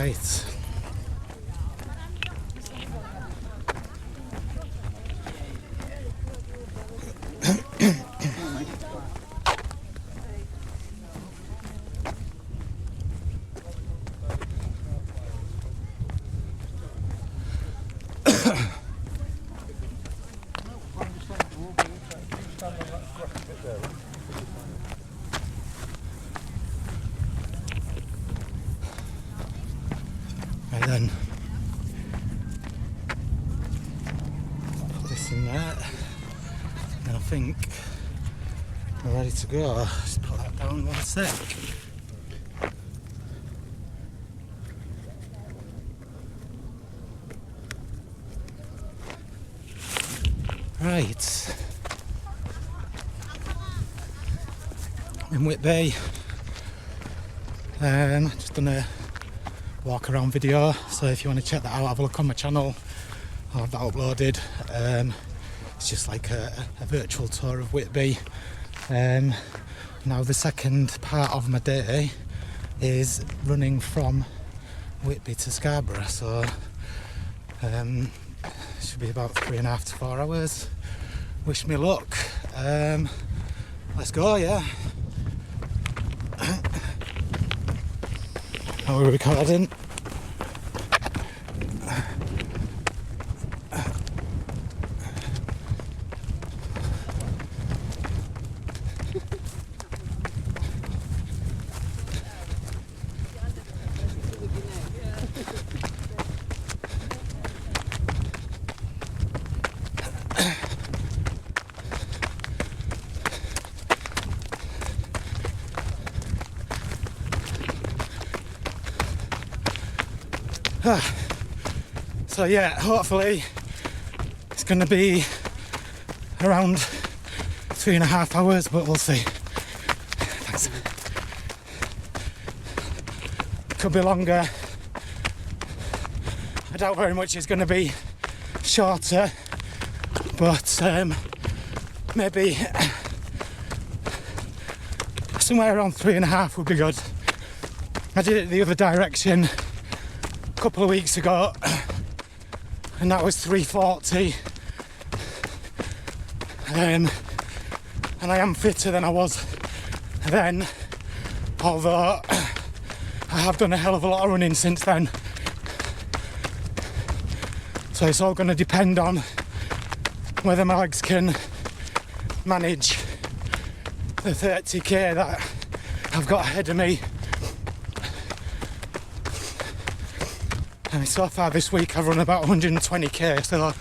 Right. Right then, put this in there, and I think we're ready to go. Just put that down 1 sec. Right, in Whitby, just done a walk around video, so if you want to check that out, have a look on my channel. I'll have that uploaded. It's just like a virtual tour of Whitby. Now the second part of my day is running from Whitby to Scarborough, so should be about 3.5 to 4 hours. Wish me luck. Let's go, yeah. Are we recording? So yeah, hopefully it's going to be around 3.5 hours, but we'll see. Thanks. Could be longer. I doubt very much it's going to be shorter, but maybe somewhere around 3.5 would be good. I did it the other direction a couple of weeks ago, and that was 3:40, and I am fitter than I was then, although I have done a hell of a lot of running since then, so it's all going to depend on whether my legs can manage the 30k that I've got ahead of me. And so far this week I've run about 120k, so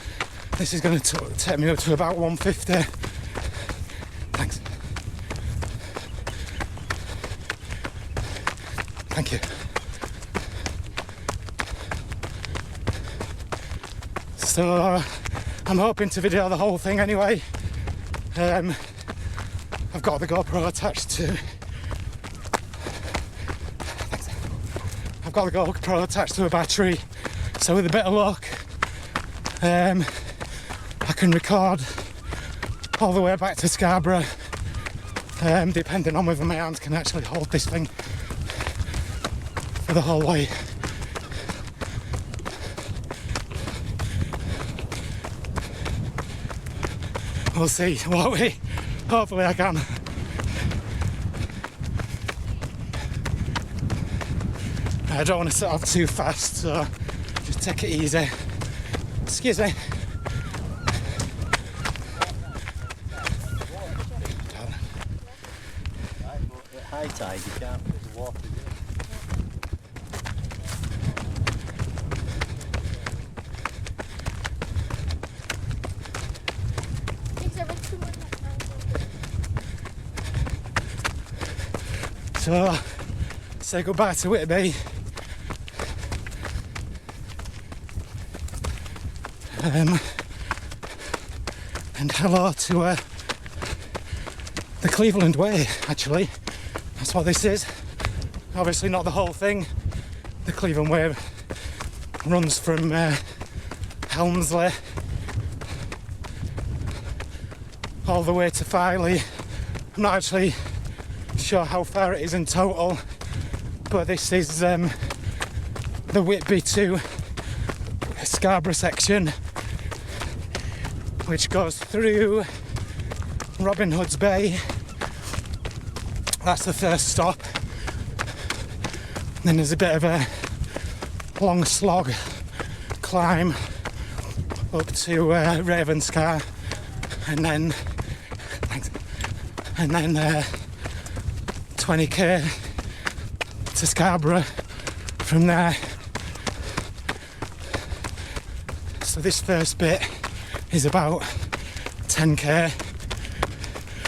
this is going to take me up to about 150. Thanks. Thank you. So I'm hoping to video the whole thing anyway. I've got the GoPro attached to. I've got the GoPro attached to a battery, so with a bit of luck, I can record all the way back to Scarborough, depending on whether my hands can actually hold this thing for the whole way. We'll see, won't we? Hopefully I can. I don't want to set off too fast, so just take it easy. Excuse me. At high tide you can't put the water in. So, say goodbye to Whitby. And hello to the Cleveland Way, actually. That's what this is. Obviously not the whole thing. The Cleveland Way runs from Helmsley all the way to Filey. I'm not actually sure how far it is in total, but this is the Whitby to Scarborough section, which goes through Robin Hood's Bay. That's the first stop. Then there's a bit of a long slog climb up to Ravenscar, and then 20k to Scarborough from there. So this first bit is about 10k,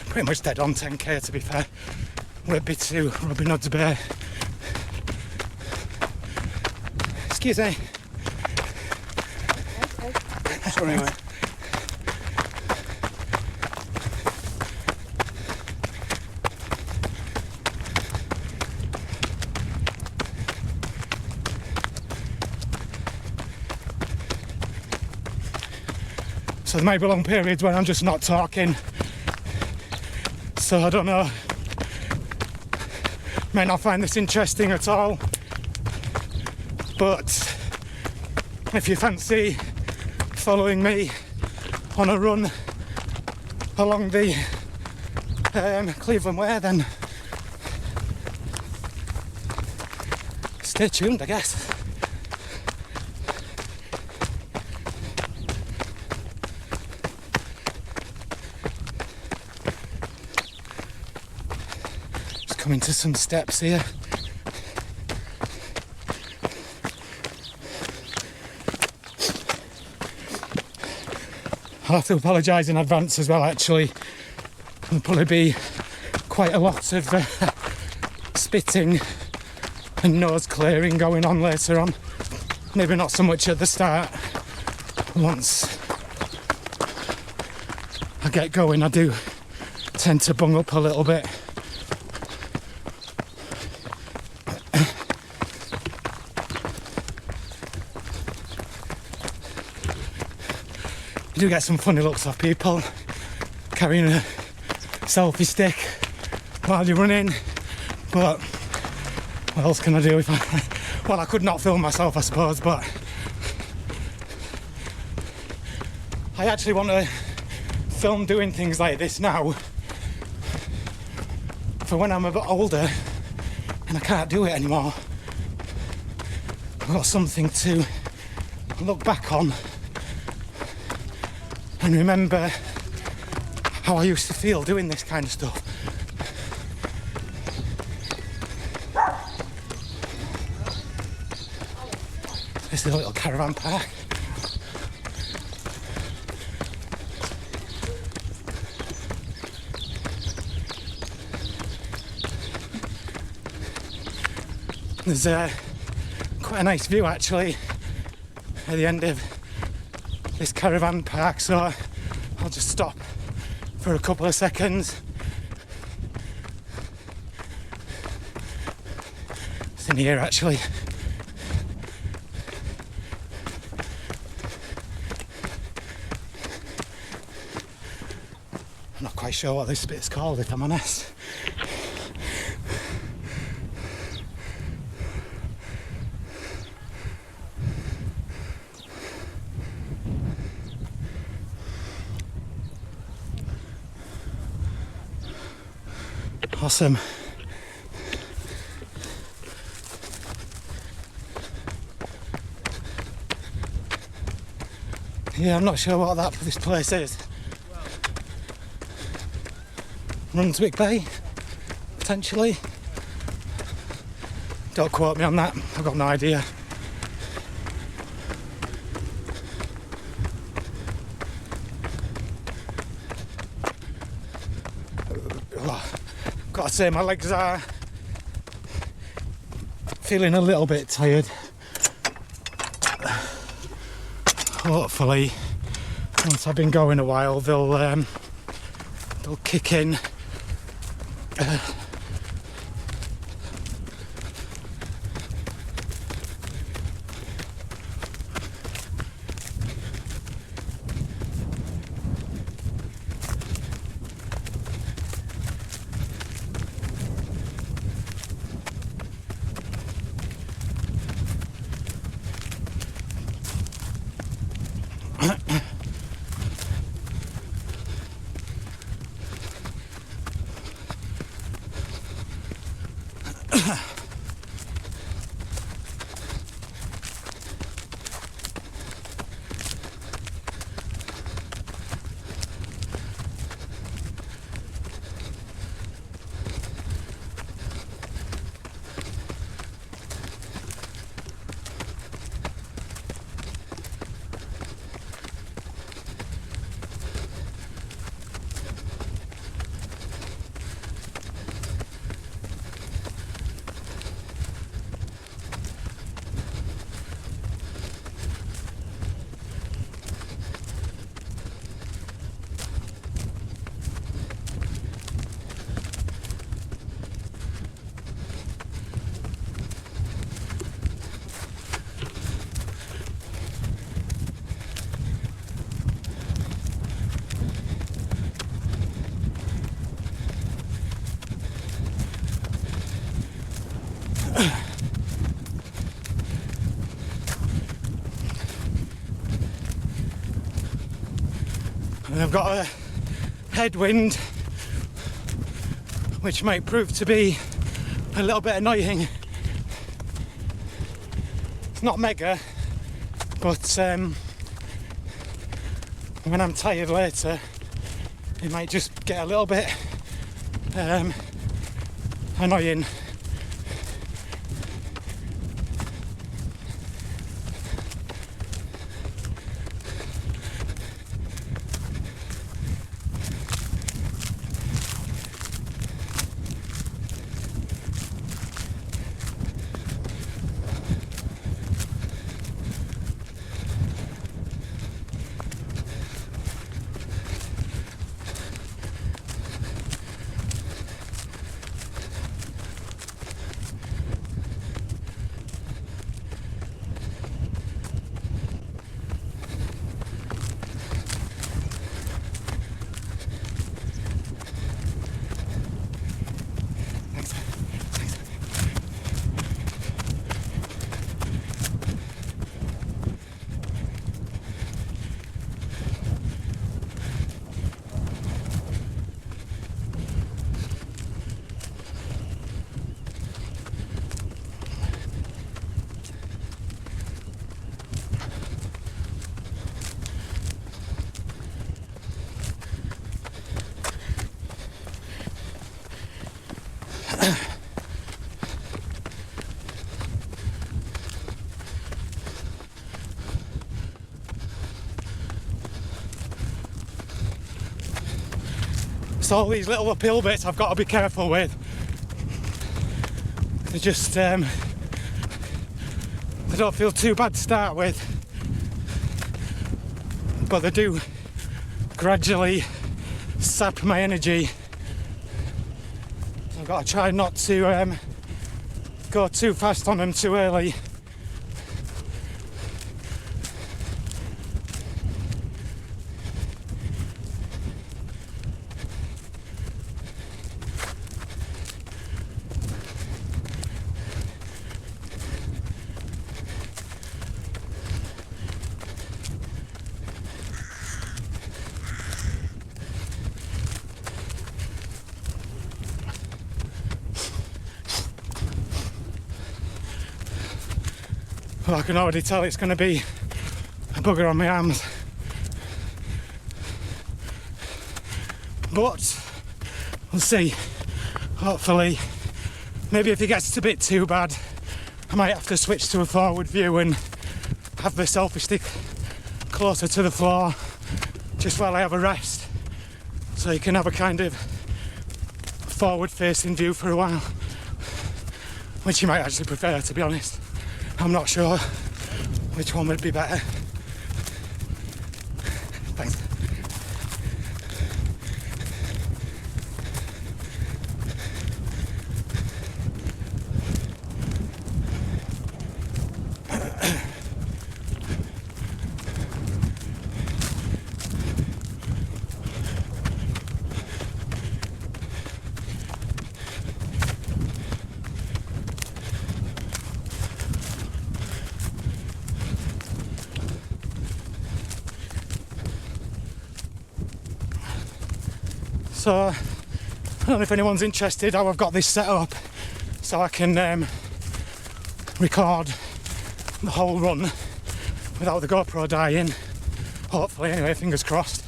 pretty much dead on 10k to be fair. Whitby to Robin Hood's Bay. Excuse me. Sorry, mate. So there may be long periods when I'm just not talking. So I don't know. May not find this interesting at all. But if you fancy following me on a run along the Cleveland Way, then stay tuned, I guess. Just coming to some steps here. I'll have to apologise in advance as well, actually. There'll probably be quite a lot of spitting and nose clearing going on later on. Maybe not so much at the start. Once I get going, I do tend to bung up a little bit. You do get some funny looks off people carrying a selfie stick while you're running, but what else can I do if well, I could not film myself, I suppose, but I actually want to film doing things like this now for when I'm a bit older and I can't do it anymore. I've got something to look back on and remember how I used to feel doing this kind of stuff. This is a little caravan park. There's quite a nice view actually at the end of this caravan park, so I'll just stop for a couple of seconds. It's in here actually. I'm not quite sure what this bit's called, if I'm honest. Awesome. Yeah, I'm not sure what this place is. Brunswick Bay, potentially. Don't quote me on that, I've got no idea. Gotta say, my legs are feeling a little bit tired. Hopefully, once I've been going a while, they'll kick in. And I've got a headwind which might prove to be a little bit annoying. It's not mega, but when I'm tired later it might just get a little bit annoying. So all these little uphill bits I've got to be careful with. They just they don't feel too bad to start with, but they do gradually sap my energy. So I've got to try not to go too fast on them too early. Well, I can already tell it's going to be a bugger on my arms, but we'll see. Hopefully, maybe if it gets a bit too bad, I might have to switch to a forward view and have the selfie stick closer to the floor just while I have a rest, so you can have a kind of forward facing view for a while, which you might actually prefer, to be honest. I'm not sure which one would be better. Thanks. So I don't know if anyone's interested how I've got this set up, so I can record the whole run without the GoPro dying, hopefully, anyway, fingers crossed.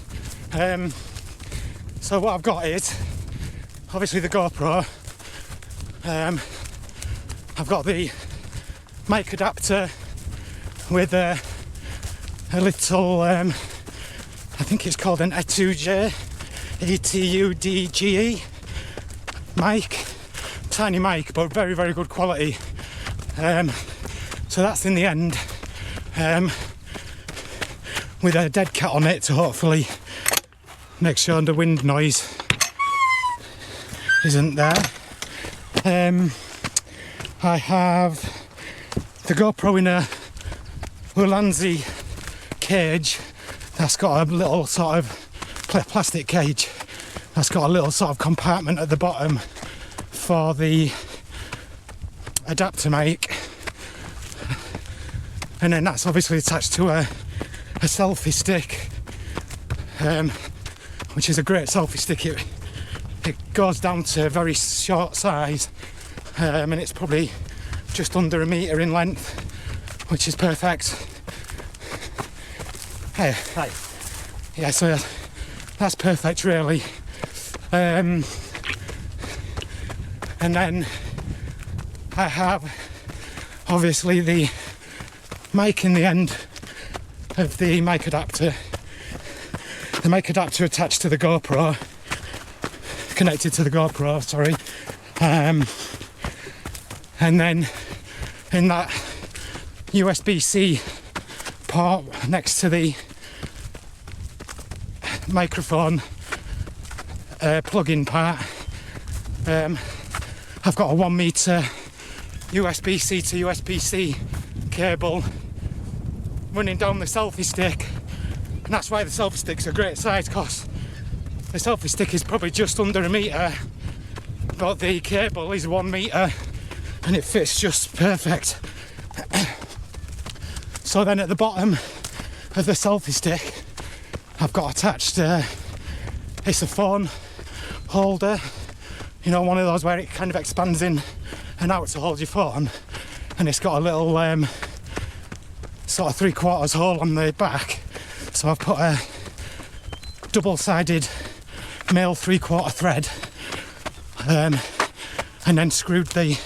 So what I've got is obviously the GoPro. I've got the mic adapter with a little I think it's called an Etudge, Etudge mic, tiny mic, but very, very good quality. So that's in the end, with a dead cat on it to hopefully make sure the wind noise isn't there. I have the GoPro in a Ulanzi cage that's got a little sort of plastic cage that's got a little sort of compartment at the bottom for the adapter mic, and then that's obviously attached to a selfie stick, which is a great selfie stick. It goes down to a very short size, and it's probably just under 1 metre in length, which is perfect. Hey. Hi. Yeah, so that's perfect really. And then I have obviously the mic in the end of the mic adapter. The mic adapter attached to the GoPro, connected to the GoPro, sorry. And then in that USB-C port next to the microphone plug-in part, I've got a 1 metre USB-C to USB-C cable running down the selfie stick, and that's why the selfie stick's a great size, because the selfie stick is probably just under 1 metre, but the cable is 1 metre and it fits just perfect. So then at the bottom of the selfie stick I've got attached it's a phone holder, you know, one of those where it kind of expands in and out to hold your phone, and it's got a little sort of 3/4 hole on the back, so I've put a double-sided male 3/4 thread and then screwed the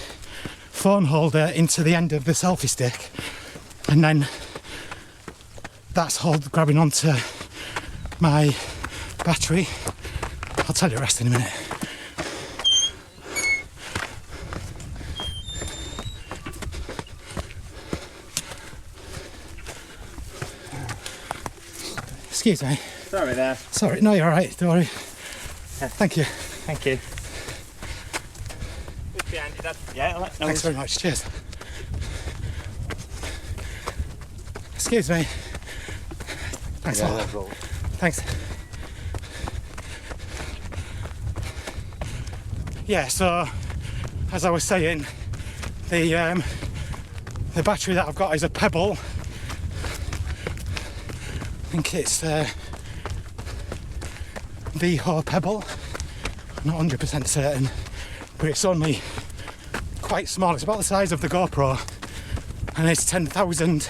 phone holder into the end of the selfie stick, and then that's grabbing onto my battery. I'll tell you the rest in a minute. Excuse me. Sorry there. Sorry, no, you're alright, don't worry. Thank you. Thank you. It's behind you, Dad. Yeah, no Thanks very much, cheers. Excuse me. Thanks a lot. Thanks. Yeah, so as I was saying, the battery that I've got is a Pebble. I think it's VHO Pebble. I'm not 100% certain, but it's only quite small. It's about the size of the GoPro, and it's 10,000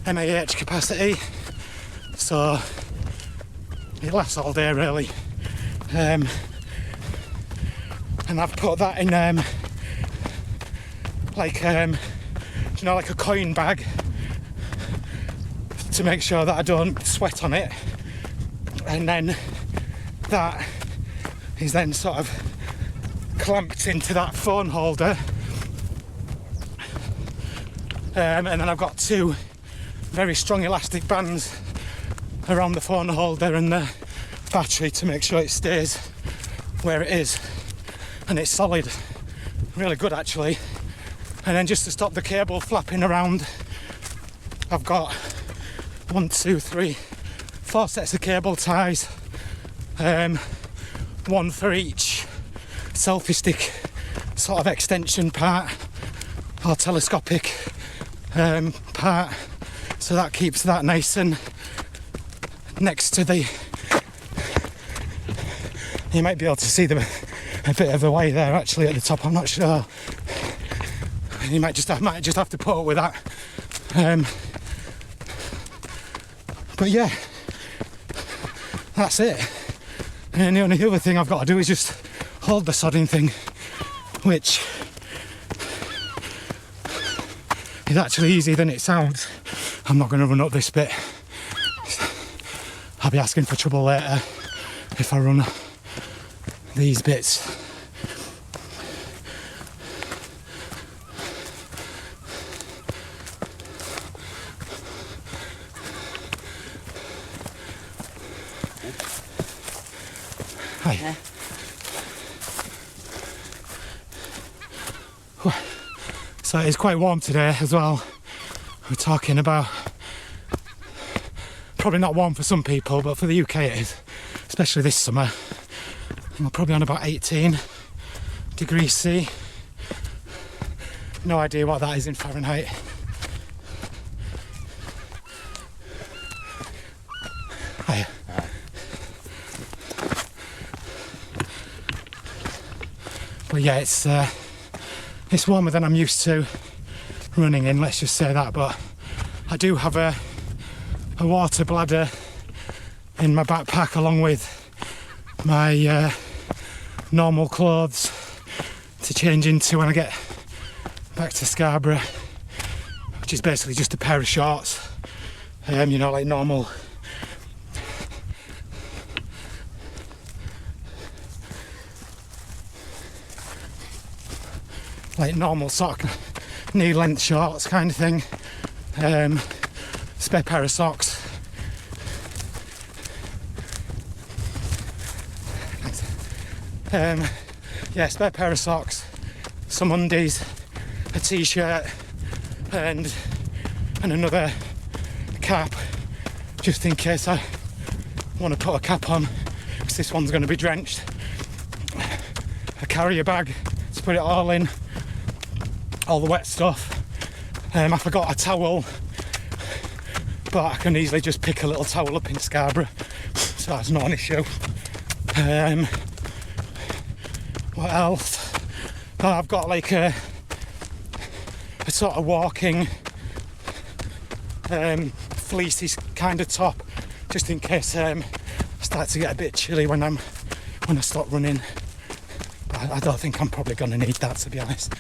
mAh capacity, so it lasts all day really. And I've put that in like a coin bag to make sure that I don't sweat on it, and then that is then sort of clamped into that phone holder, and then I've got 2 very strong elastic bands around the phone holder and the battery to make sure it stays where it is, and it's solid, really good actually. And then just to stop the cable flapping around, I've got 1, 2, 3, 4 sets of cable ties, 1 for each selfie stick sort of extension part or telescopic part, so that keeps that nice and next to the You might be able to see a bit of the way there actually at the top, I'm not sure. You might just have to put up with that. But yeah, that's it. And the only other thing I've got to do is just hold the sodding thing, which is actually easier than it sounds. I'm not going to run up this bit. I'll be asking for trouble later if I run these bits. Hi. Yeah. So it's quite warm today as well. We're talking about, probably not warm for some people, but for the UK it is, especially this summer. We're probably on about 18 degrees C. No idea what that is in Fahrenheit. Hiya. But yeah, it's warmer than I'm used to running in, let's just say that. But I do have a water bladder in my backpack along with my normal clothes to change into when I get back to Scarborough, which is basically just a pair of shorts, you know, like normal. Like normal sort of knee-length shorts kind of thing. Spare pair of socks. Yeah, spare pair of socks, some undies, a t-shirt, and another cap, just in case I want to put a cap on, because this one's going to be drenched. A carrier bag to put it all in. All the wet stuff. I forgot a towel, but I can easily just pick a little towel up in Scarborough, so that's not an issue. What else? Oh, I've got like a sort of walking fleecy kind of top, just in case I start to get a bit chilly when I stop running. But I don't think I'm probably going to need that, to be honest.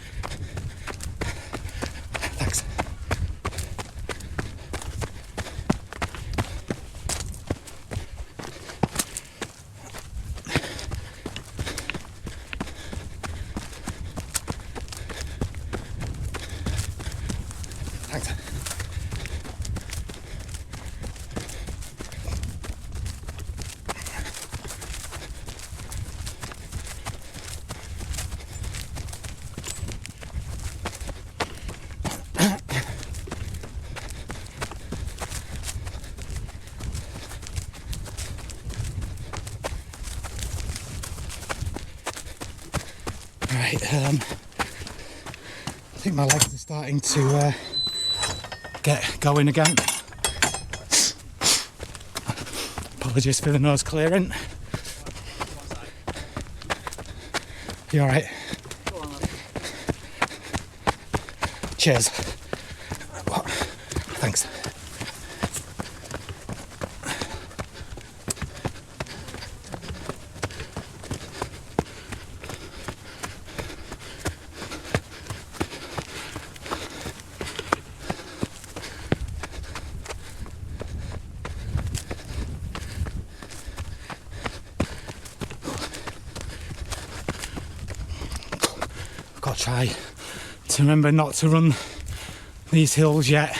Thanks. Thanks. Right, I think my legs are starting to get going again. Apologies for the nose clearing. You alright? Cheers. What? Thanks. Got to try to remember not to run these hills yet.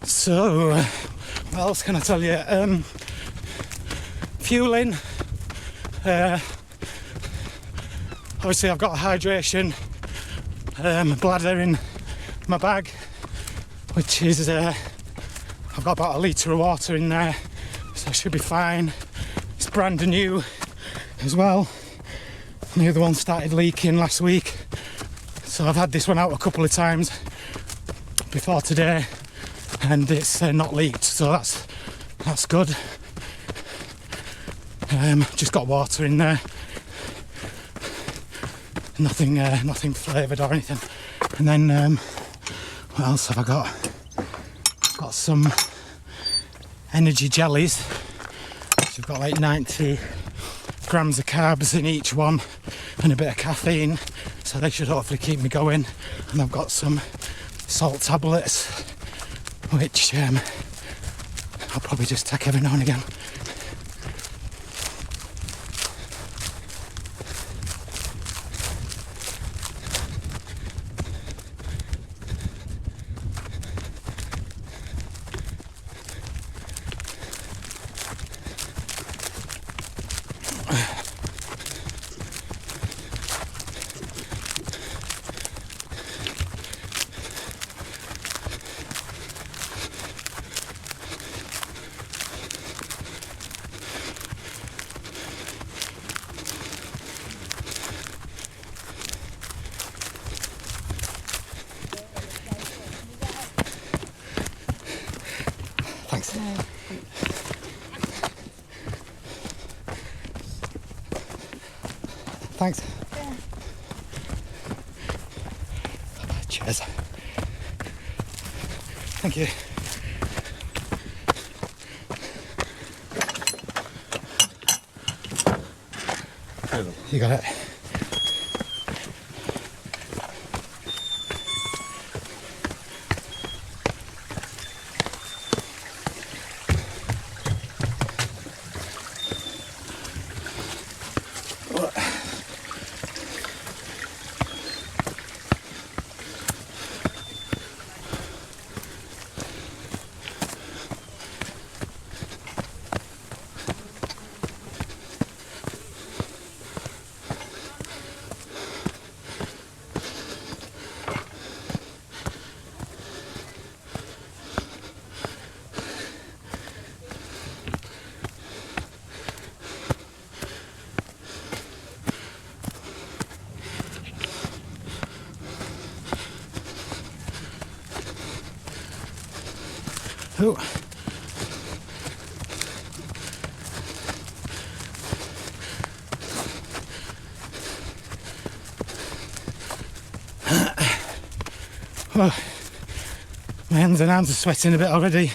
So, what else can I tell you? Fueling. Obviously I've got a hydration bladder in my bag, which is I've got about a litre of water in there, so I should be fine. It's brand new as well. And the other one started leaking last week, so I've had this one out a couple of times before today, and it's not leaked, so that's good. Just got water in there, nothing flavoured or anything. And then what else have I got? I've got some energy jellies. So I've got like 90 grams of carbs in each one and a bit of caffeine, so they should hopefully keep me going. And I've got some salt tablets, which I'll probably just take every now and again. Thanks. No. Thanks. Yeah. Cheers. Thank you. You got it. Ooh. Oh, my hands and arms are sweating a bit already.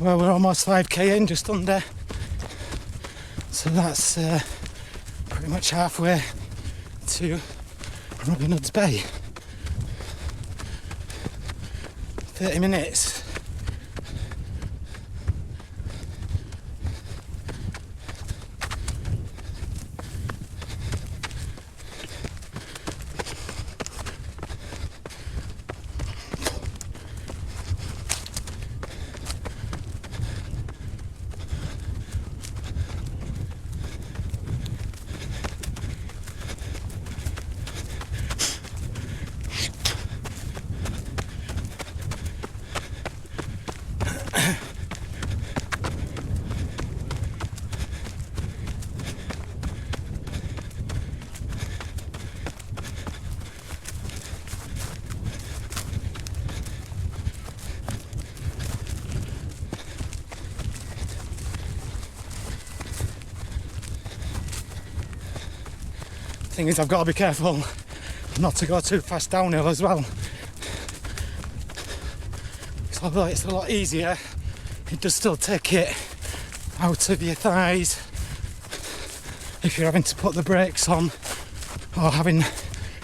Well, we're almost 5k in, just under, so that's pretty much halfway to Robin Hood's Bay. 30 minutes. Thing is, I've got to be careful not to go too fast downhill as well. So although it's a lot easier, it does still take it out of your thighs if you're having to put the brakes on or having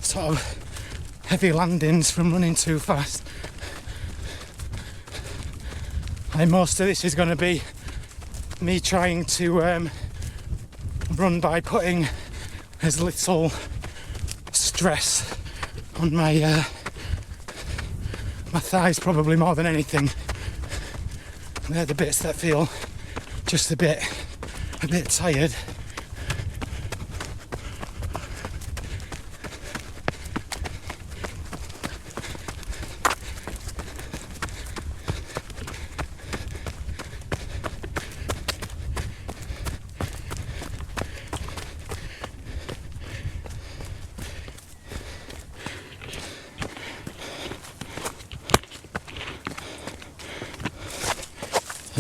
sort of heavy landings from running too fast. And most of this is going to be me trying to run by putting as little stress on my thighs, probably more than anything. They're the bits that feel just a bit tired.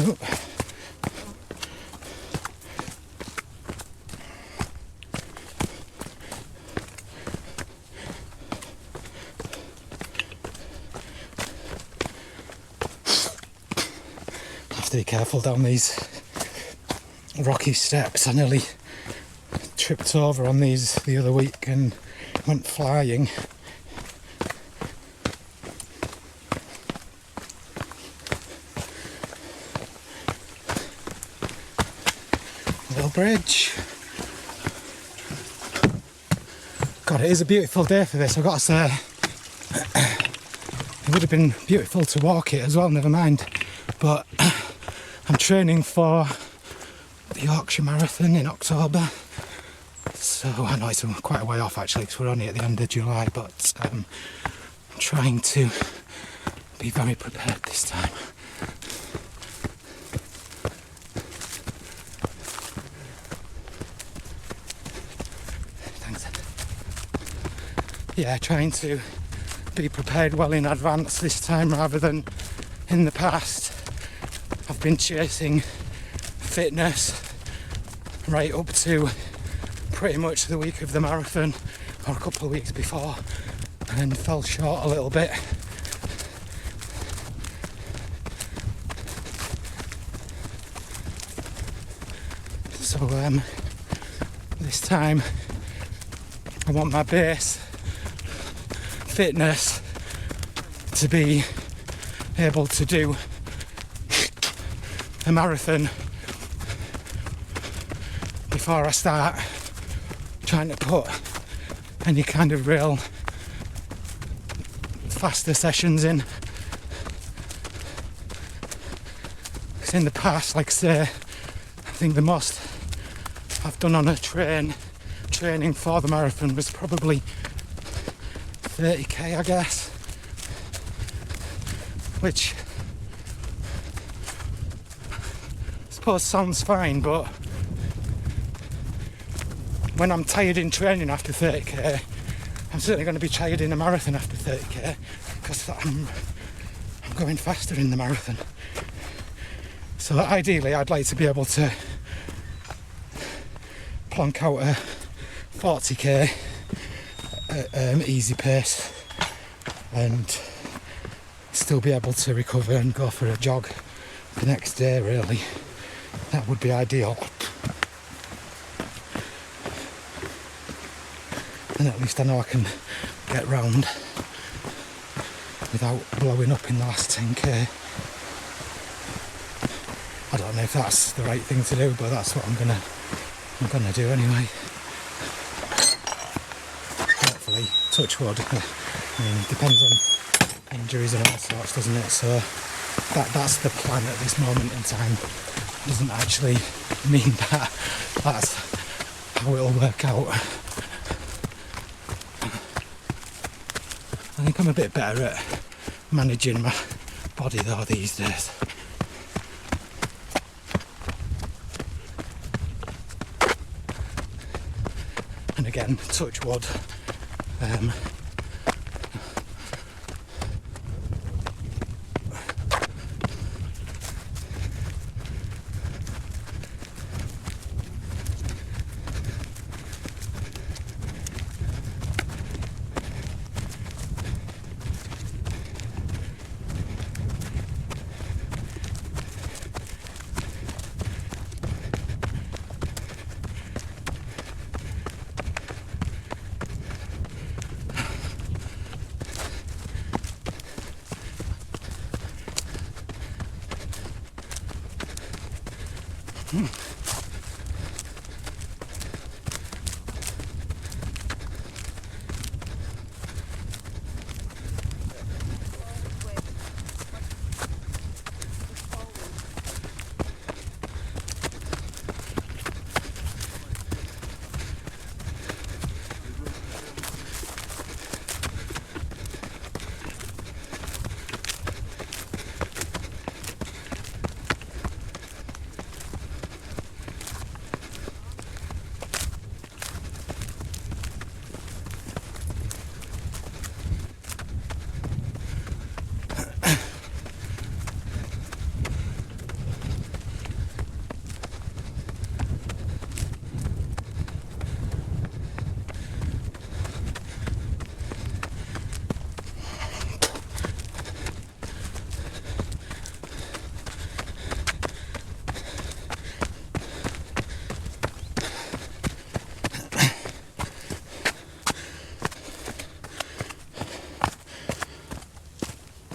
Oh. Have to be careful down these rocky steps. I nearly tripped over on these the other week and went flying. Little bridge. God, it is a beautiful day for this, I've got to say. It would have been beautiful to walk it as well, never mind. But I'm training for the Yorkshire Marathon in October. So I know it's quite a way off actually, because we're only at the end of July, but I'm trying to be very prepared this time. Yeah, trying to be prepared well in advance this time rather than in the past. I've been chasing fitness right up to pretty much the week of the marathon or a couple of weeks before and fell short a little bit. So this time I want my base fitness to be able to do a marathon before I start trying to put any kind of real faster sessions in. Because in the past, like I say, I think the most I've done on a training for the marathon was probably 30k, I guess, which I suppose sounds fine, but when I'm tired in training after 30k, I'm certainly going to be tired in a marathon after 30k, because I'm going faster in the marathon. So ideally I'd like to be able to plonk out a 40k easy pace and still be able to recover and go for a jog the next day, really. That would be ideal. And at least I know I can get round without blowing up in the last 10k. I don't know if that's the right thing to do, but that's what I'm gonna do anyway. Hopefully, touch wood. I mean, it depends on injuries and all sorts, doesn't it? So that's the plan at this moment in time. It doesn't actually mean that that's how it'll work out. I think I'm a bit better at managing my body though these days. And again, touch wood.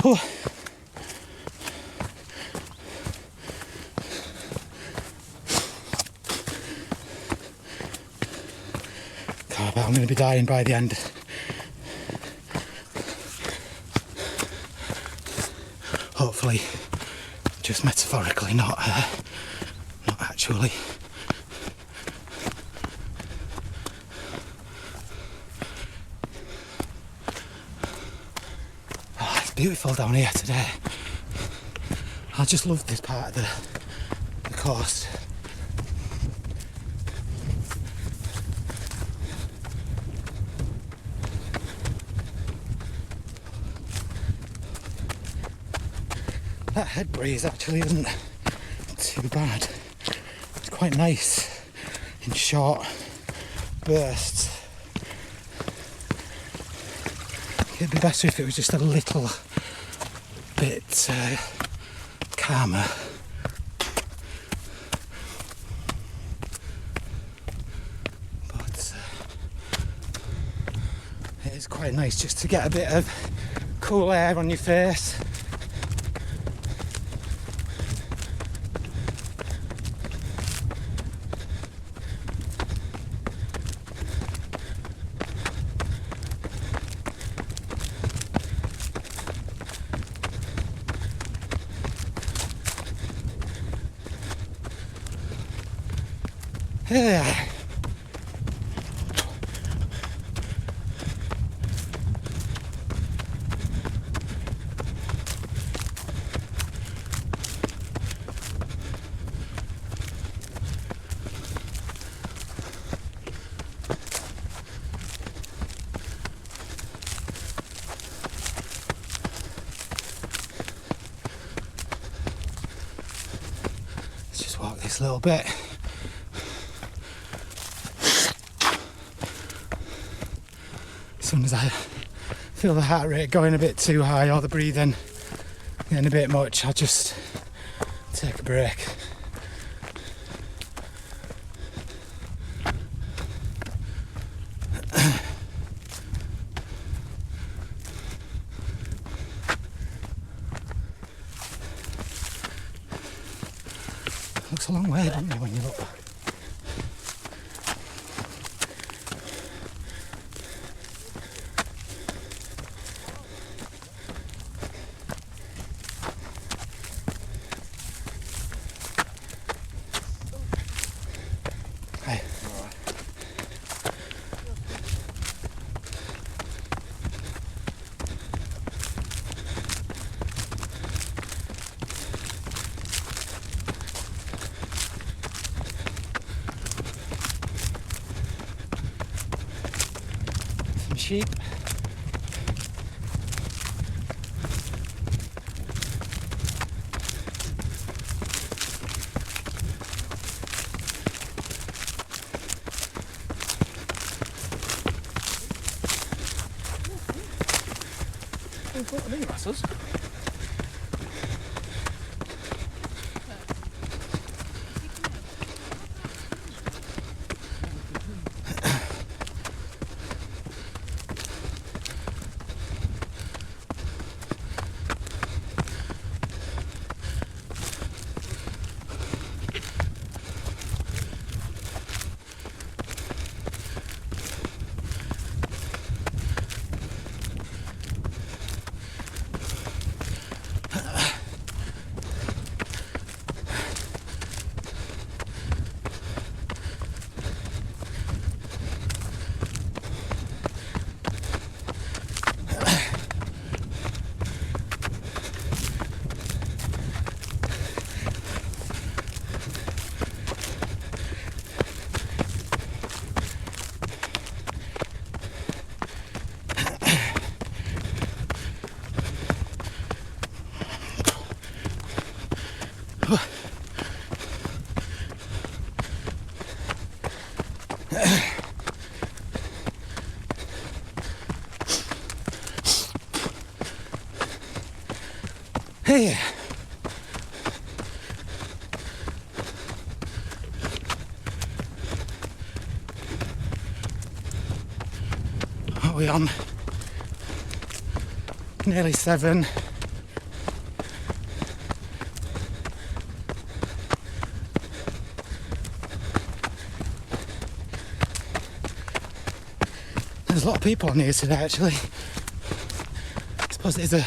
Oh. God, I bet I'm going to be dying by the end. Hopefully, just metaphorically, not actually. Oh, it's beautiful down here today. I just love this part of the coast. That head breeze actually isn't too bad. It's quite nice in short bursts. It'd be better if it was just a little bit calmer. But it is quite nice just to get a bit of cool air on your face. Yeah. Let's just walk this little bit. As soon as I feel the heart rate going a bit too high or the breathing getting a bit much, I'll just take a break. Looks a long way, doesn't it, when you look back? Hey. Some sheep. What are these us? Hey. What are we on? Nearly 7. There's a lot of people on here today actually. I suppose it is a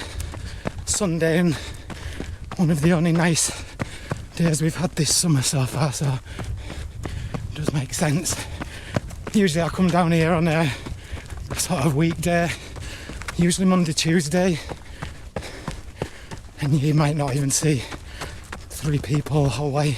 Sunday and one of the only nice days we've had this summer so far, so it does make sense. Usually I come down here on a sort of weekday, usually Monday, Tuesday, and you might not even see 3 people the whole way.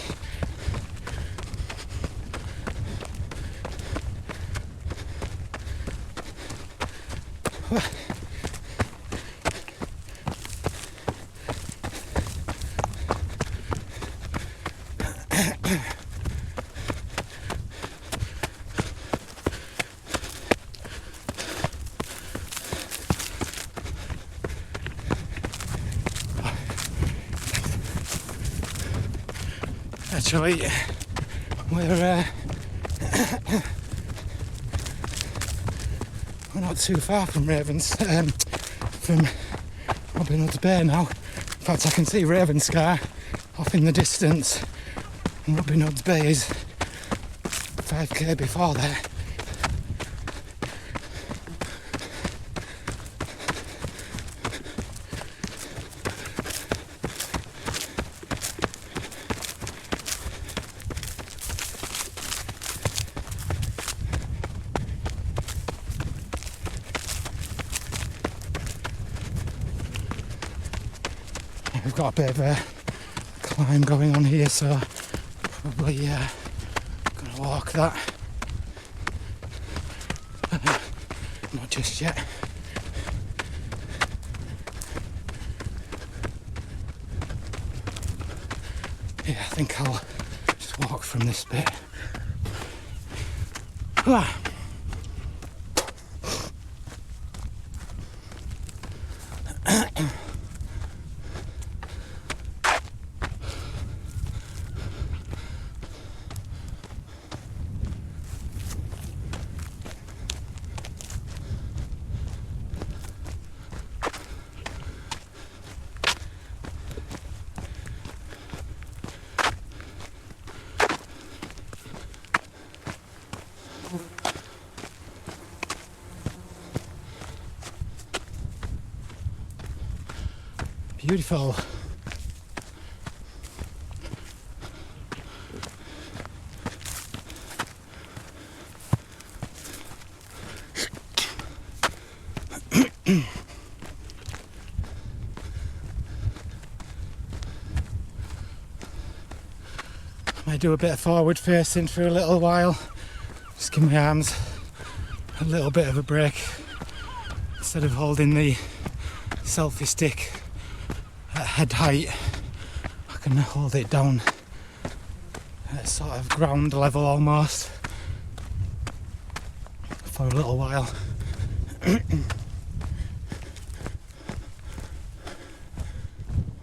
Actually, we're not too far from from Robin Hood's Bay now. In fact, I can see Ravenscar off in the distance, and Robin Hood's Bay is 5k before there. We've got a bit of a climb going on here, so probably gonna walk that. Not just yet. Yeah, I think I'll just walk from this bit. Beautiful. I might do a bit of forward facing for a little while. Just give my arms a little bit of a break instead of holding the selfie stick at head height. I can hold it down at sort of ground level almost for a little while.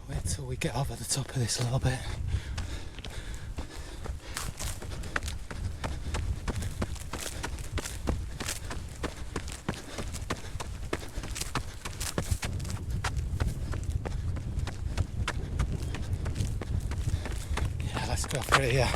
Wait till we get over the top of this a little bit. Let's go for it here.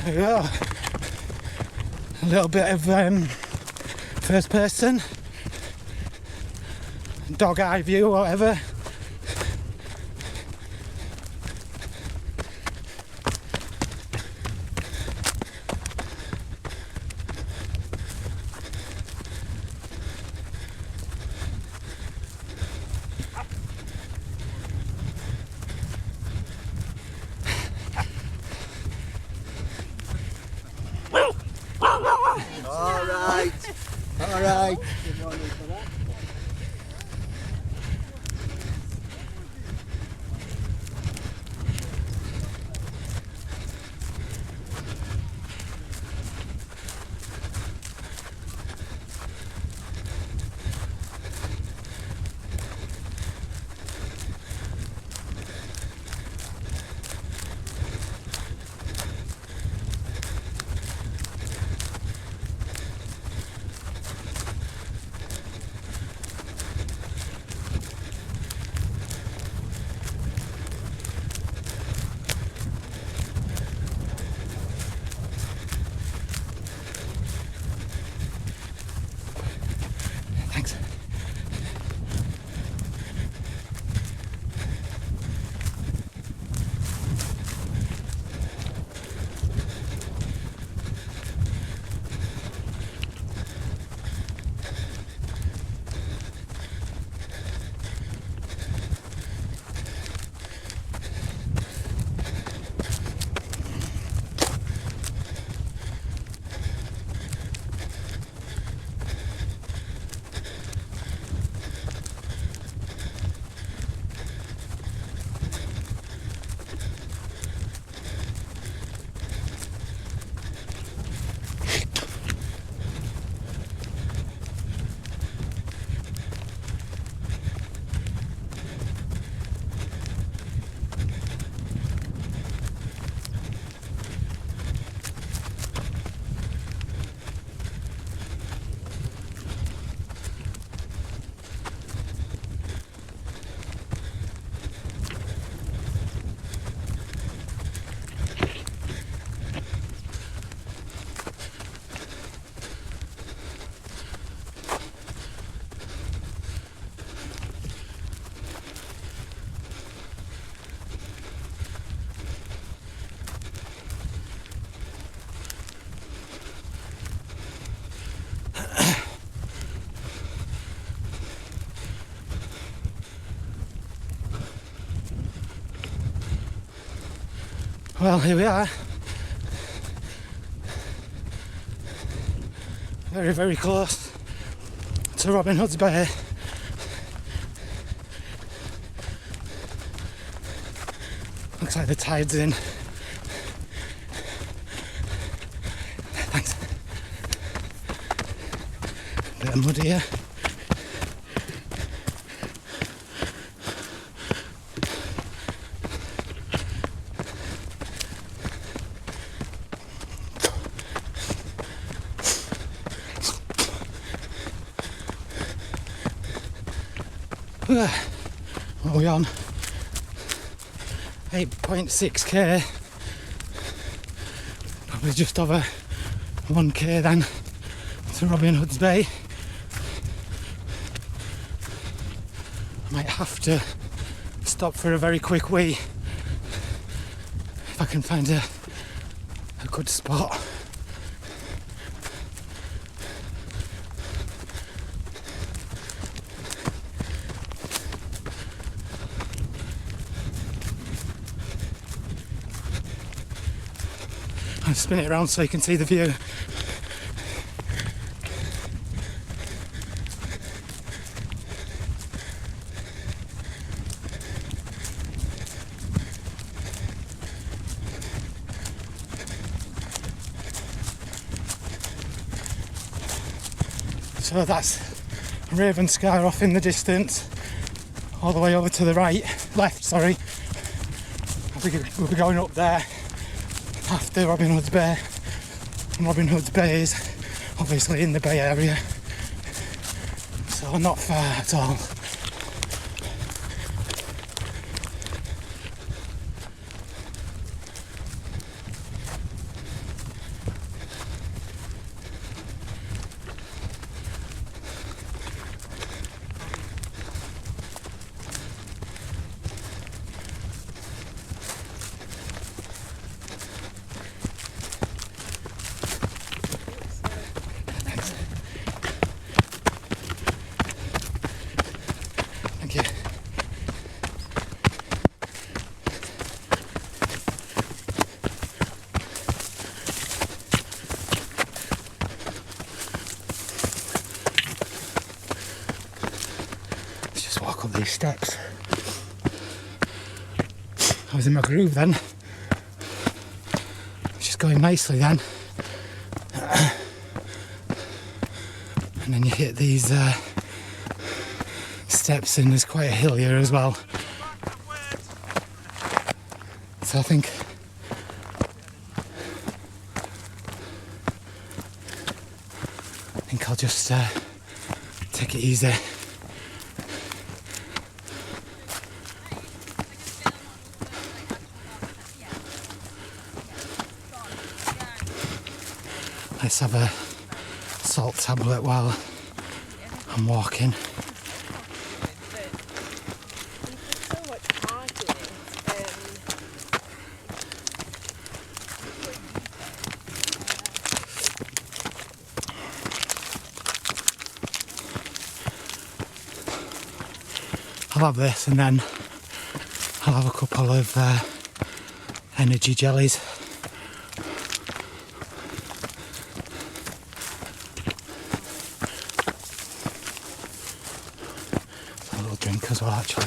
There we go. A little bit of first person, dog eye view or whatever. All right. Thanks. Well, here we are. Very, very close to Robin Hood's Bay. Looks like the tide's in. Thanks. Bit of mud here. What are we on? 8.6k. Probably just over 1k then to Robin Hood's Bay. I might have to stop for a very quick wee if I can find a good spot. I'll spin it around so you can see the view. So that's Ravenscar off in the distance, all the way over to the left, sorry. We'll be going up there after Robin Hood's Bay. And Robin Hood's Bay is obviously in the Bay Area, so not far at all. nice steps. I was in my groove then. Just going nicely then. And then you hit these steps and there's quite a hill here as well. So I think I'll just take it easy. Let's have a salt tablet while I'm walking. I'll have this and then I'll have a couple of energy jellies. A little drink as well actually.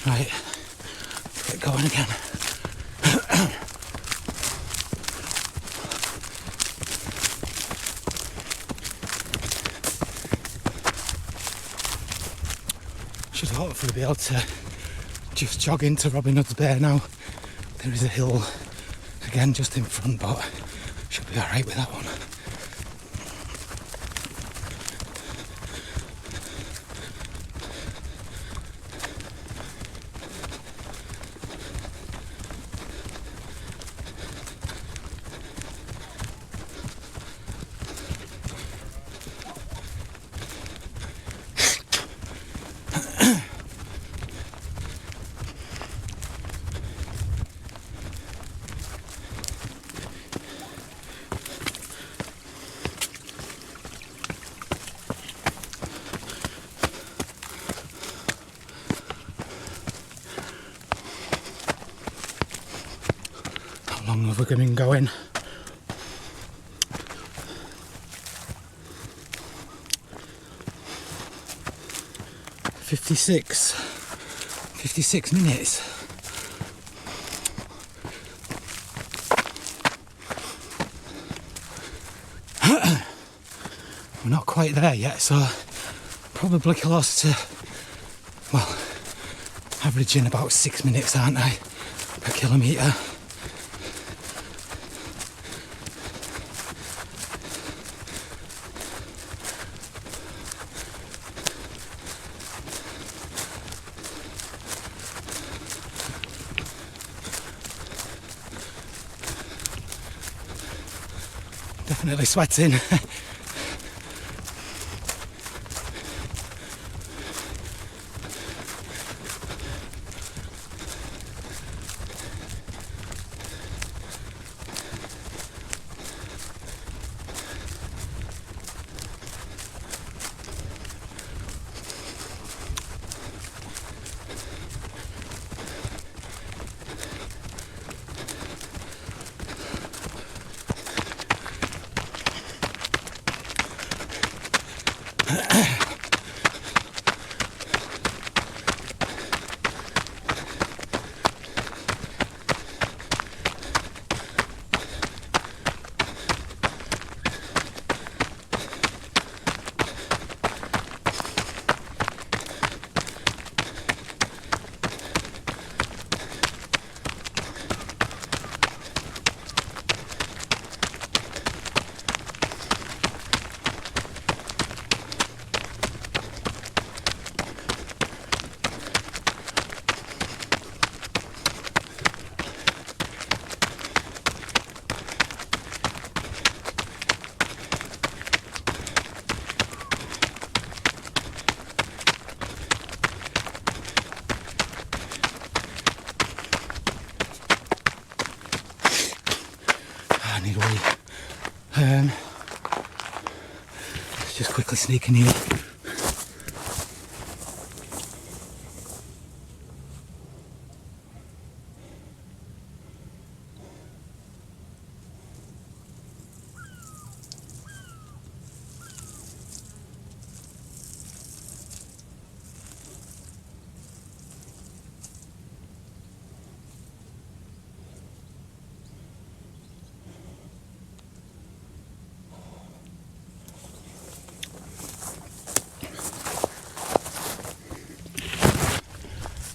Right, let's get going again. Should hopefully be able to just jog into Robin Hood's Bay now. There is a hill again just in front, but should be alright with that one. How long have we been going? Fifty-six minutes. We're not quite there yet, so probably close to, well, averaging about 6 minutes, aren't I, per kilometre. Definitely sweating. I need a wee. Let's just quickly sneak in here.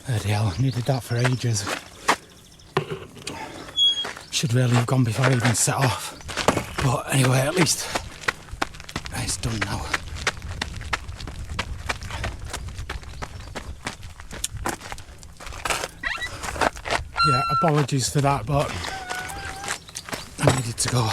Bloody hell, I needed that for ages. Should really have gone before I even set off. But anyway, at least it's done now. Yeah, apologies for that, but I needed to go.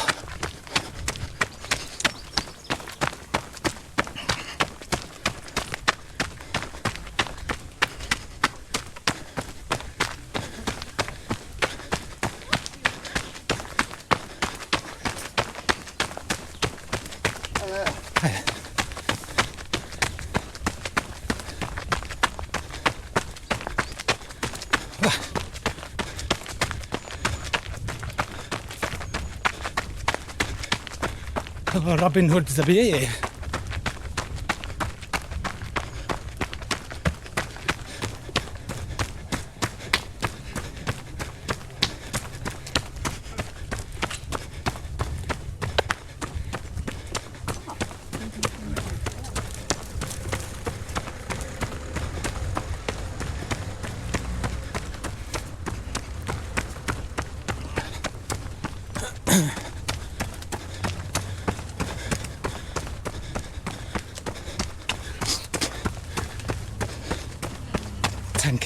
Oh, Robin Hood's the bee.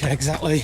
Exactly.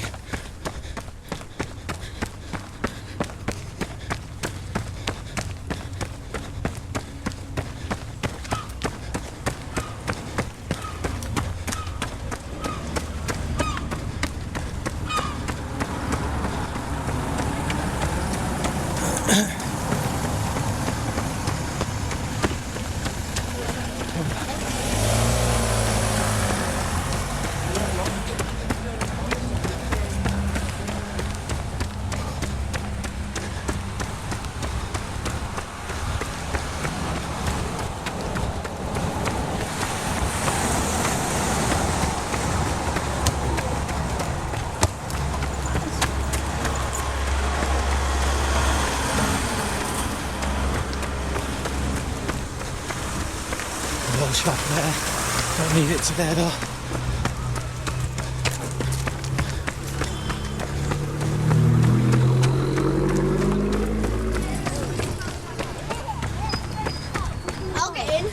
Shop there. Don't need it today though. I'll get in.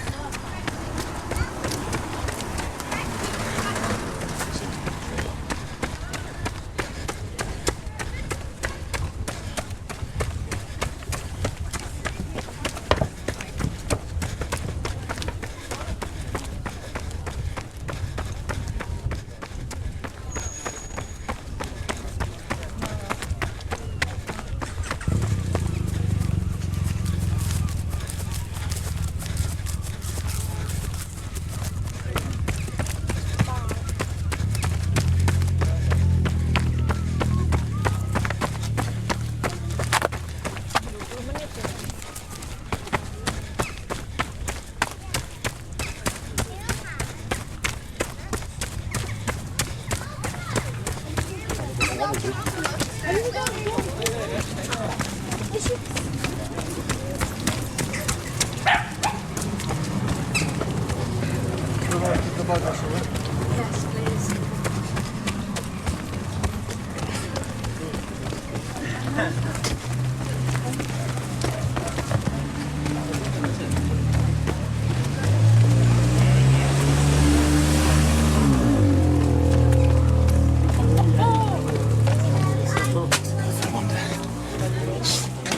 Yes, please.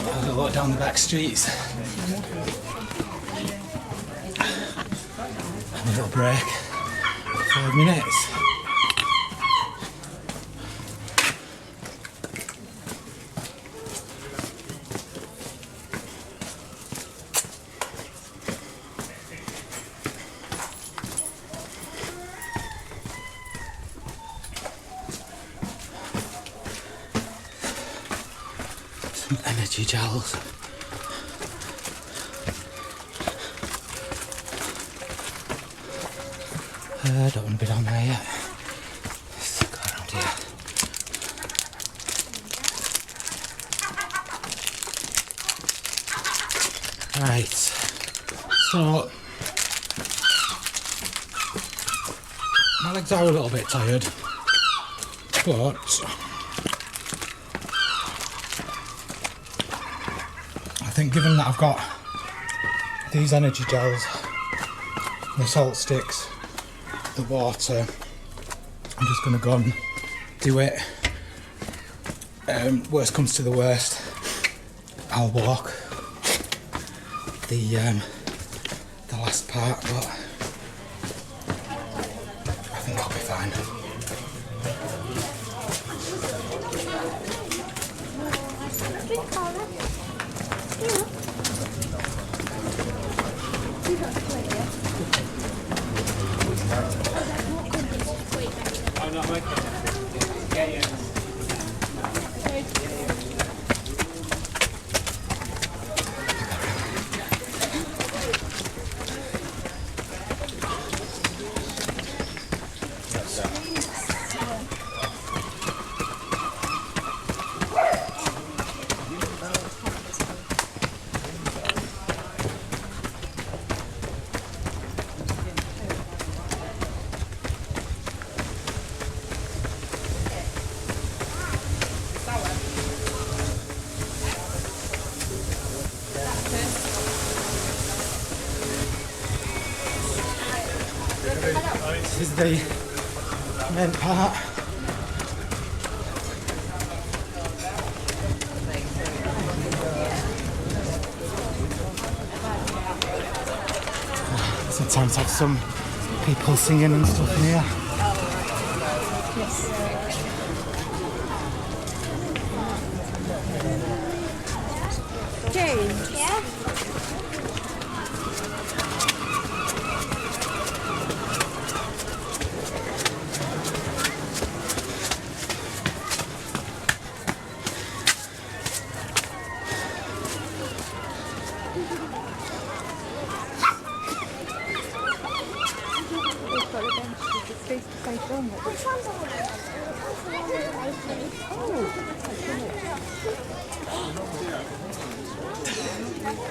I'll walk down the back streets. Have a little break. 5 minutes. energy gels. Don't want to be down there yet. Let's go around here. Right, so my legs are a little bit tired, but I think given that I've got these energy gels, the salt sticks, the water, I'm just going to go and do it. Worst comes to the worst, I'll walk the last part, but I think I'll be fine. This is the main part. Sometimes have some people singing and stuff in here. James. Yeah?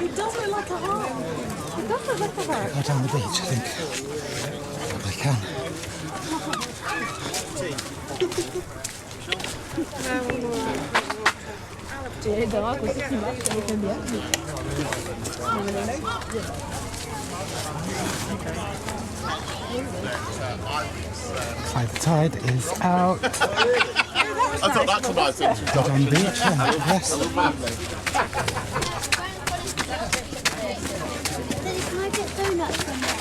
It does look like a heart. It does look like a heart. Go down the beach, I think. Probably can. Looks like the tide is out. I thought that's a nice thing to Go down the beach, yes. Can I get donuts from there?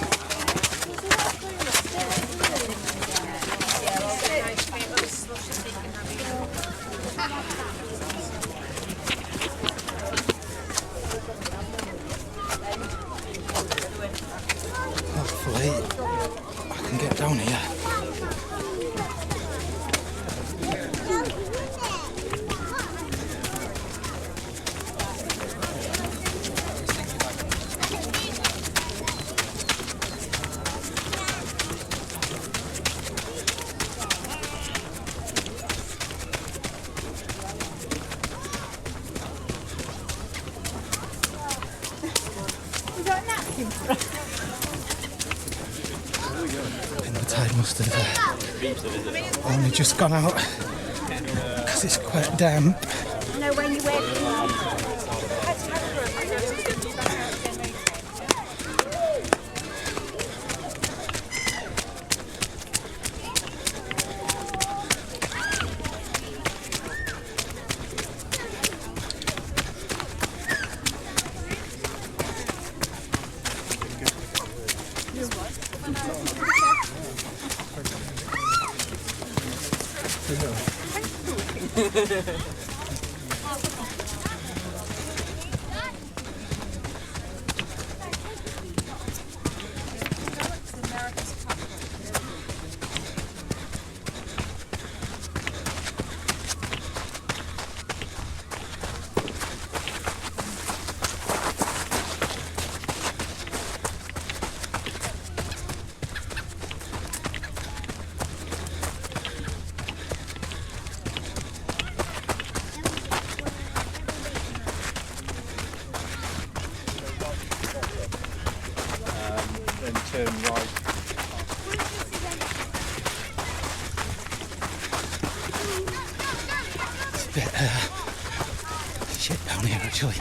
Hopefully I can get down here. And the tide must have only just gone out because it's quite damp. No, when you wear turn right. It's a bit shit down here actually.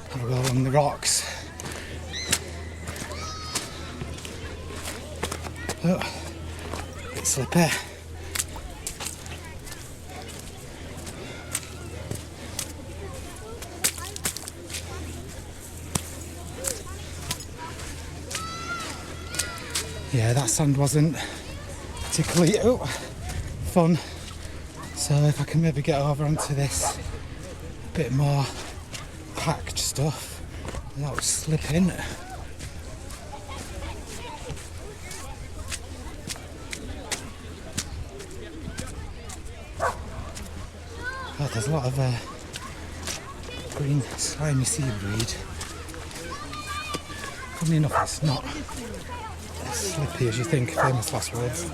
Have a go along the rocks. Oh, a bit slippy. Yeah, that sand wasn't particularly fun, so if I can maybe get over onto this bit more packed stuff without slipping. Oh, there's a lot of green slimy seaweed. Funny enough, it's not as slippy as you think. Famous last words.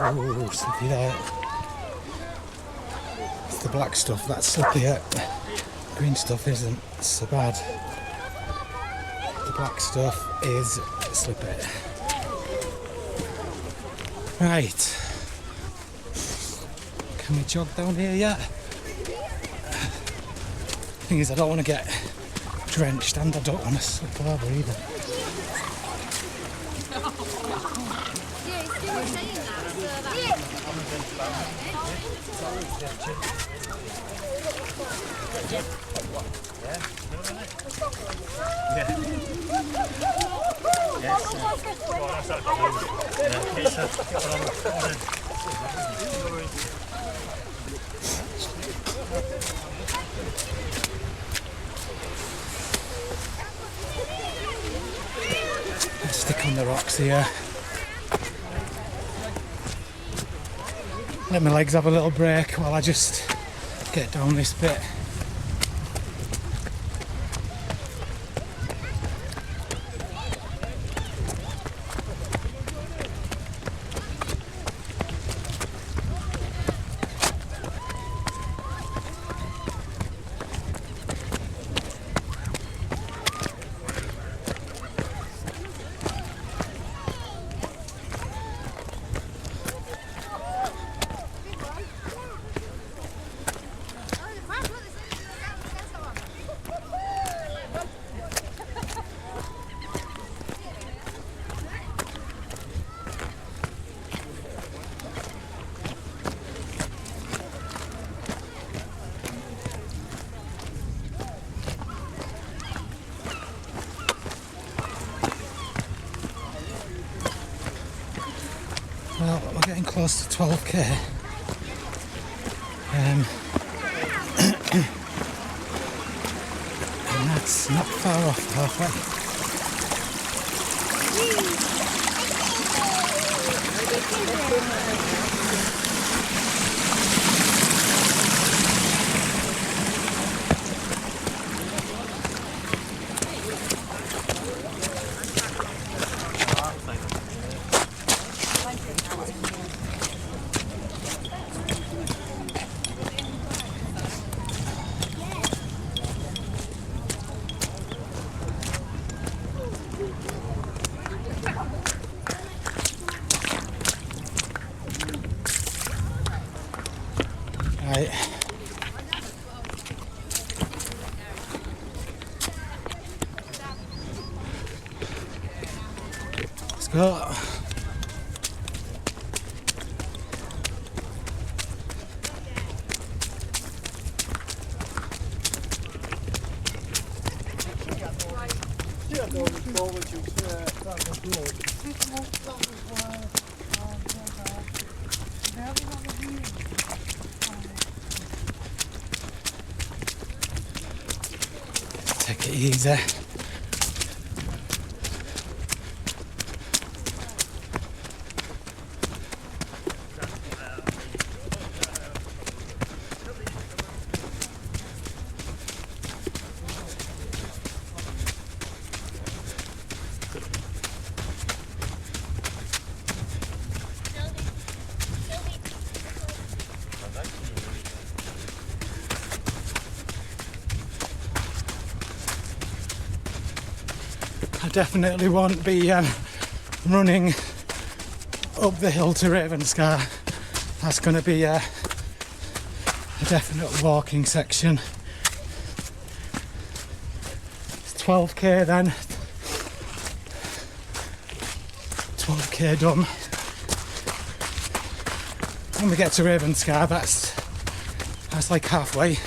Oh, slippy there. It's the black stuff that's slippy. Green stuff isn't so bad. The black stuff is slippy. Right. Can we jog down here yet? Thing is, I don't want to get drenched and I don't want to slip over either. Let's stick on the rocks here. Let my legs have a little break while I just get down this bit. Well, we're getting close to 12k. And that's not far off halfway. Right. Let's go. Take it easy. I definitely won't be running up the hill to Ravenscar. That's going to be a definite walking section. It's 12k then. 12k done. When we get to Ravenscar, that's like halfway.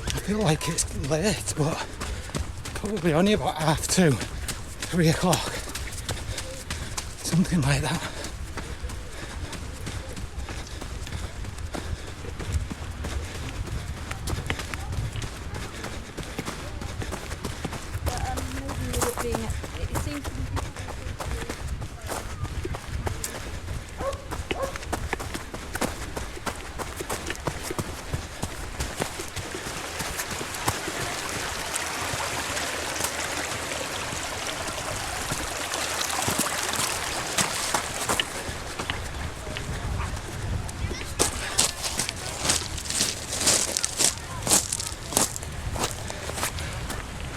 I feel like it's late, but probably only about 2:30, 3 o'clock, something like that. Maybe with it being, it seems to be.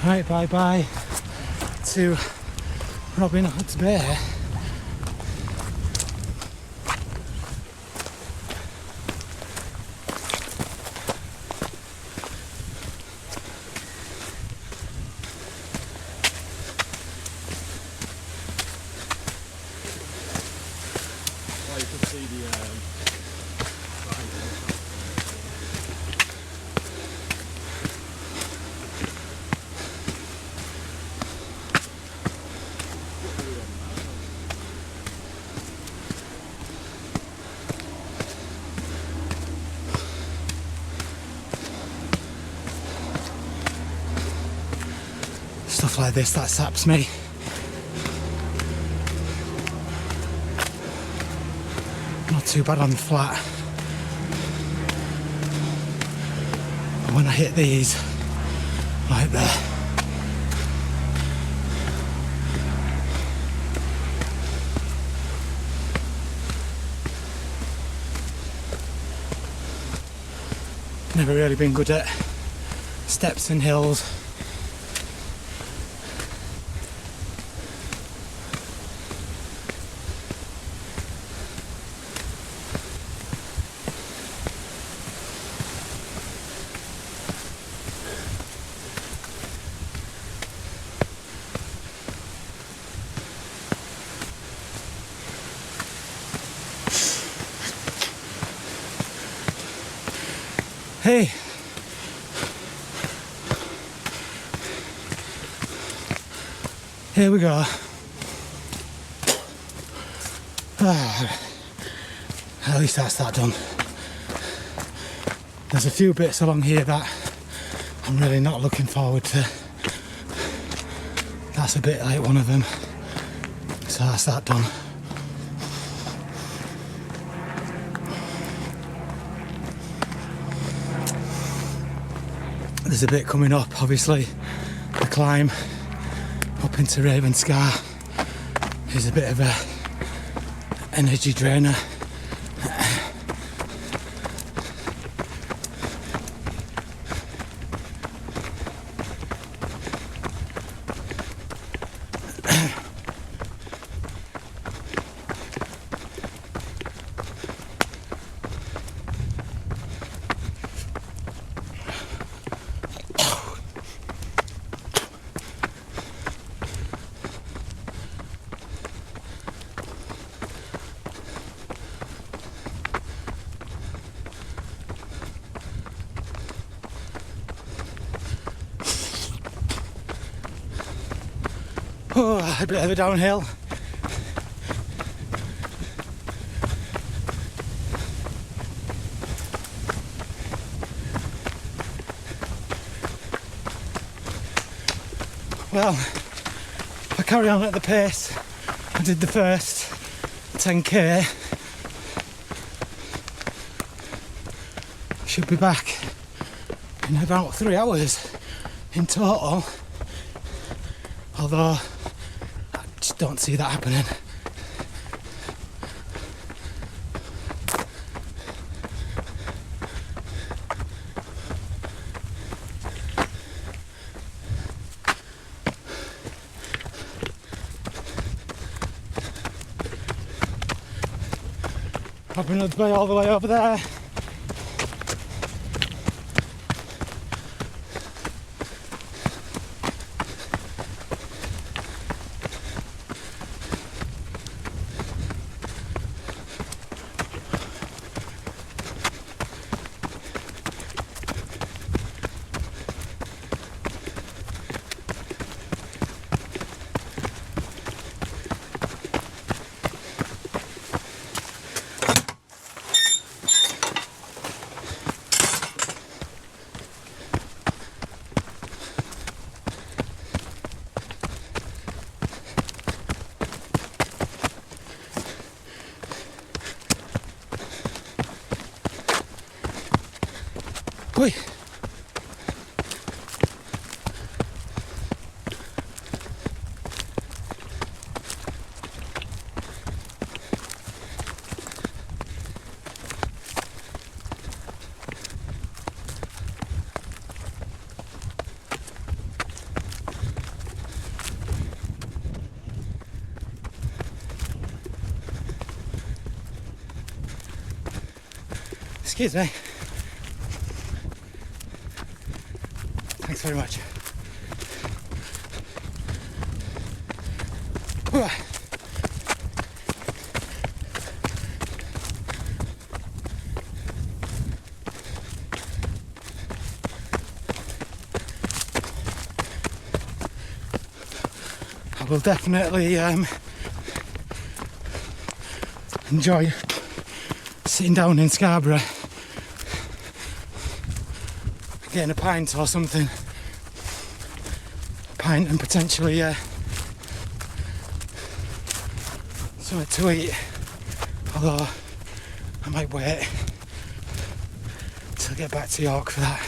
Right, bye bye to Robin Hood's Bay. You can see the Stuff like this that saps me. Not too bad on the flat. But when I hit these, like there, never really been good at steps and hills. Hey. Here we go. At least that's that done. There's a few bits along here that I'm really not looking forward to. That's a bit like one of them. So that's that done. There's a bit coming up, obviously. The climb up into Ravenscar is a bit of a energy drainer. Oh, a bit of a downhill. Well, if I carry on at the pace I did the first 10k, should be back in about 3 hours in total, although I just don't see that happening. Robin Hood's Bay all the way over there. Oi. Excuse me. Thanks very much. I will definitely enjoy sitting down in Scarborough, getting a pint or something. A pint and potentially something to eat. Although I might wait till I get back to York for that.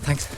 Thanks.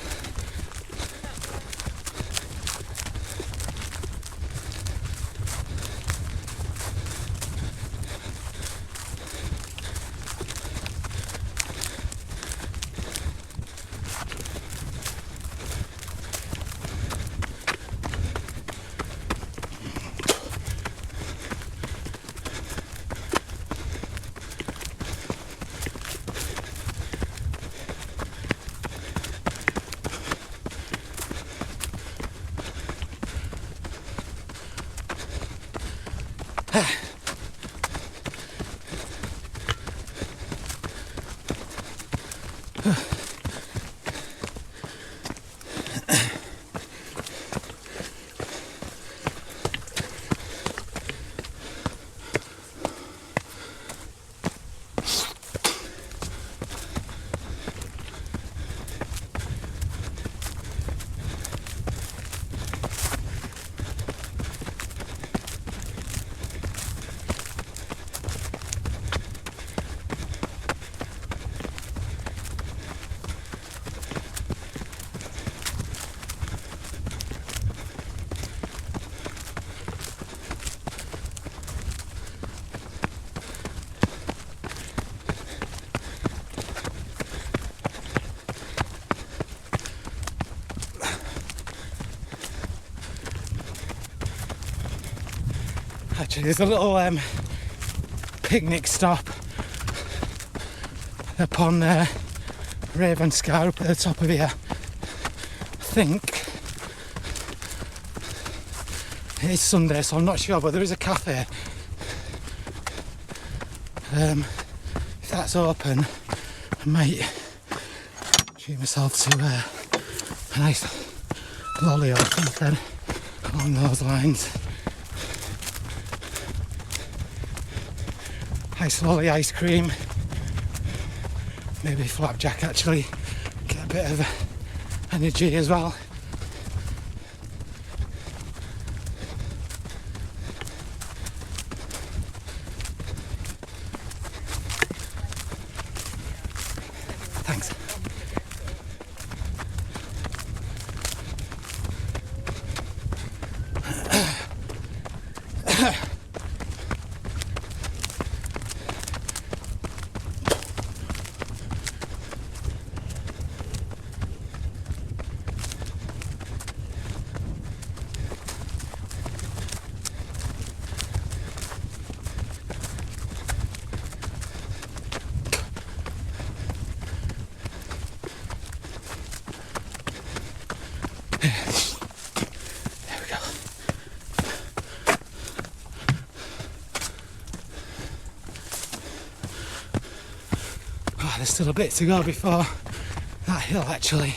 Actually, there's a little picnic stop upon Ravenscar up at the top of here. I think it's Sunday, so I'm not sure, but there is a cafe. If that's open, I might treat myself to a nice lolly or something along those lines. Nice lolly ice cream, maybe flapjack actually, get a bit of energy as well. Thanks. There we go. Oh, there's still a bit to go before that hill actually.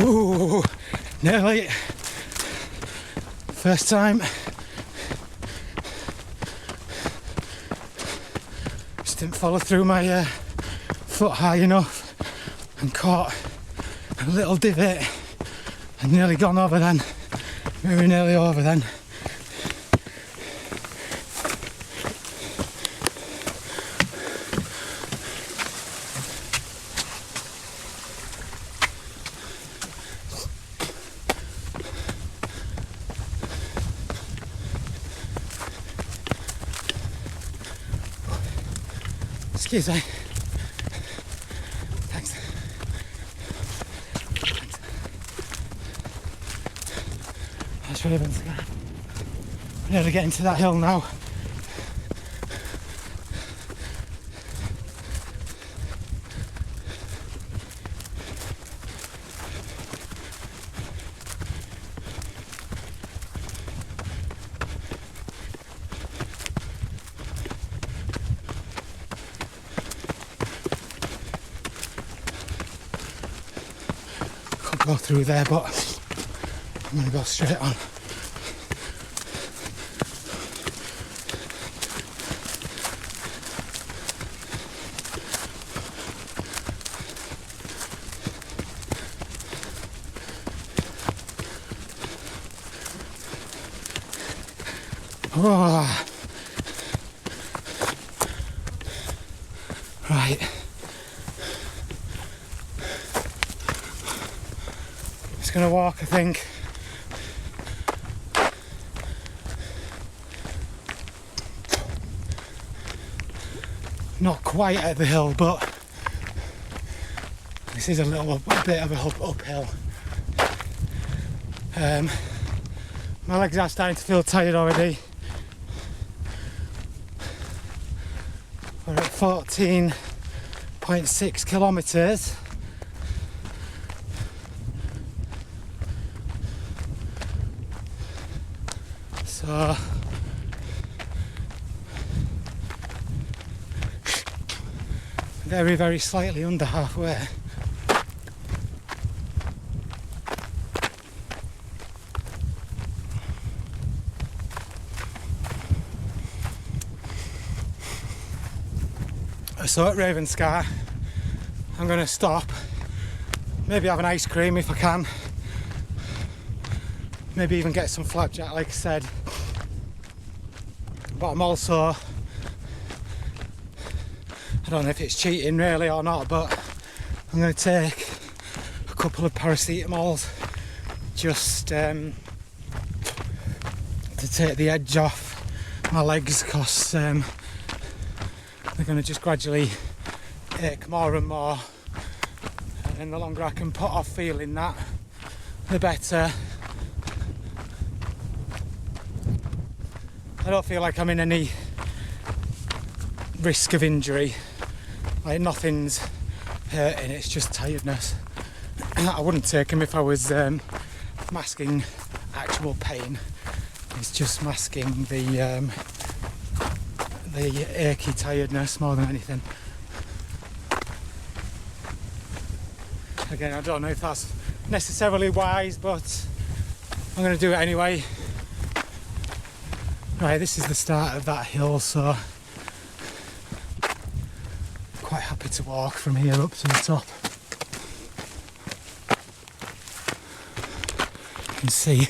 Ooh, nearly. First time. Just didn't follow through my foot high enough and caught a little divot I'm nearly gone over then. Very nearly over then. Excuse me. Thanks. That's Ravenscar. We're nearly getting to that hill now. Go through there, but I'm going to go straight on. Oh. Right. Just gonna walk, I think. Not quite at the hill, but this is a bit of a uphill. My legs are starting to feel tired already. We're at 14.6 kilometres. So very, very slightly under halfway. So at Ravenscar, I'm going to stop, maybe have an ice cream if I can, maybe even get some flapjack like I said, but I'm also, I don't know if it's cheating really or not, but I'm going to take a couple of paracetamols just to take the edge off my legs, because they're going to just gradually ache more and more, and the longer I can put off feeling that, the better. I don't feel like I'm in any risk of injury, like nothing's hurting, it's just tiredness. I wouldn't take them if I was masking actual pain. It's just masking the achy tiredness more than anything. Again, I don't know if that's necessarily wise, but I'm going to do it anyway. Right, this is the start of that hill, so quite happy to walk from here up to the top. You can see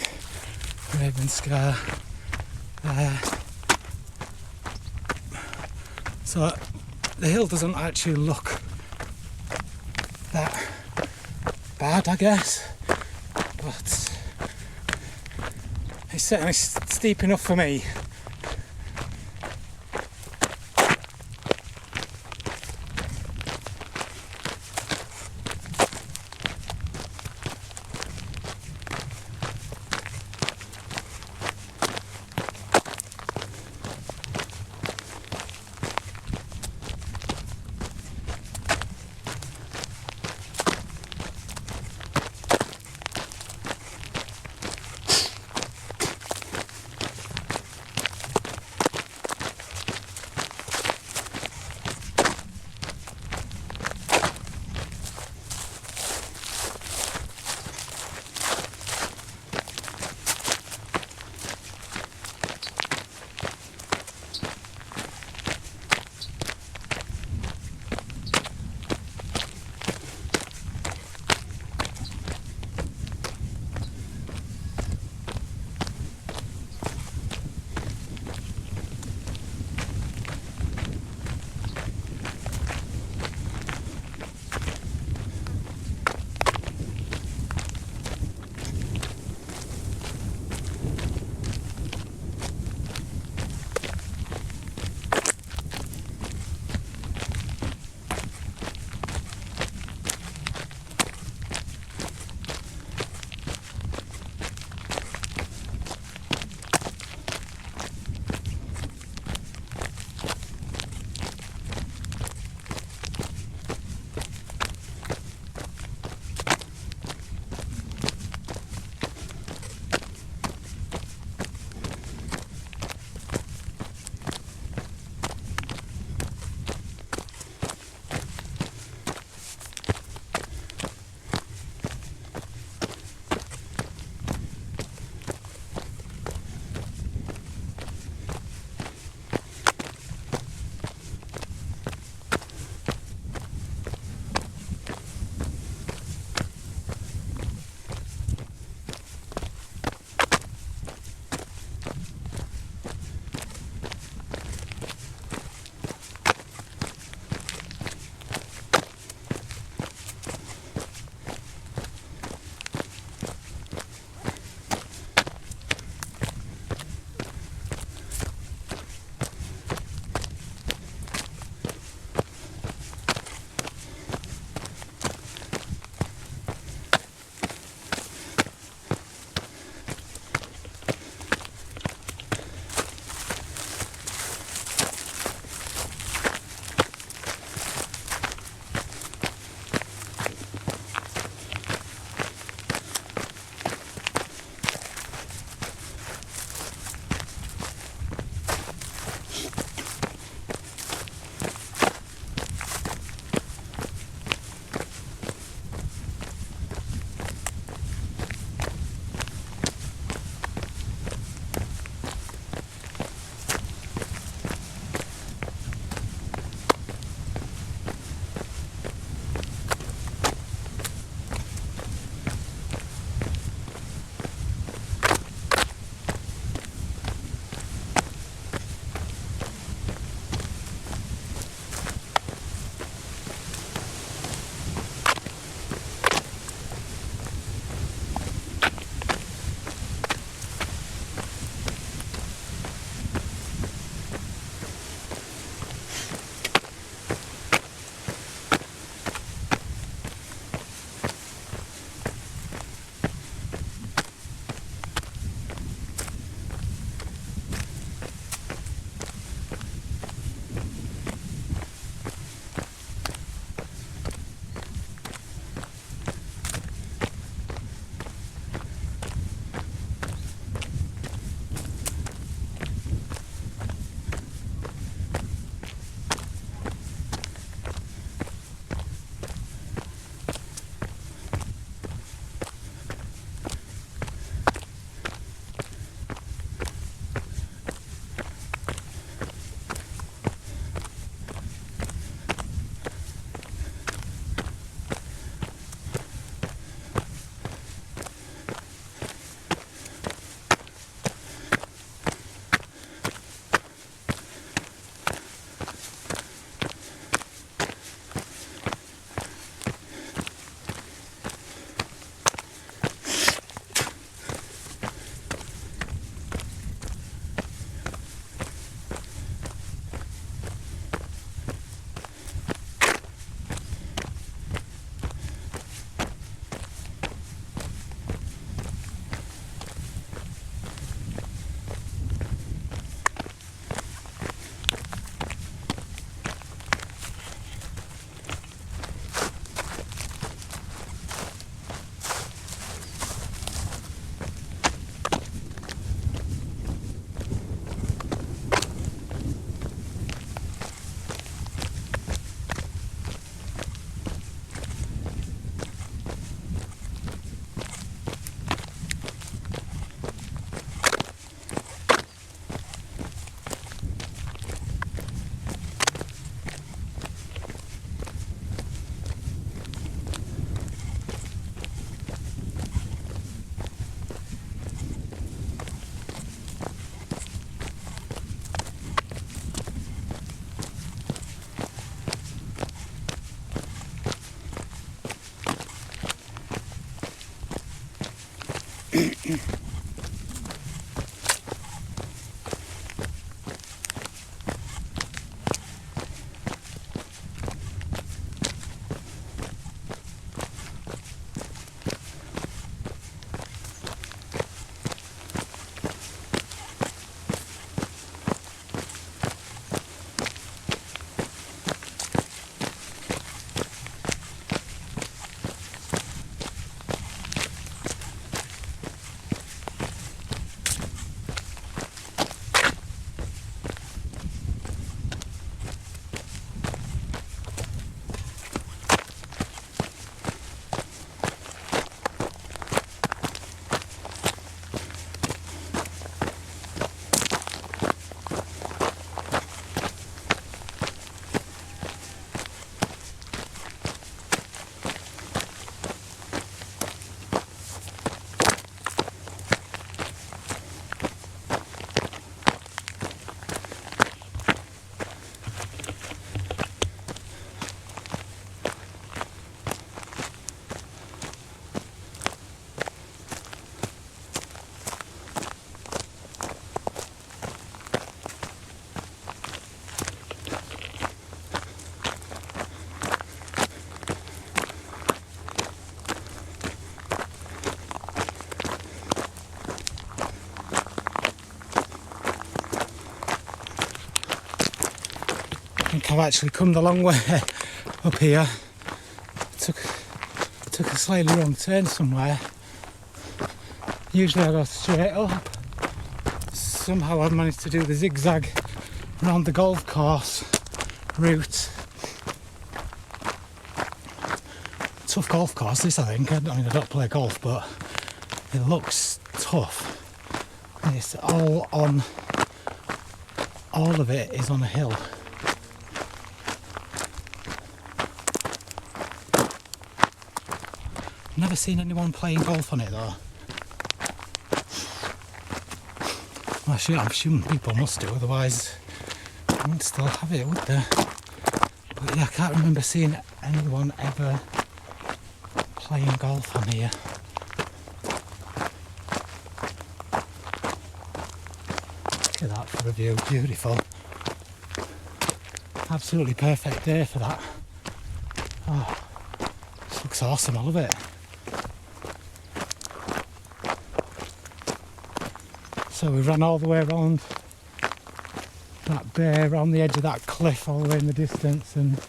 Ravenscar there. So the hill doesn't actually look that bad, I guess, but it's certainly steep enough for me. I think I've actually come the long way up here. Took a slightly wrong turn somewhere. Usually I go straight up. Somehow I've managed to do the zigzag around the golf course route. Tough golf course this, I think. I don't play golf, but it looks tough. And it's all of it is on a hill. Never seen anyone playing golf on it though. Well, I'm assuming people must do, otherwise they wouldn't still have it, would they? But yeah, I can't remember seeing anyone ever playing golf on here. Look at that for a view, beautiful. Absolutely perfect day for that. Oh, this looks awesome, I love it. So we ran all the way around that bay, around the edge of that cliff, all the way in the distance, and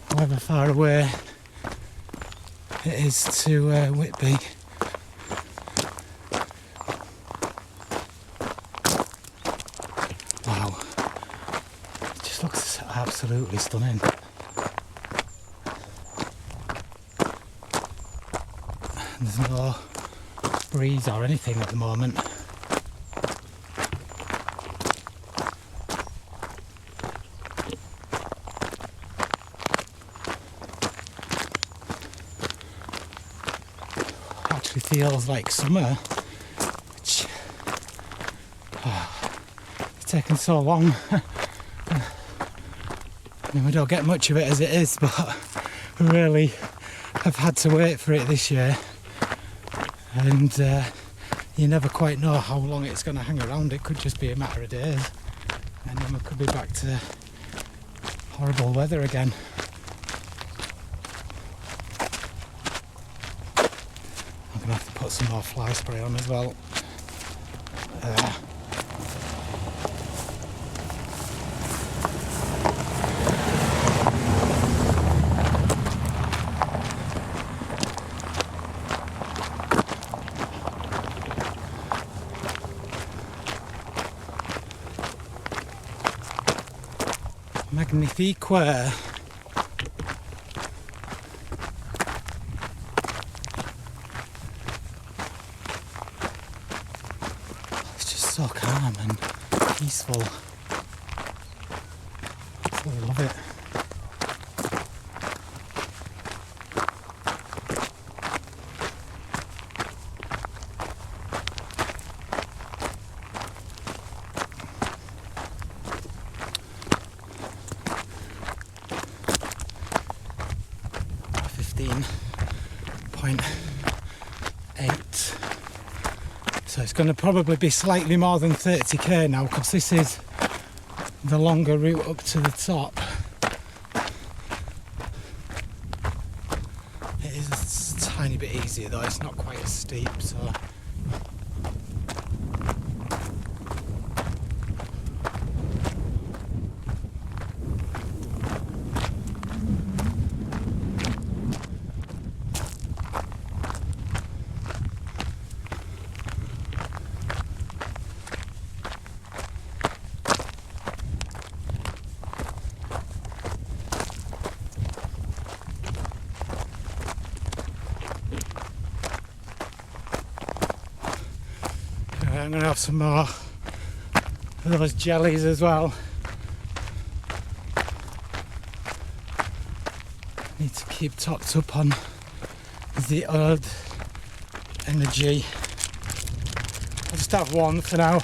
however far away it is to Whitby. Wow, it just looks absolutely stunning. And there's no breeze or anything at the moment. Feels like summer, which it's taken so long. I mean, we don't get much of it as it is, but we really have had to wait for it this year, and you never quite know how long it's going to hang around. It could just be a matter of days, and then we could be back to horrible weather again. I'm going to have to put some more fly spray on as well. Magnifique. So calm and peaceful. Absolutely love it. .8 So it's going to probably be slightly more than 30k now, because this is the longer route up to the top. It is a tiny bit easier though, it's not quite as steep, so I'm going to have some more of those jellies as well. Need to keep topped up on the old energy. I'll just have one for now.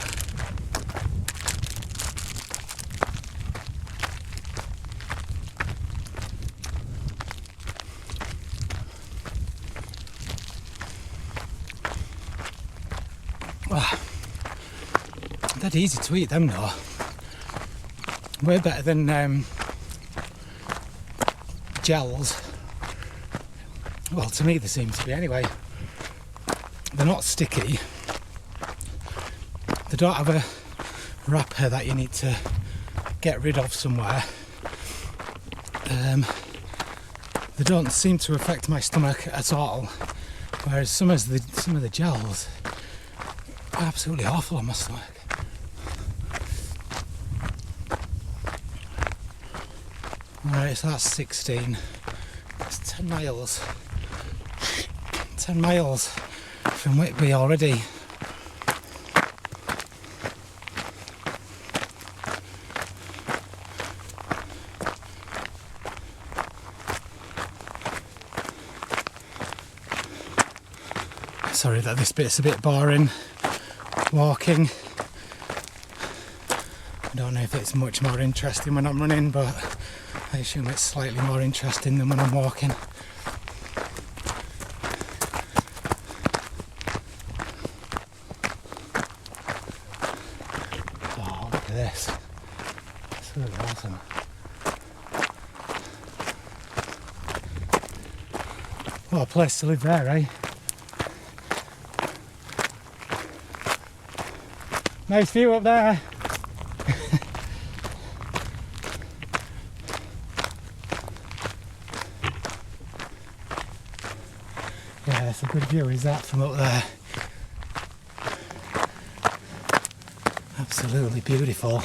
They're easy to eat, them though. Way better than gels. Well, to me they seem to be anyway. They're not sticky. They don't have a wrapper that you need to get rid of somewhere. They don't seem to affect my stomach at all. Whereas some of the gels are absolutely awful on my stomach. Right, so that's 16. It's 10 miles. 10 miles from Whitby already. Sorry that this bit's a bit boring walking. I don't know if it's much more interesting when I'm running, but I assume it's slightly more interesting than when I'm walking. Oh, look at this. It's really awesome. What a place to live there, eh? Nice view up there. Yeah, it's a good view, is that, from up there? Absolutely beautiful.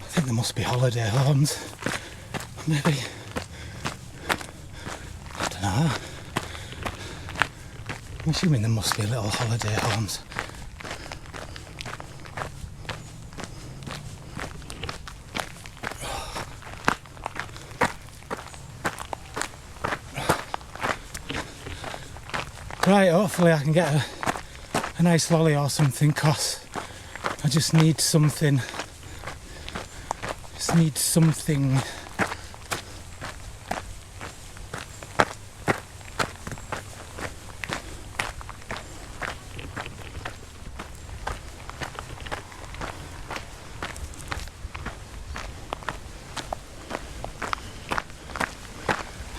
I think there must be holiday homes, maybe. I don't know. I'm assuming there must be little holiday homes. Right, hopefully I can get a nice lolly or something, cause I just need something. Just need something.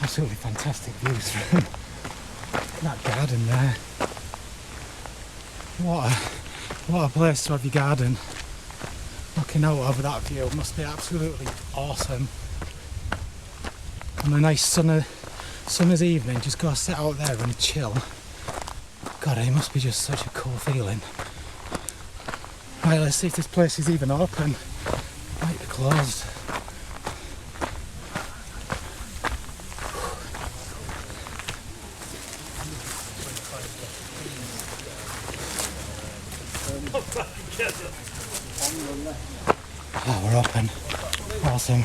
Absolutely fantastic views from that garden there. What a place to have your garden. Looking out over that view must be absolutely awesome. On a nice summer's evening, just go sit out there and chill. God, it must be just such a cool feeling. Right, let's see if this place is even open. Might be closed. Oh, we're open. Awesome.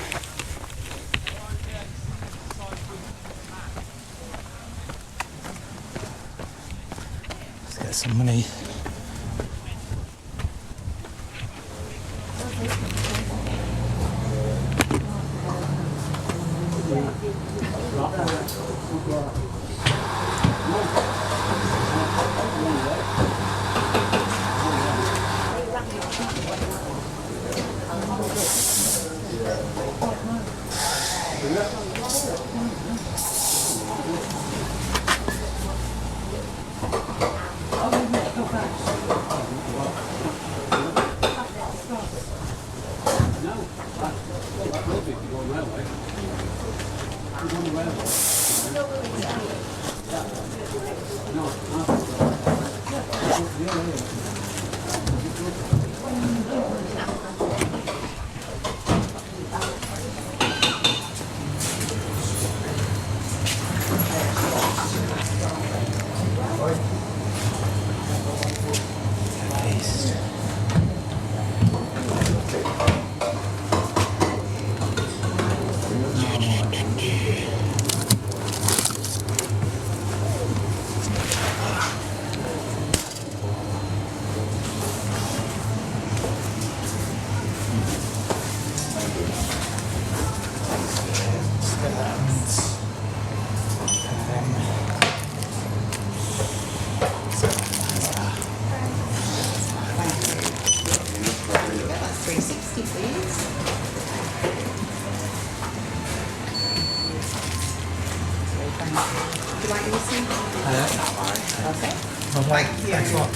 Let's get some money. Thanks a lot.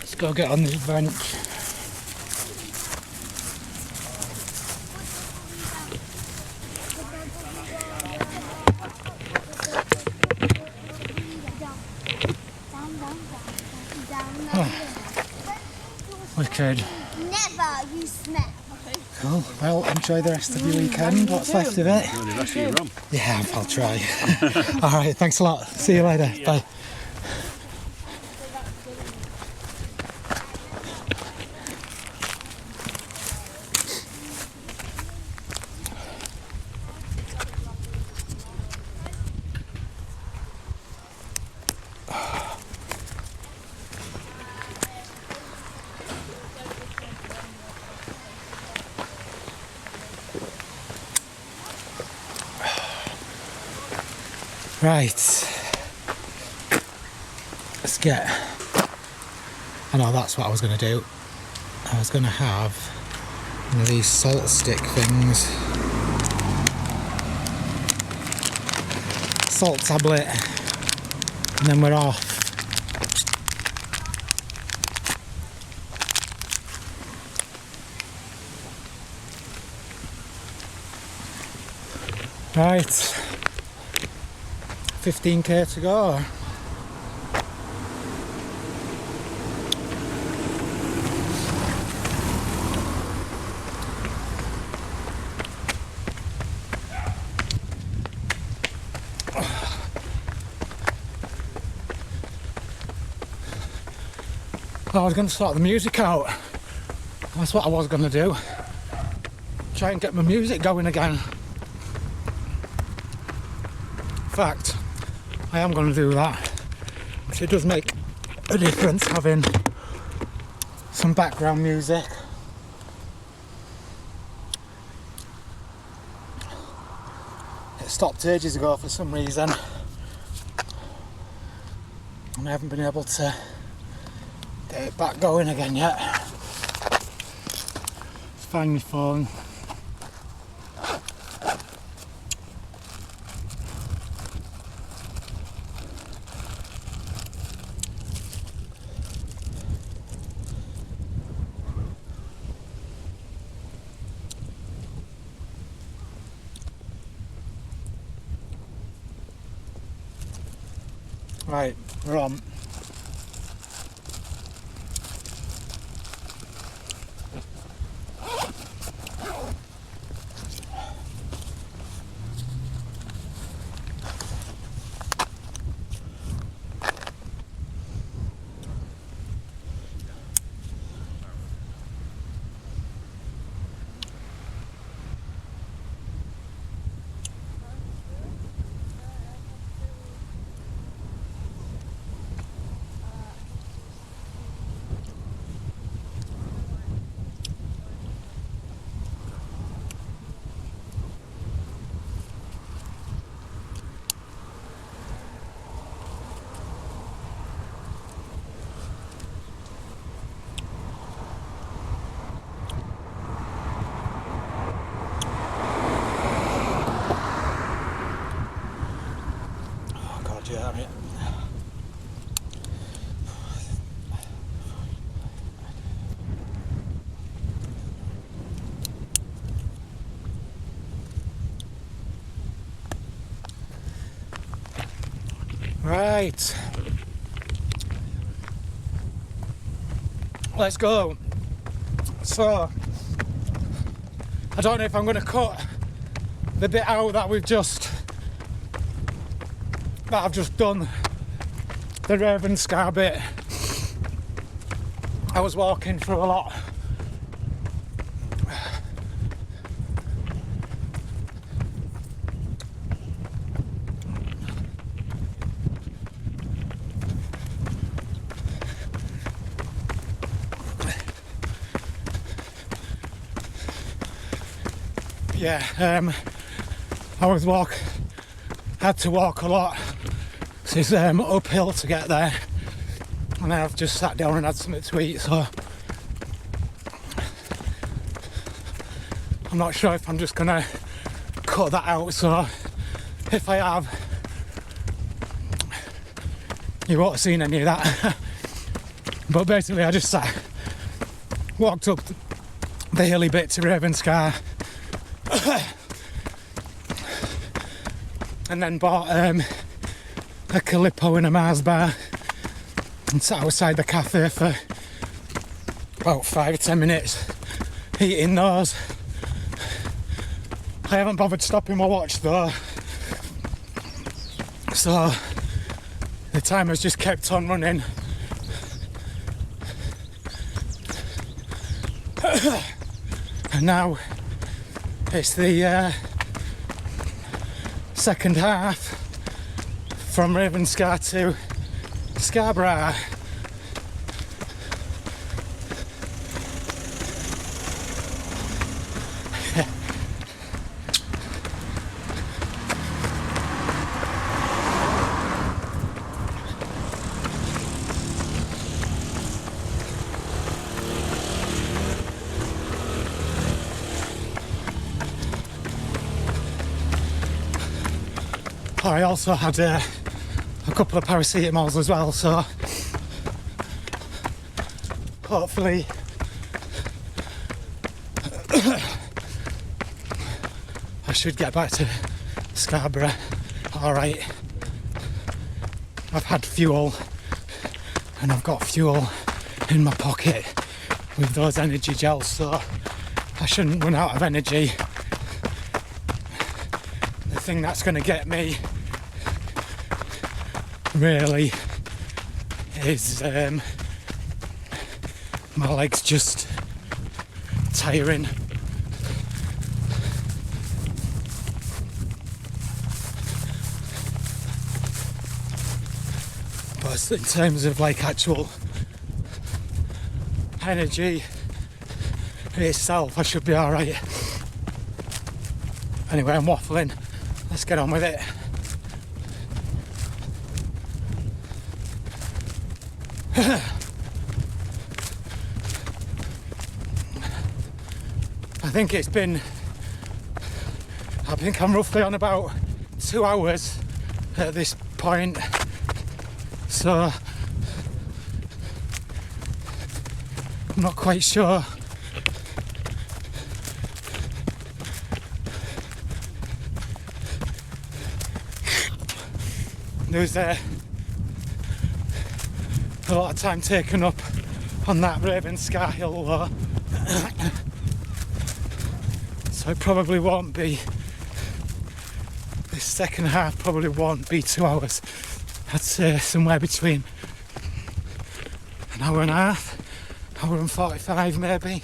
Let's go get on this bench. Wicked. Never you smell. Cool. Well, enjoy the rest of your weekend. What's left of it? The rest of your rum. Yeah, I'll try. Alright, thanks a lot. See you later. Bye. Right, let's get, I know that's what I was going to do. I was going to have one of these salt stick things, salt tablet, and then we're off. Right. 15k to go. I was going to sort the music out. That's what I was going to do. Try and get my music going again. In fact, I am going to do that, but it does make a difference having some background music. It stopped ages ago for some reason, and I haven't been able to get it back going again yet. Let's find my phone. Right, we're on. Oh God, yeah, I mean, right, let's go. So, I don't know if I'm going to cut the bit out that I've just done, the Ravenscar bit. I was walking through a lot. Yeah, had to walk a lot. It's uphill to get there, and then I've just sat down and had something to eat, so I'm not sure if I'm just gonna cut that out, so if I have, you won't have seen any of that. But basically I just walked up the hilly bit to Ravenscar and then bought a Calippo and a Mars bar and sat outside the cafe for about 5 or 10 minutes eating those. I haven't bothered stopping my watch though, so the timer's just kept on running. And now it's the second half from Ravenscar to Scarborough. I also had a couple of paracetamols as well, so hopefully I should get back to Scarborough alright. I've had fuel and I've got fuel in my pocket with those energy gels, so I shouldn't run out of energy. The thing that's going to get me really is my legs just tiring. But in terms of like actual energy itself, I should be alright. Anyway, I'm waffling. Let's get on with it. I think I'm roughly on about 2 hours at this point, so I'm not quite sure there's a lot of time taken up on that Ravenscar hill though. So it probably won't be, this second half probably won't be 2 hours. I'd say somewhere between an hour and a half, hour and 45 maybe.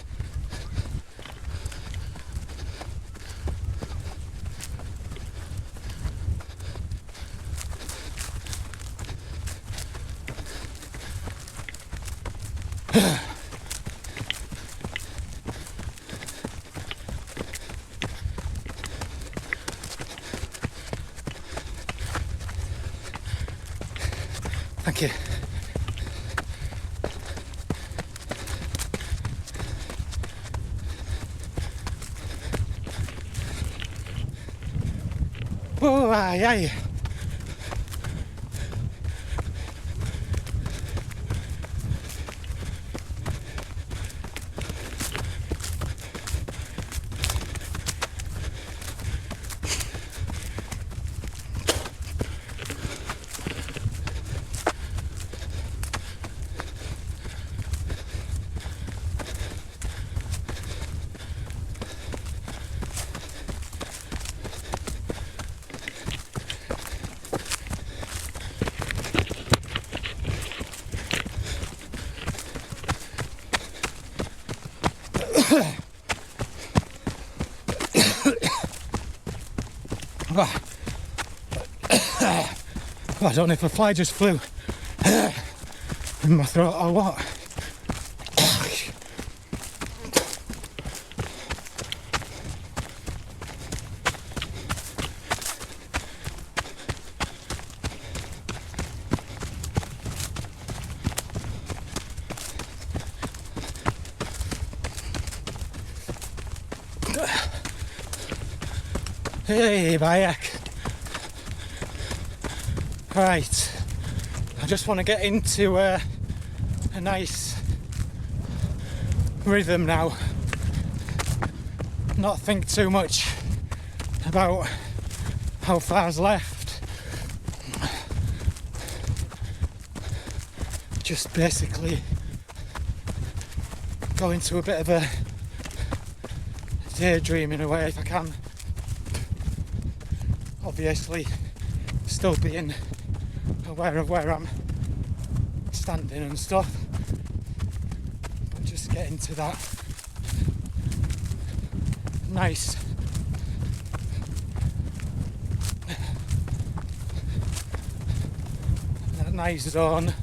Thank you. Oh, aye, aye. I don't know if a fly just flew in my throat or what. Hey, Bayek. Right, I just want to get into a nice rhythm now. Not think too much about how far's left. Just basically go into a bit of a daydream in a way if I can. Obviously, still being aware of where I'm standing and stuff, but just get into that nice zone.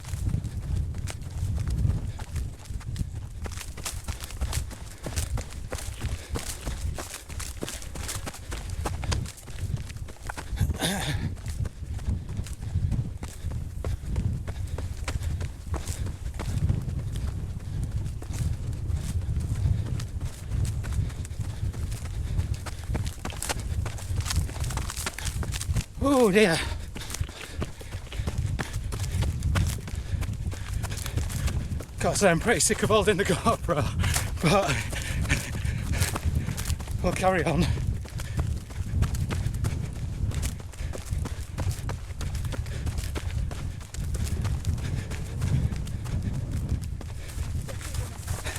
Oh dear. Gotta say I'm pretty sick of holding the GoPro, but we'll carry on.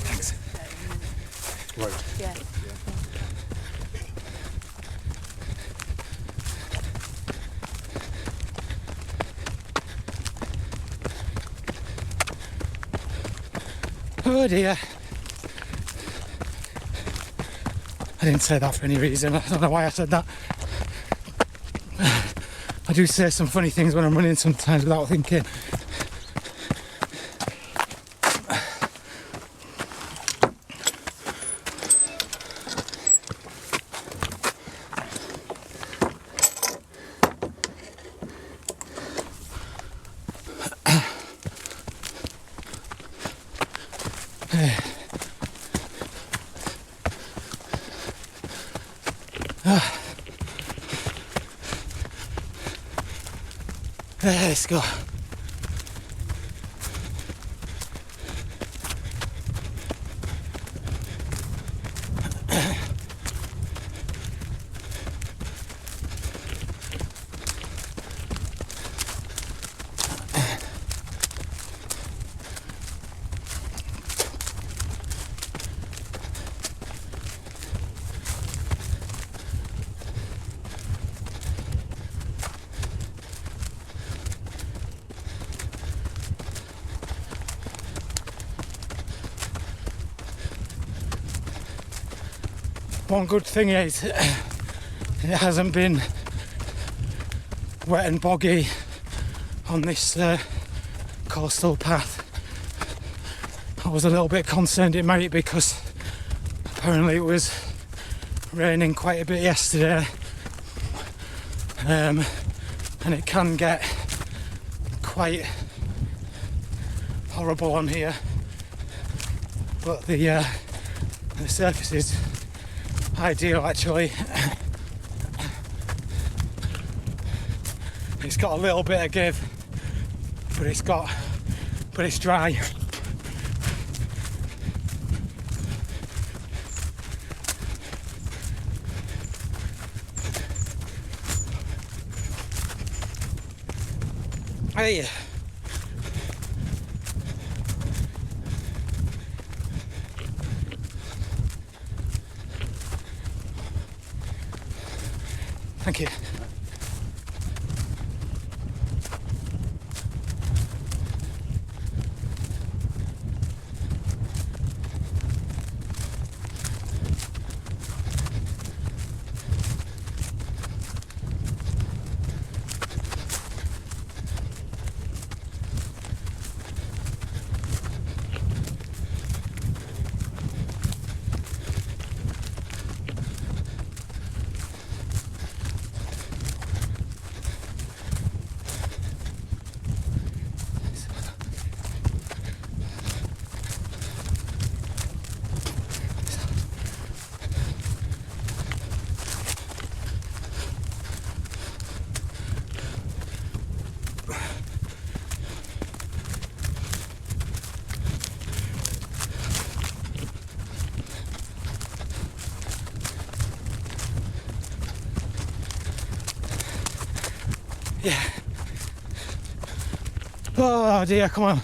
Thanks. Right. Yeah. Oh dear. I didn't say that for any reason. I don't know why I said that. I do say some funny things when I'm running sometimes without thinking. Let's go. one good thing is it hasn't been wet and boggy on this coastal path. I was a little bit concerned it might, because apparently it was raining quite a bit yesterday, and it can get quite horrible on here, but the surface is ideal actually. It's got a little bit of give, but it's dry. Hey. Thank you. Yeah. Oh dear, come on.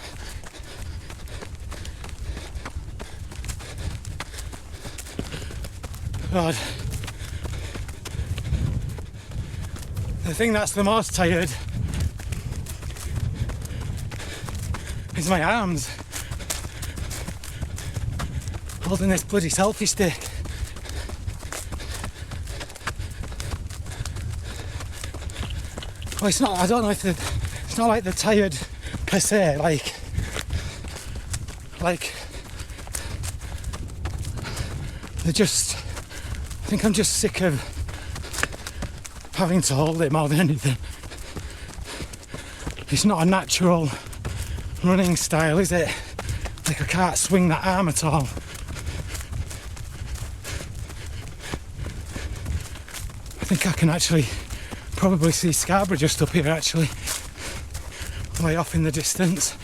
God. The thing that's the most tired is my arms. Holding this bloody selfie stick. Well, it's not, I don't know if it's not like they're tired per se, like they're just, I think I'm just sick of having to hold it more than anything. It's not a natural running style, is it? Like I can't swing that arm at all. I think I can actually probably see Scarborough just up here actually, way off in the distance.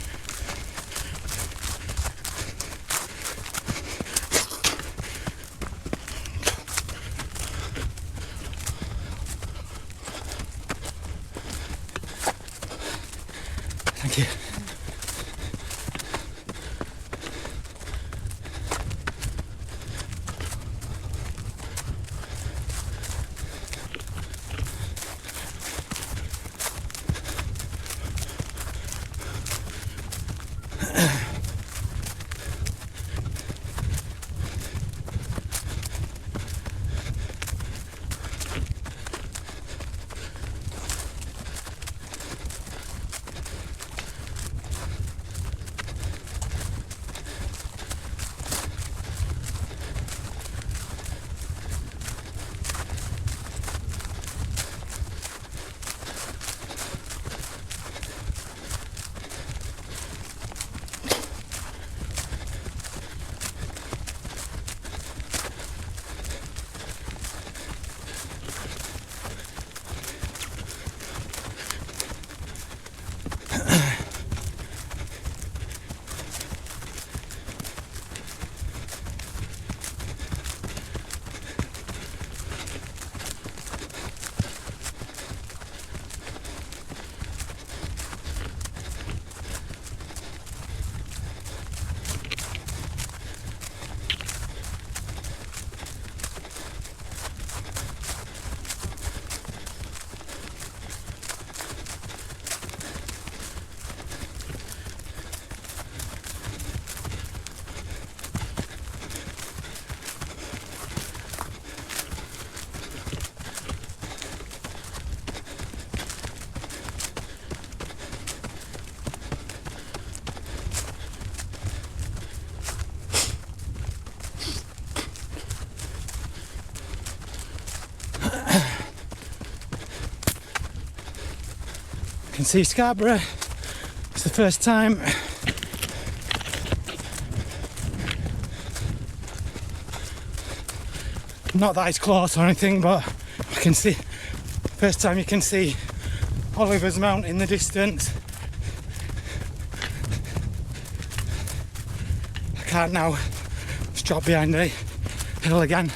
Thank you. can see Scarborough. It's the first time. Not that it's close or anything, but I can see, first time you can see Oliver's Mount in the distance. I can't now just drop behind the hill again.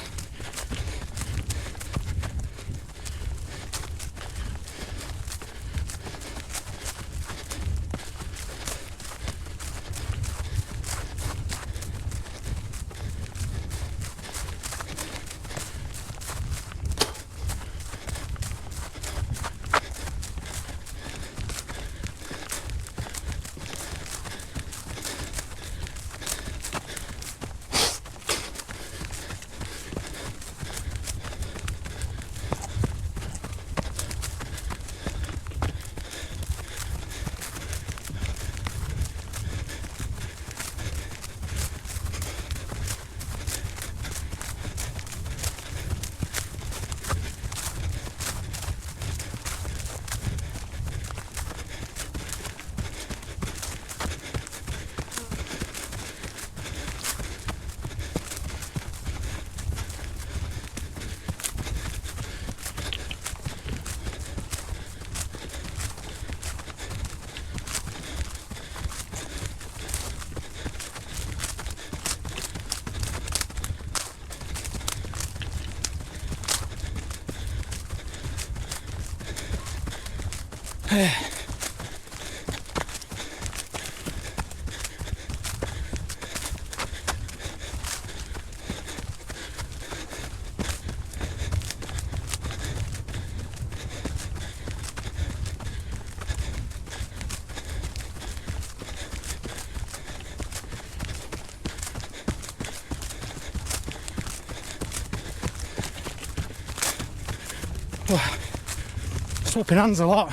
Swapping hands a lot.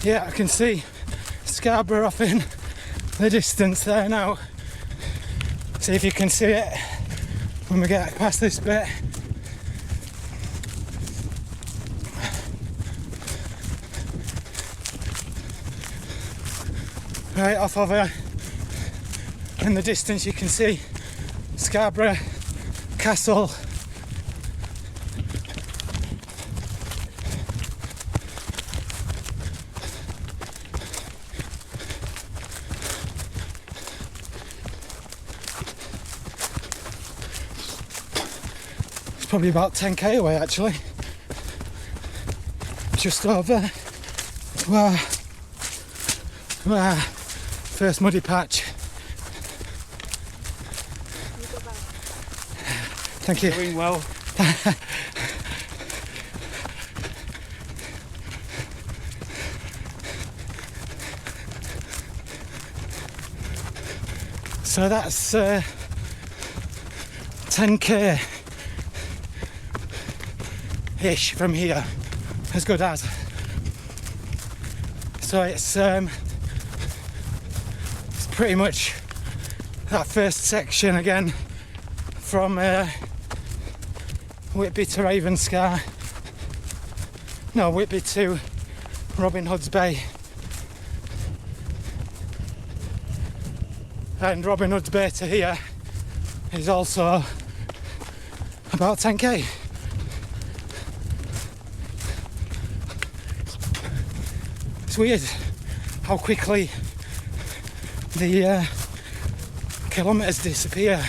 Yeah, I can see Scarborough off in the distance there now. See if you can see it when we get past this bit. Right off over in the distance you can see Scarborough Castle. Probably about 10k away actually, just over to our first muddy patch. Thank you. Doing well. So that's 10k ish from here, as good as. So it's pretty much that first section again from Whitby to Ravenscar. No, Whitby to Robin Hood's Bay. And Robin Hood's Bay to here is also about 10k. It's weird how quickly the kilometres disappear.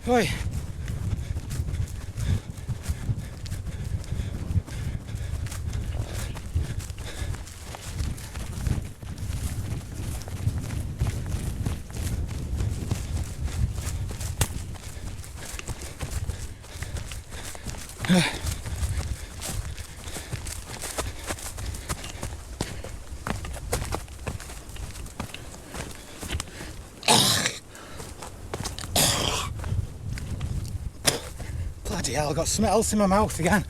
Oi. Bloody hell, I got something else in my mouth again.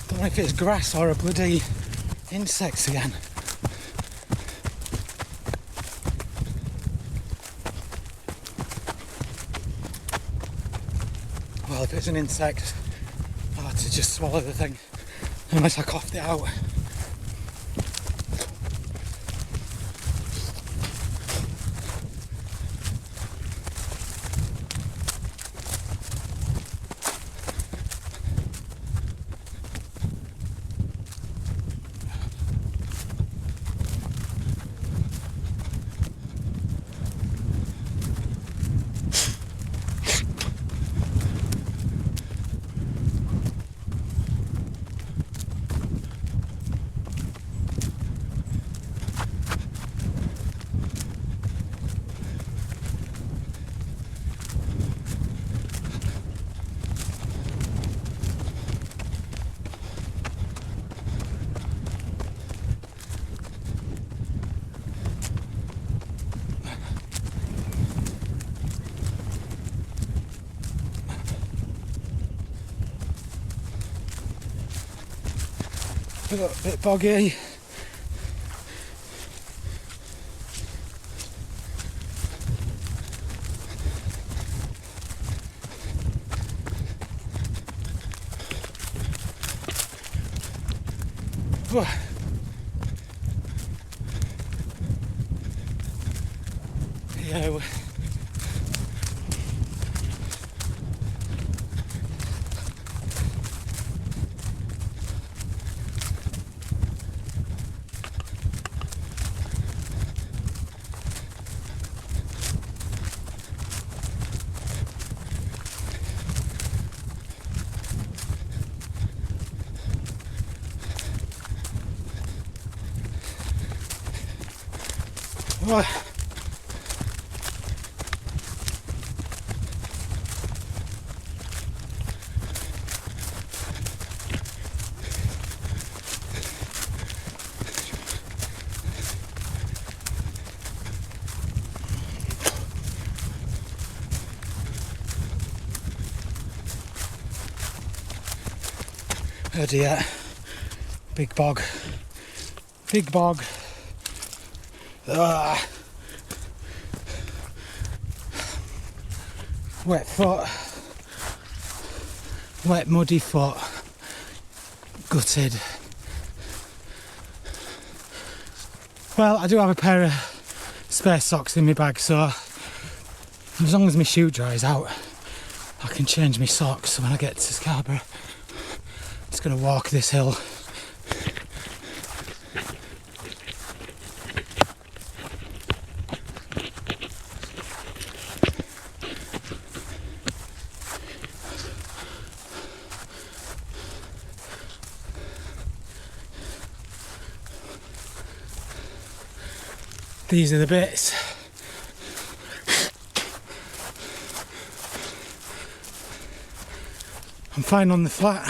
Don't know if it's grass or a bloody insect again. Well, if it's an insect, I'll have to just swallow the thing unless I coughed it out. A bit boggy. Yeah. What? Oh dear, big bog, big bog. Wet foot, wet muddy foot, gutted. Well, I do have a pair of spare socks in my bag, so as long as my shoe dries out, I can change my socks when I get to Scarborough. Just gonna walk this hill. These are the bits. I'm fine on the flat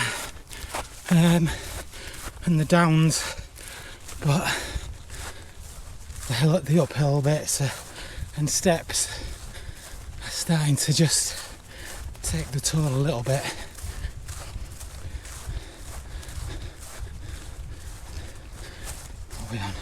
and the downs, but the uphill bits and steps are starting to just take the toll a little bit. What are we on?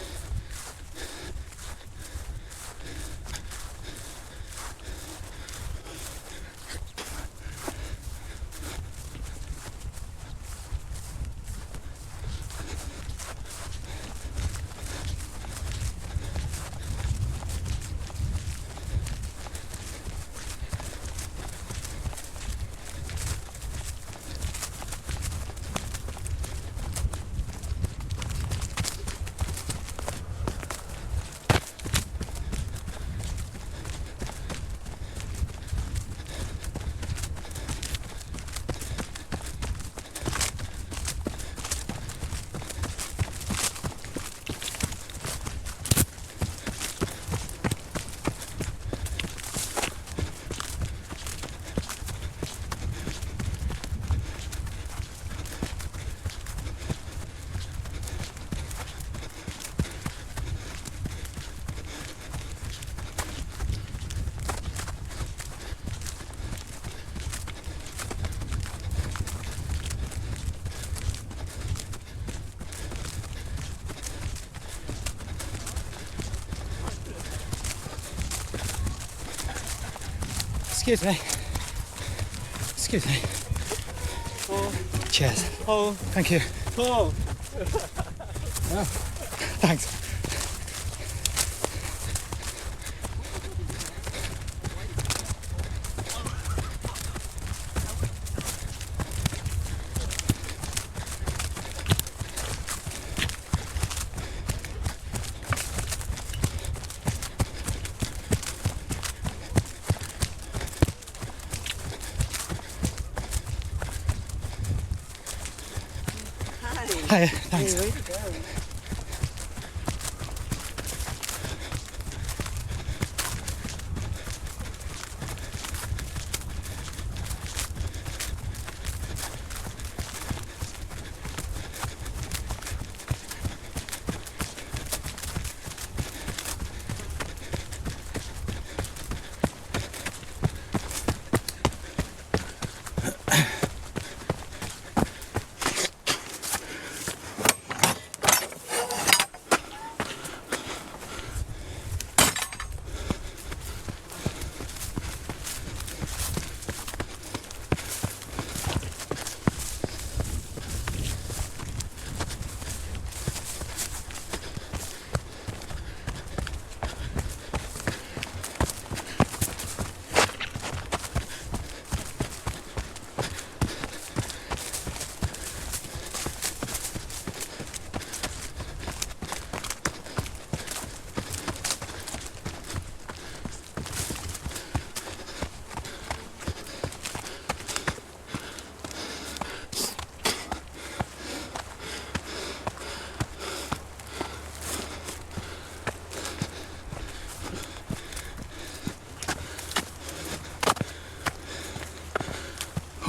Excuse me. Excuse me. Oh, Cheers. oh, Thank you. oh. Thanks. Hiya, thanks. Hey, way to go.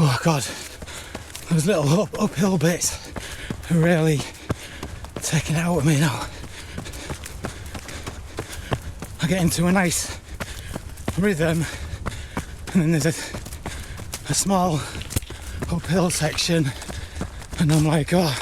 Oh God, those little uphill bits are really taking it out of me now. I get into a nice rhythm and then there's a small uphill section and I'm like, oh.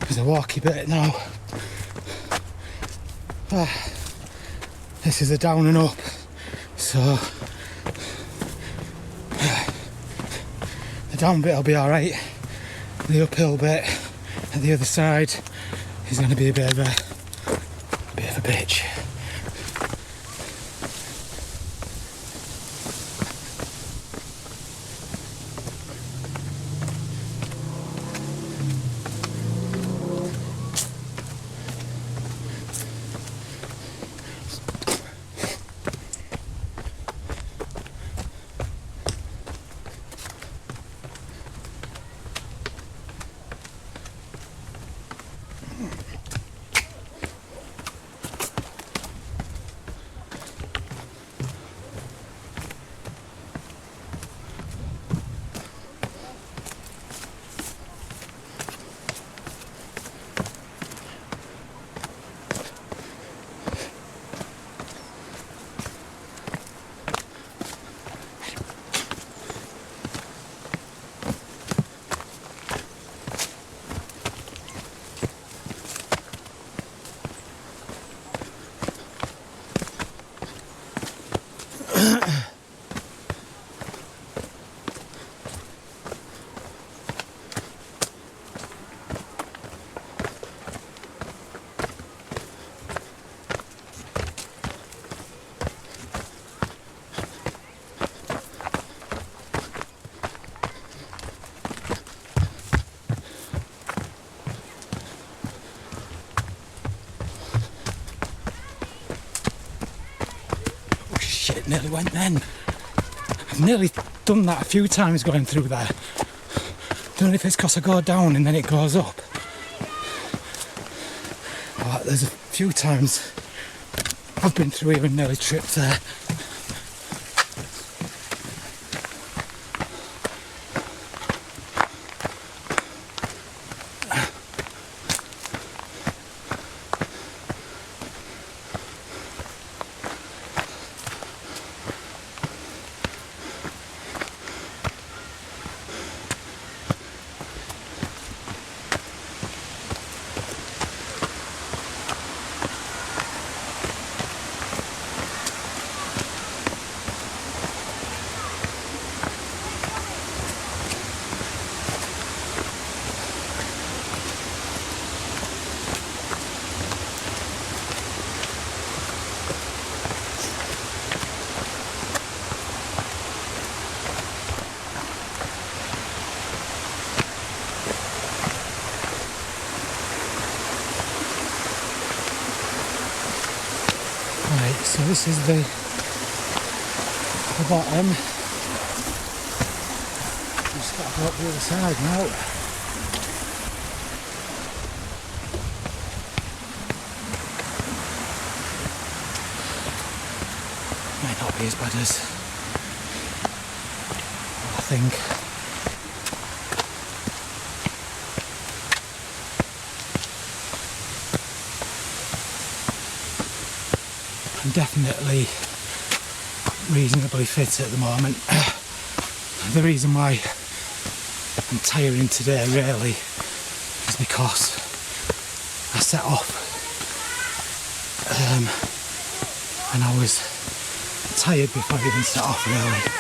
There's a walkie bit now. This is a down and up, so the down bit will be alright. The uphill bit at the other side is going to be a bit of a bitch. nearly went then. I've nearly done that a few times going through there. Don't know if it's because I go down and then it goes up. But there's a few times I've been through here and nearly tripped there. Right, so this is the bottom. Just got to go up the other side now. Might not be as bad as I think. I'm definitely reasonably fit at the moment. The reason why I'm tiring today really is because I set off and I was tired before I even set off really.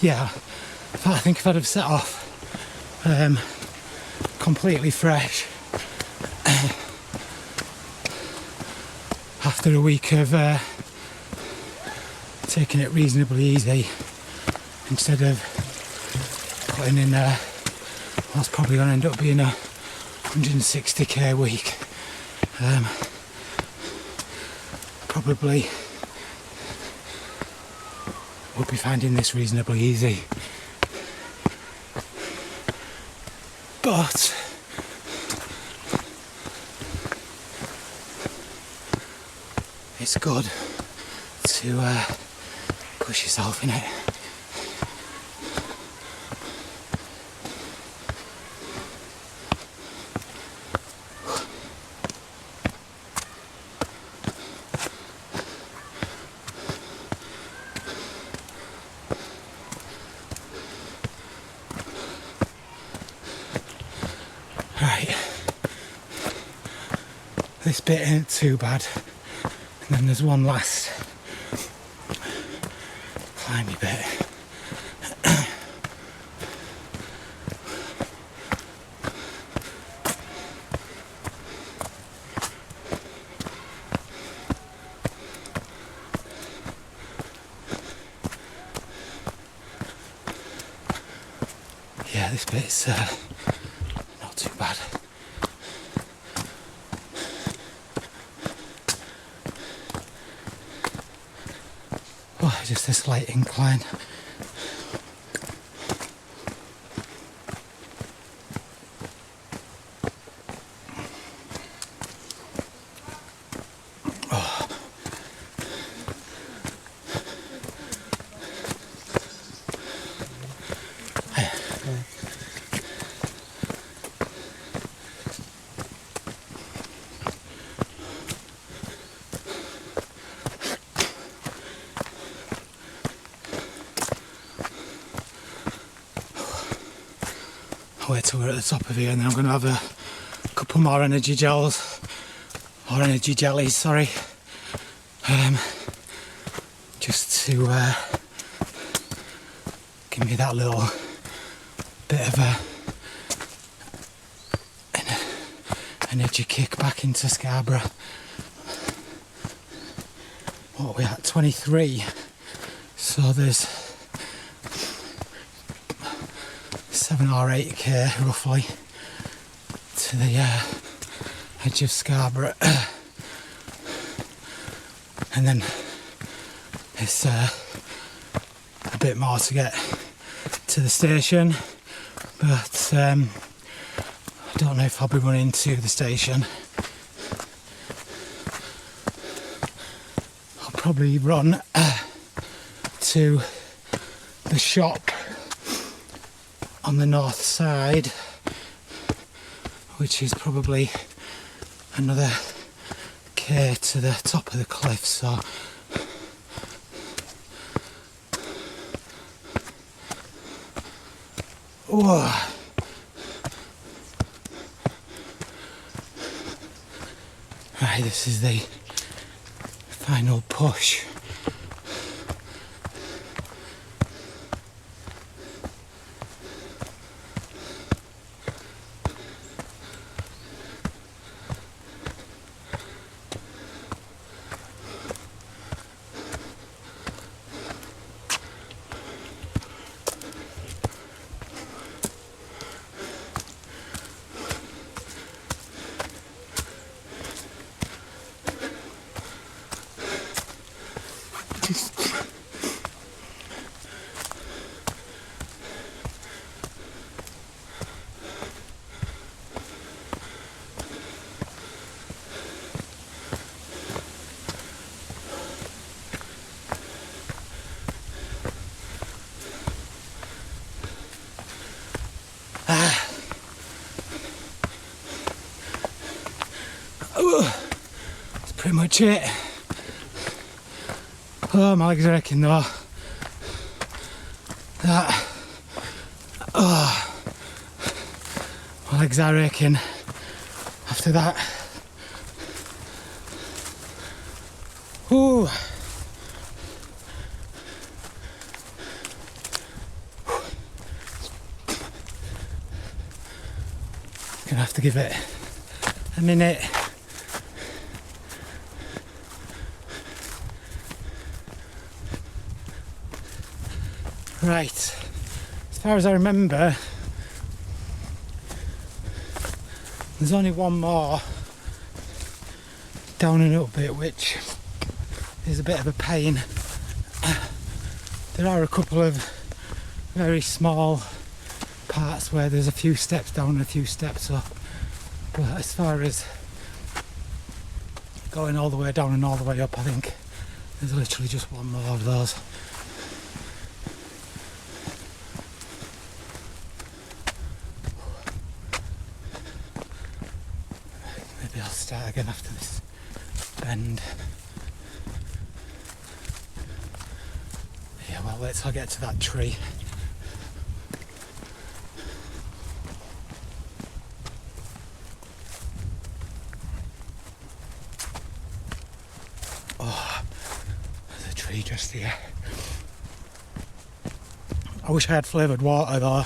Yeah, I think if I'd have set off completely fresh after a week of taking it reasonably easy instead of putting in what's probably going to end up being a 160k week, probably would be finding this reasonably easy. But it's good to push yourself in it. Right, this bit ain't too bad, and then there's one last climby bit. Yeah, this bit's not too bad. Oh, just a slight incline. Wait till we're at the top of here, and then I'm going to have a couple more energy gels or energy jellies, sorry, just to give me that little bit of an energy kick back into Scarborough. What are we at? 23. So there's 7 or 8k roughly to the edge of Scarborough, and then it's a bit more to get to the station, but I don't know if I'll be running to the station. I'll probably run to the shop on the north side, which is probably another K to the top of the cliff, so whoa. Right, this is the final push. That's pretty much it. Oh, my legs are aching though. My legs are aching after that. Ooh. Gonna have to give it a minute. Right, as far as I remember, there's only one more down and up bit, which is a bit of a pain. There are a couple of very small parts where there's a few steps down and a few steps up, but as far as going all the way down and all the way up, I think there's literally just one more of those. Maybe I'll start again after this bend. Yeah, well, wait till I get to that tree. Oh, there's a tree just here. I wish I had flavoured water though. I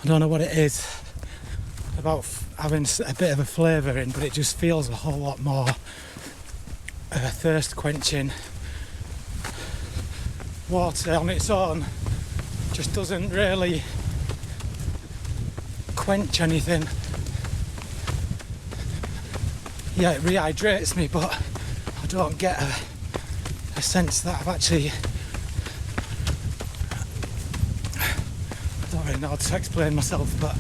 don't know what it is about having a bit of a flavour in, but it just feels a whole lot more thirst quenching. Water on its own just doesn't really quench anything. Yeah, it rehydrates me, but I don't get a sense that I've actually... I don't really know how to explain myself, but...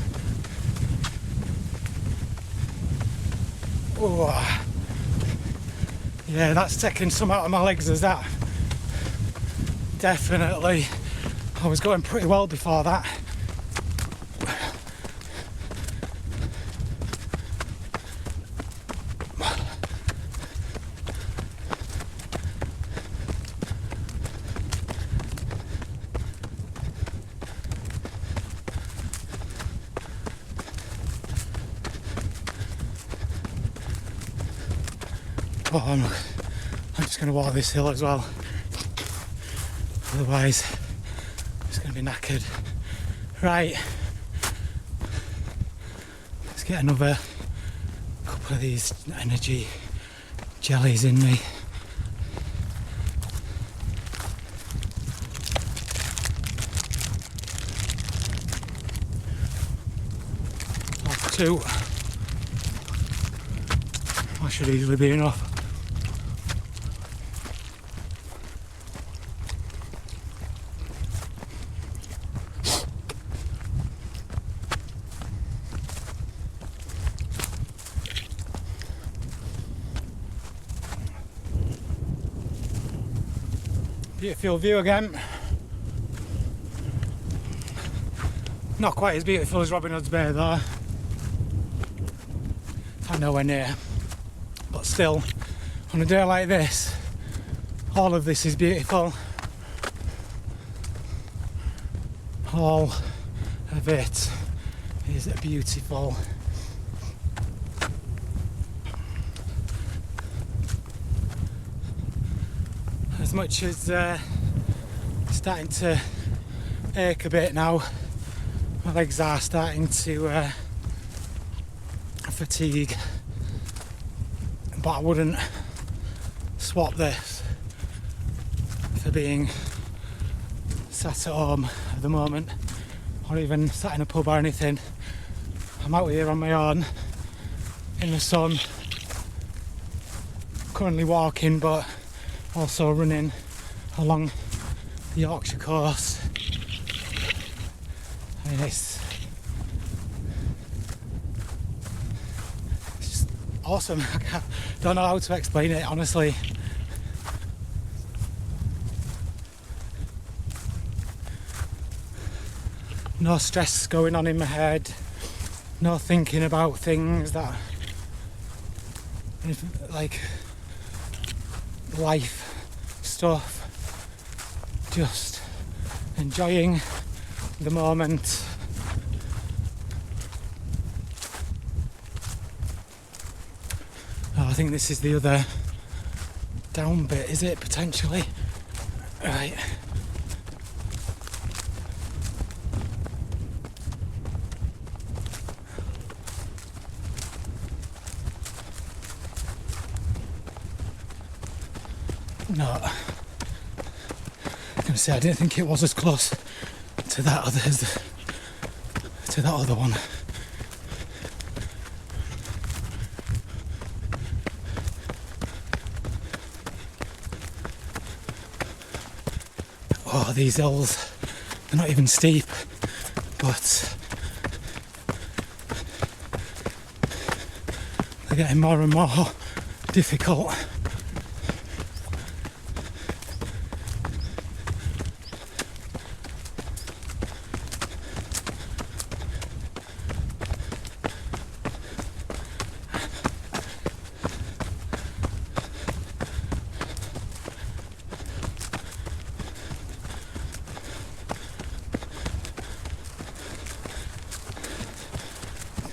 Oh, yeah, that's taking some out of my legs, is that? Definitely. I was going pretty well before that. Oh, I'm just going to walk this hill as well. Otherwise, I'm just going to be knackered. Right. Let's get another couple of these energy jellies in me. That's 2. That should easily be enough. Beautiful view again. Not quite as beautiful as Robin Hood's Bay though. I'm nowhere near. But still, on a day like this, all of this is beautiful. All of it is beautiful. As much as starting to ache a bit now, my legs are starting to fatigue, but I wouldn't swap this for being sat at home at the moment, or even sat in a pub or anything. I'm out here on my own in the sun, currently walking but also running along the Yorkshire coast. I mean, it's just awesome. I don't know how to explain it, honestly. No stress going on in my head, no thinking about things that, like, life stuff, just enjoying the moment. Oh, I think this is the other down bit, is it, potentially? Right. No, I was going to say I didn't think it was as close to that other one. Oh, these hills, they're not even steep, but they're getting more and more difficult.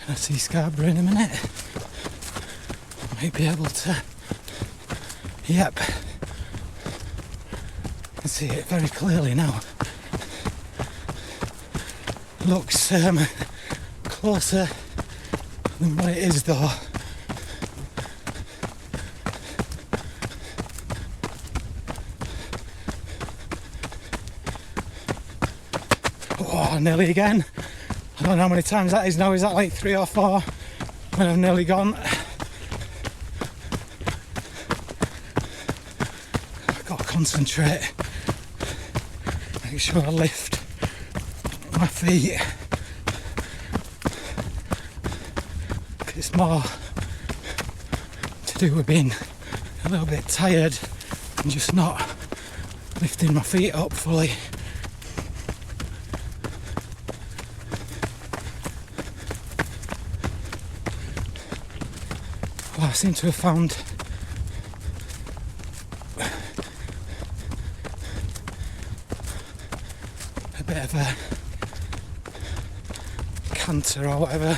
I see Scarborough in a minute. I might be able to. Yep. I can see it very clearly now. Looks closer than what it is though. Oh, nearly again. I don't know how many times that is now. Is that like 3 or 4 when I've nearly gone? I've got to concentrate. Make sure I lift my feet. It's more to do with being a little bit tired and just not lifting my feet up fully. Well, I seem to have found a bit of a canter or whatever.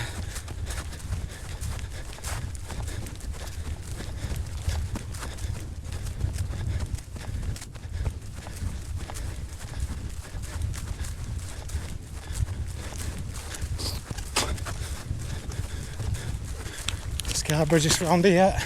Scarborough just round here.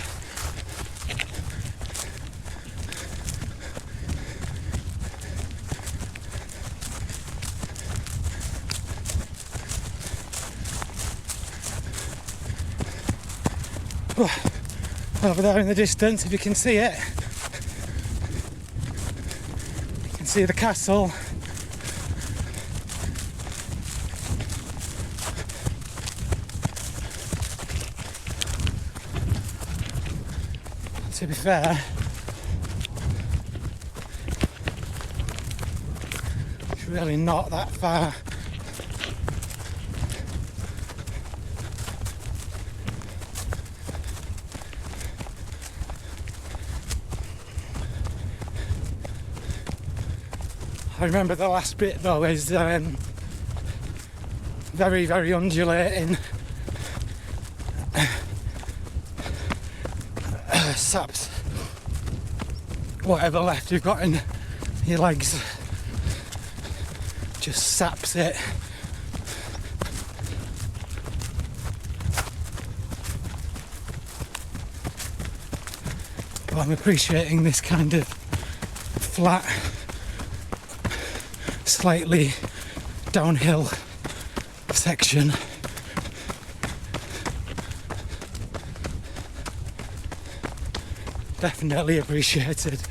Over there in the distance, if you can see it, you can see the castle. To be fair, it's really not that far. I remember the last bit though is very, very undulating. Saps whatever left you've got in your legs, just saps it. But I'm appreciating this kind of flat, slightly downhill section. Definitely appreciated.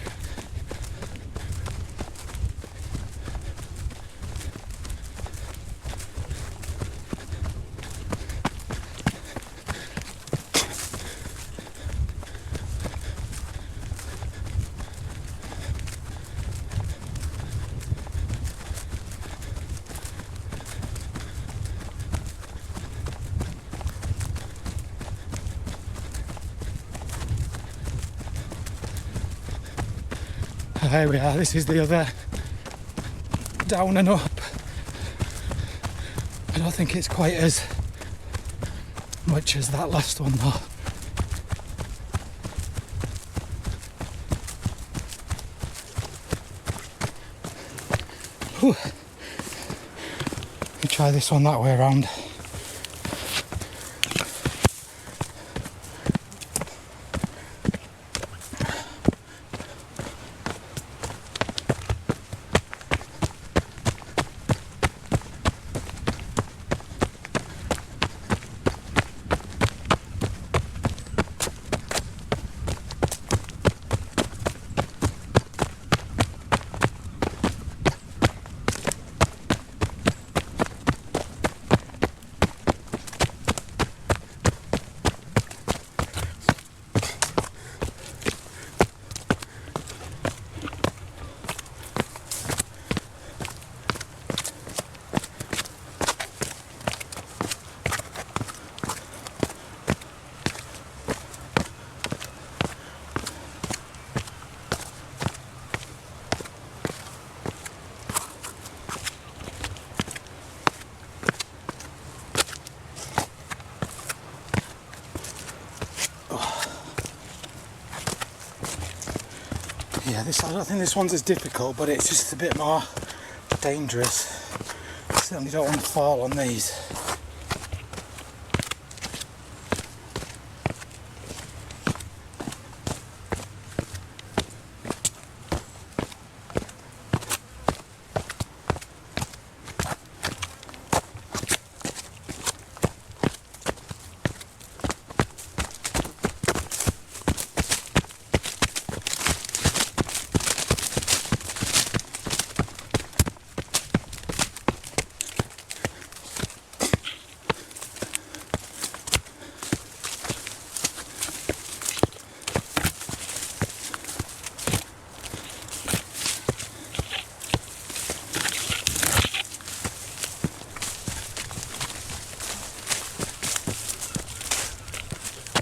There we are, this is the other down and up. I don't think it's quite as much as that last one though. Whew. Let me try this one that way around. Yeah, I don't think this one's as difficult, but it's just a bit more dangerous. I certainly don't want to fall on these.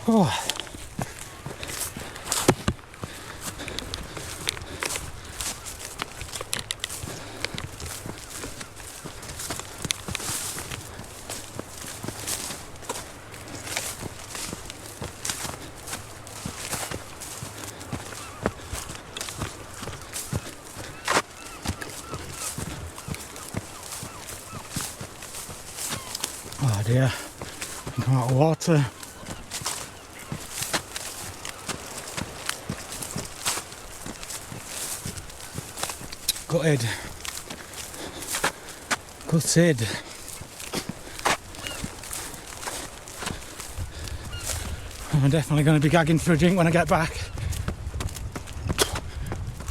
Oh. Oh dear, I'm out of water. Gutted. Gutted. I'm definitely going to be gagging for a drink when I get back.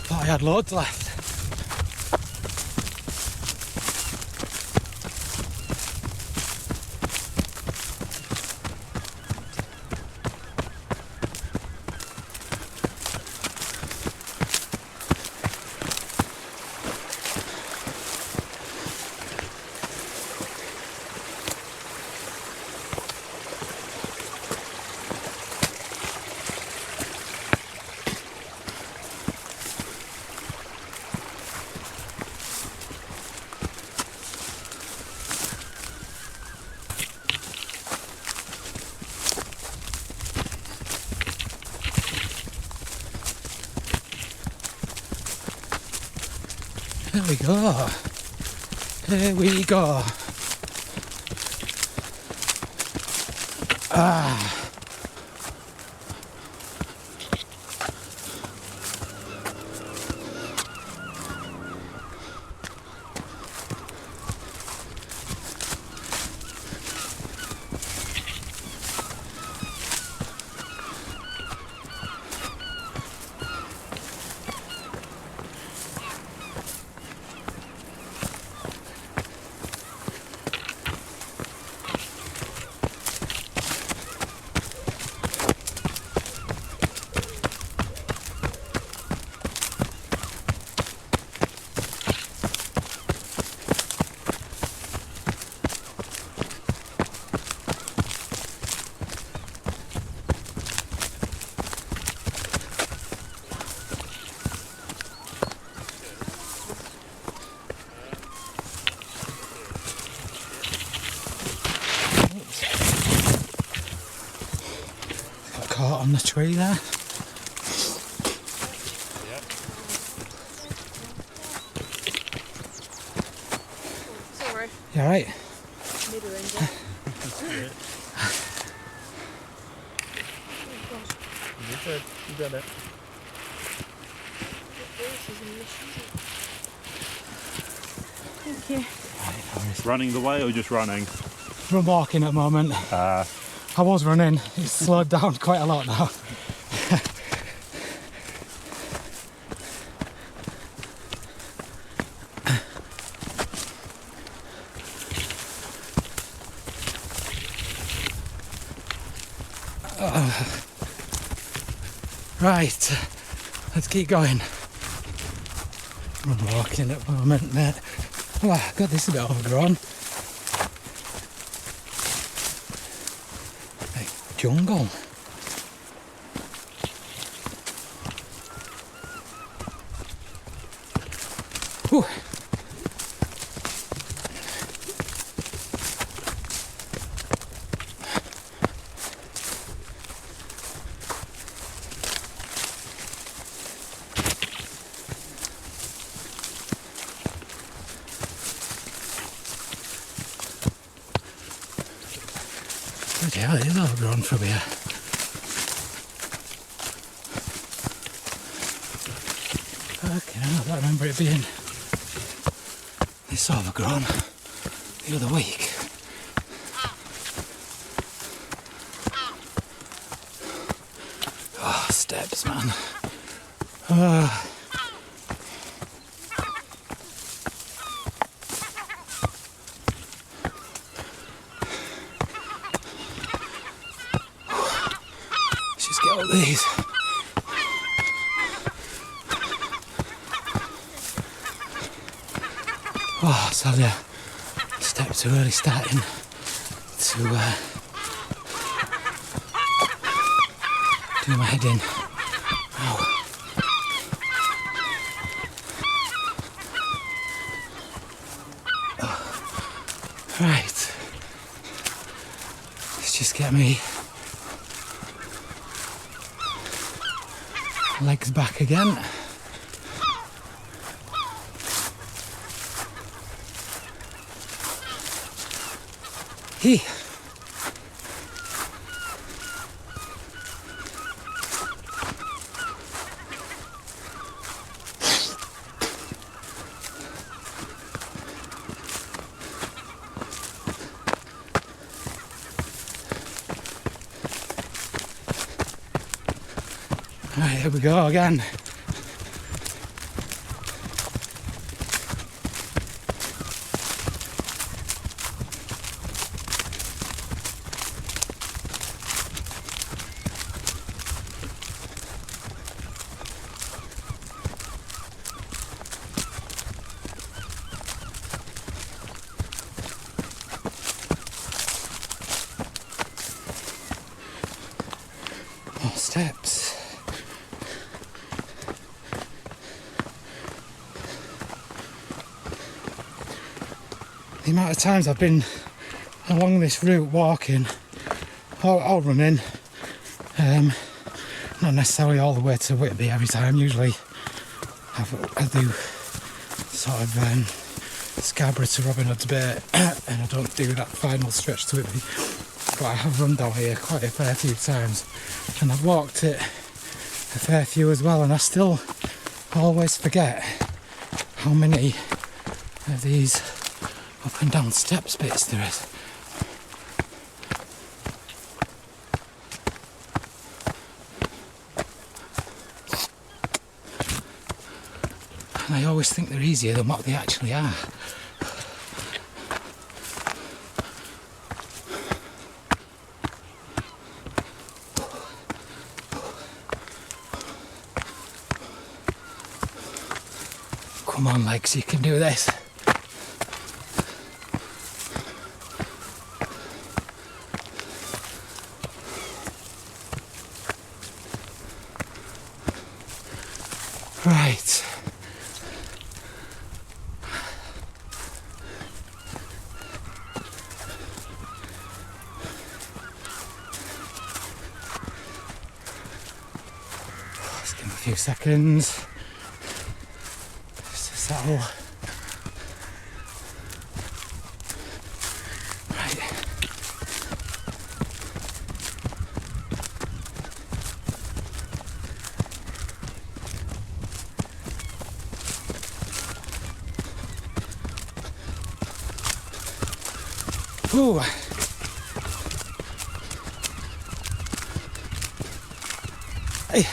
Thought I had loads left. There we go. There we go. Ah. Got caught on the tree there. Sorry. You alright? Middle end. You got it. Thank you. Running the way or just running? I'm walking at the moment. I was running. It's slowed down quite a lot now. Right, let's keep going. I'm walking at the moment, mate. Oh, God, this is a bit overgrown. Like jungle. Whew. Bloody hell, it is overgrown from here. Fucking hell, I don't remember it being this overgrown the other week. Oh, steps, man. Let's just get up these. Oh, so the steps are really starting to do my head in. Ow. Right. Let's just get me legs back again. Hey. here we go again. More steps. The amount of times I've been along this route walking or running, not necessarily all the way to Whitby every time. Usually I do sort of Scarborough to Robin Hood's Bay and I don't do that final stretch to Whitby, but I have run down here quite a fair few times and I've walked it a fair few as well, and I still always forget how many of these up and down steps bits there is. And I always think they're easier than what they actually are. Come on, legs, you can do this. Right. Let's give him a few seconds. Just to settle. Right. Ooh. Hey.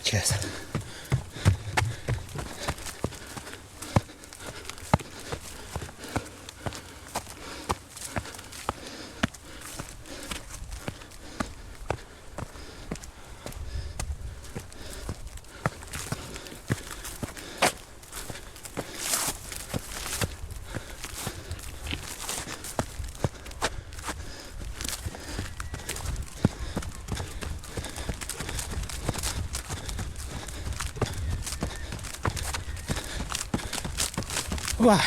Cheers. Wow.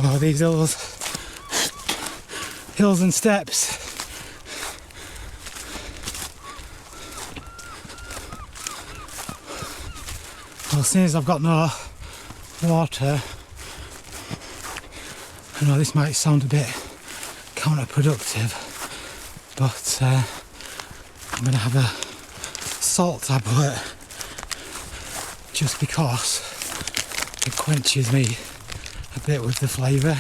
Oh, these hills and steps. Well, seeing as I've got no water, I know this might sound a bit counterproductive, but I'm going to have a salt tablet just because it quenches me a bit with the flavour.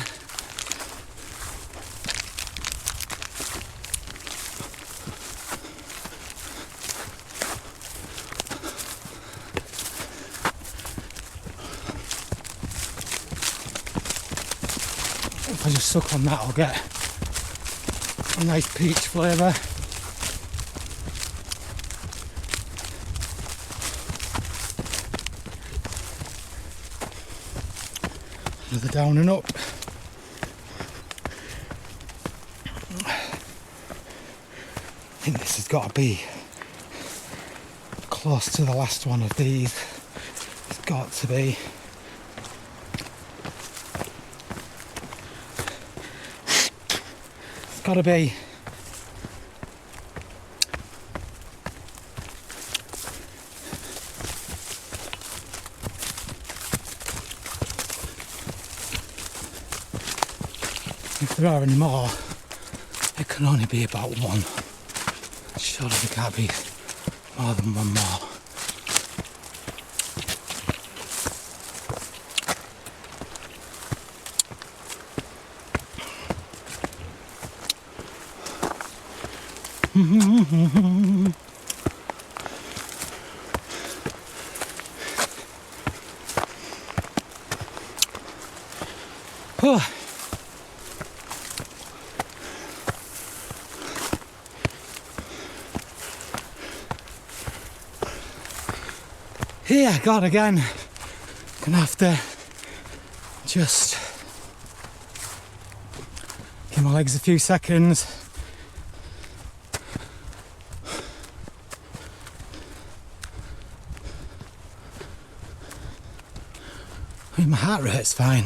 If I just suck on that, I'll get a nice peach flavour. Another down and up. I think this has got to be close to the last one of these. It's got to be. It's got to be. If there are any more, it can only be about one. Surely there can't be more than one more. Oh. Yeah, God, again, gonna have to just give my legs a few seconds. I mean, my heart rate's fine.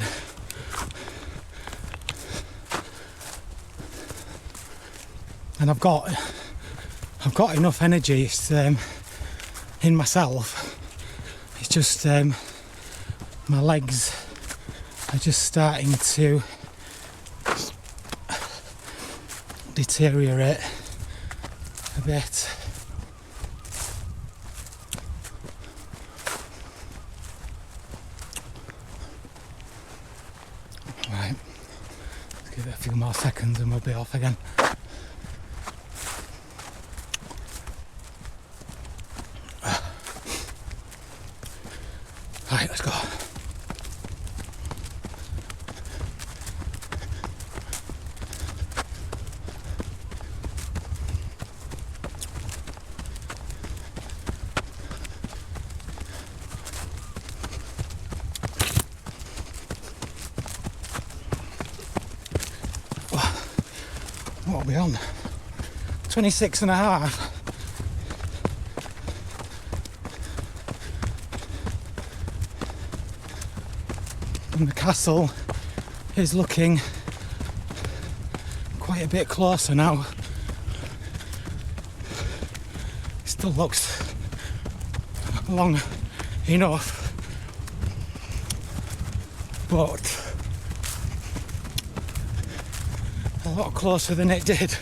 And I've got enough energy in myself. It's just my legs are just starting to deteriorate a bit. Right, let's give it a few more seconds and we'll be off again. Right, let's go. What are we on? 26 and a half. And the castle is looking quite a bit closer now. It still looks long enough, but a lot closer than it did.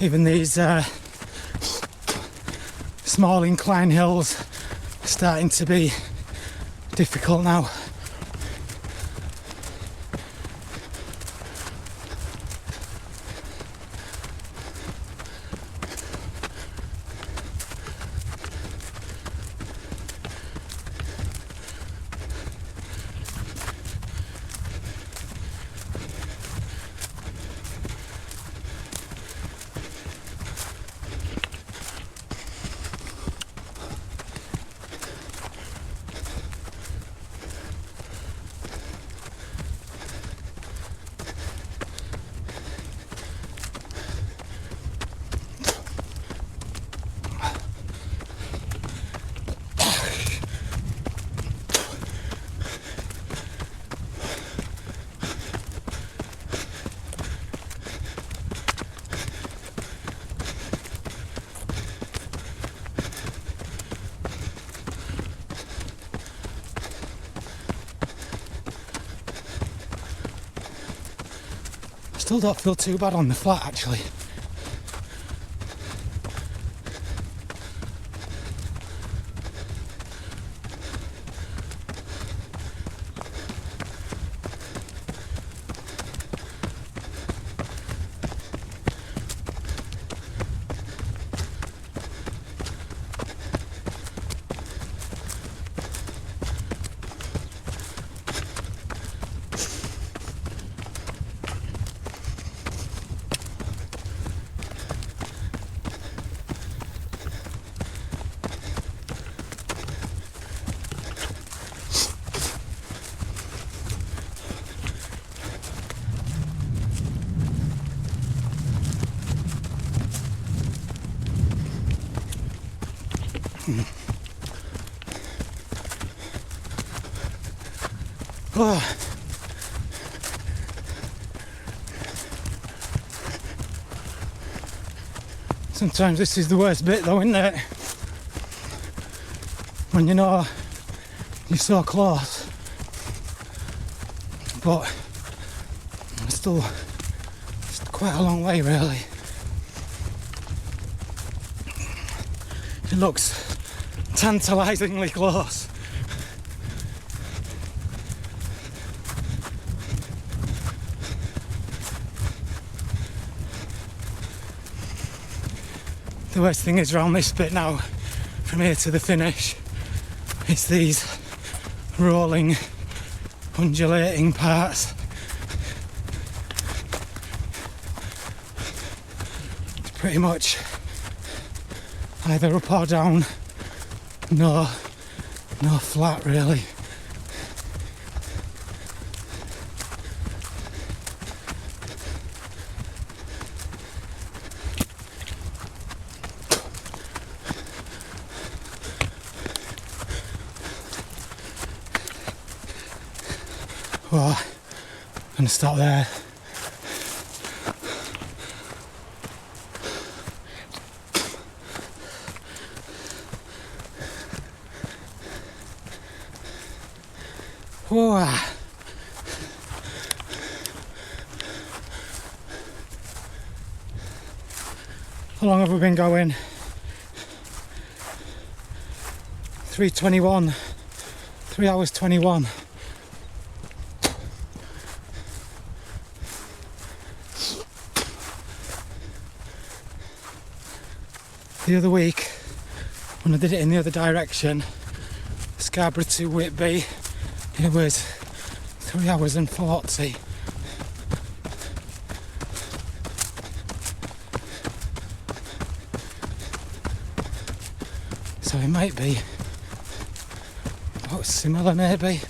Even these small incline hills are starting to be difficult now. Still don't feel too bad on the flat actually. Oh. Sometimes this is the worst bit though, isn't it? When you know you're so close, but it's still quite a long way really. It looks tantalisingly close. The worst thing is around this bit now, from here to the finish, it's these rolling, undulating parts. It's pretty much either up or down, no flat really. Well, I'm going to stop there. Whoa. How long have we been going? 3:21, 3 hours 21. The other week, when I did it in the other direction, Scarborough to Whitby, it was 3 hours and 40. So it might be about similar maybe.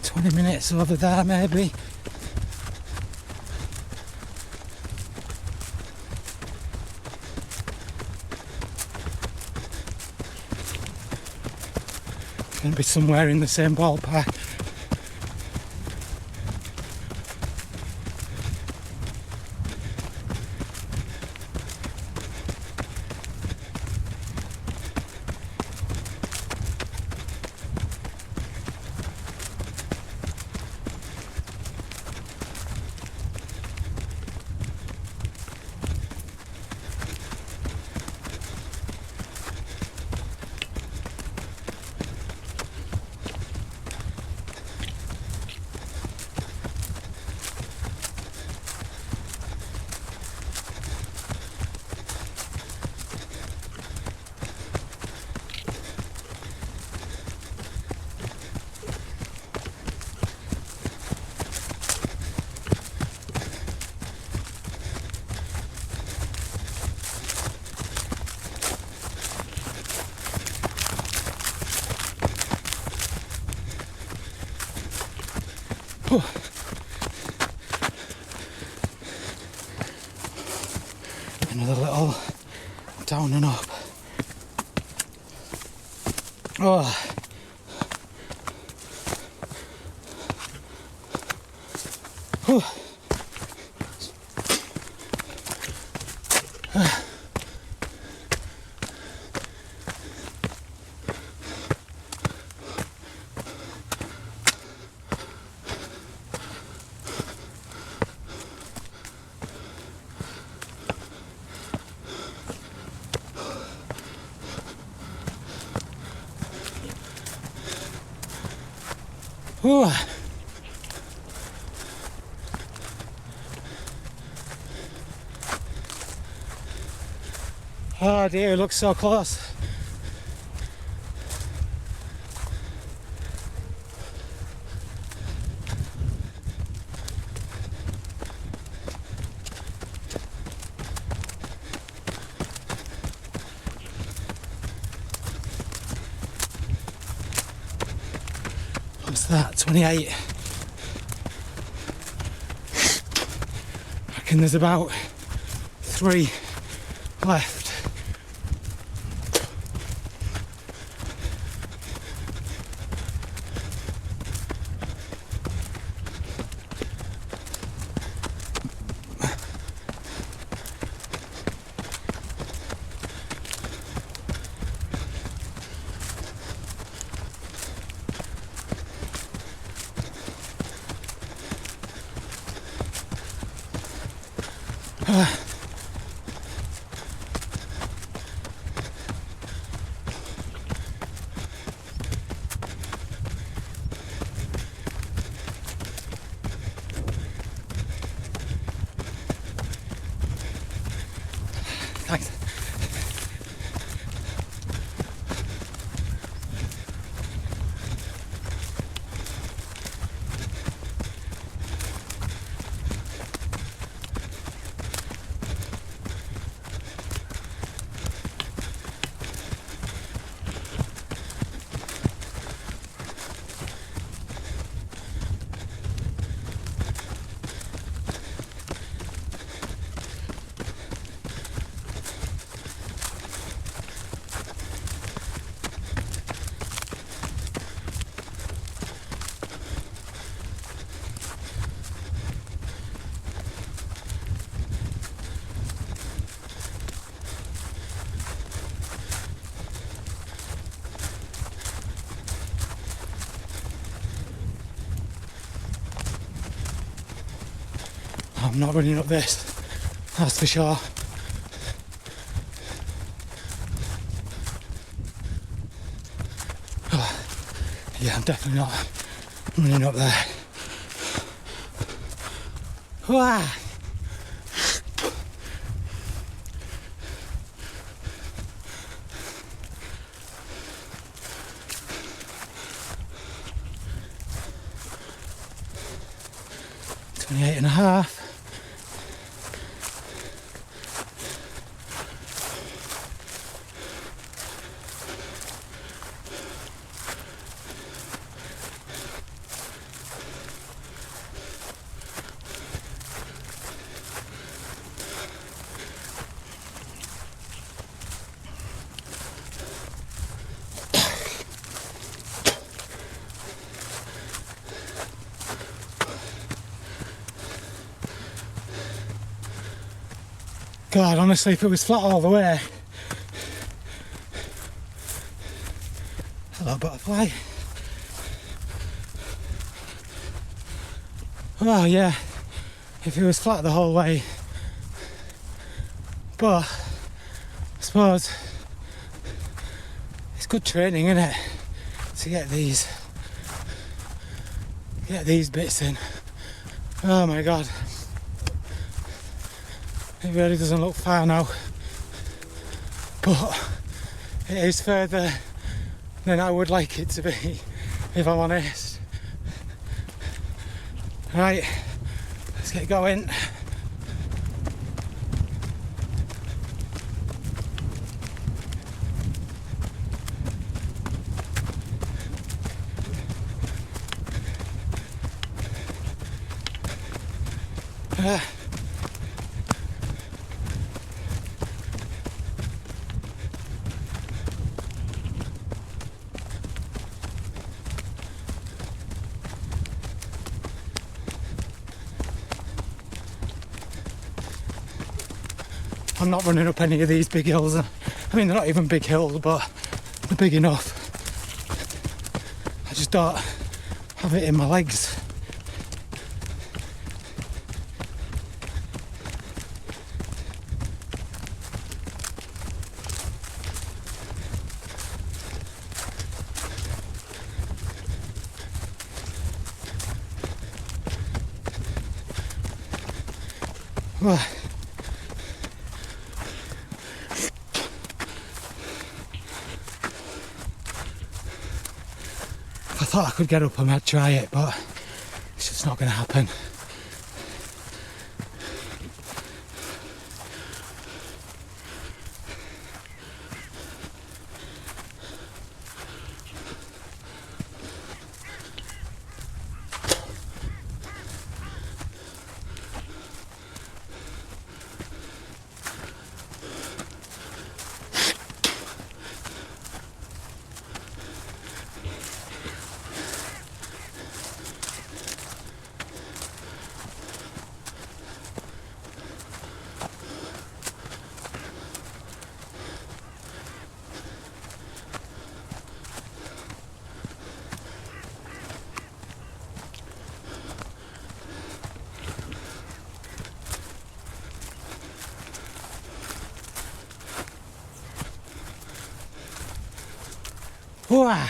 20 minutes over there maybe. Going to be somewhere in the same ballpark. Another little down and up. Oh. Whew. Whew. Oh dear, it looks so close. What's that? 28. I reckon there's about 3 left. Thanks. I'm not running up this, that's for sure. Oh, yeah, I'm definitely not running up there. Wah! $28 and a half. God, honestly, if it was flat all the way. Hello, butterfly. Oh yeah, if it was flat the whole way. But I suppose it's good training, isn't it? To get these bits in. Oh my God. It really doesn't look far now, but it is further than I would like it to be, if I'm honest. Right, let's get going. I'm not running up any of these big hills. I mean, they're not even big hills, but they're big enough. I just don't have it in my legs. Well, I thought I could get up and I'd try it, but it's just not going to happen. Wow.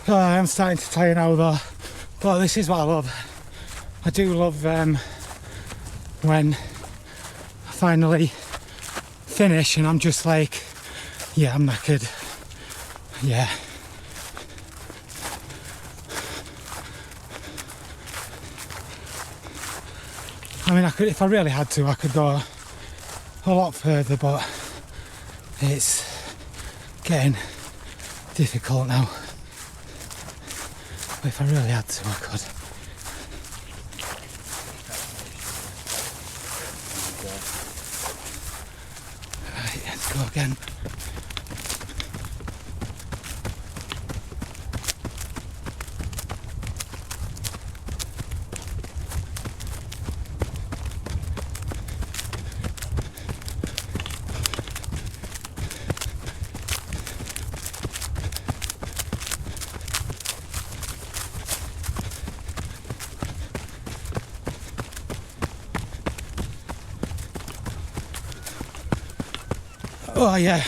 Oh, I'm starting to tire now though, but this is what I love. I do love when I finally finish and I'm just like, yeah, I'm knackered. Yeah. I mean, I could, if I really had to, I could go a lot further, but it's getting difficult now. But if I really had to, I could. Right, let's go again. Oh yeah.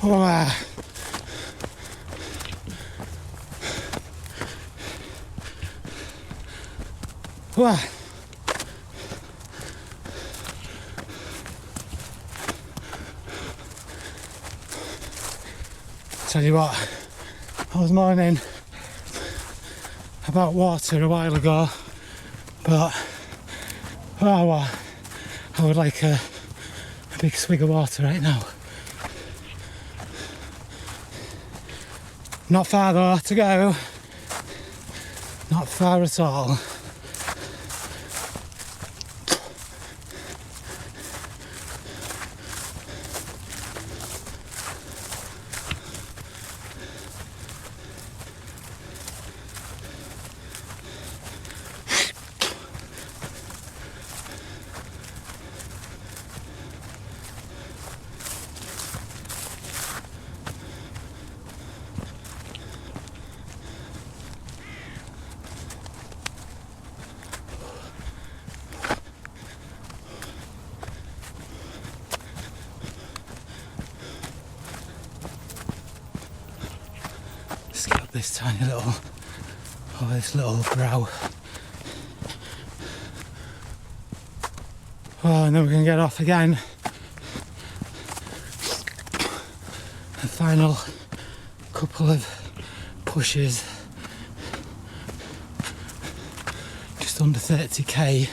Oh, tell you what, I was moaning about water a while ago, but I would like a big swig of water right now. Not far though to go, not far at all. Skip this tiny little, this little brow. Oh, and then we're going to get off again. The final couple of pushes. Just under 30k.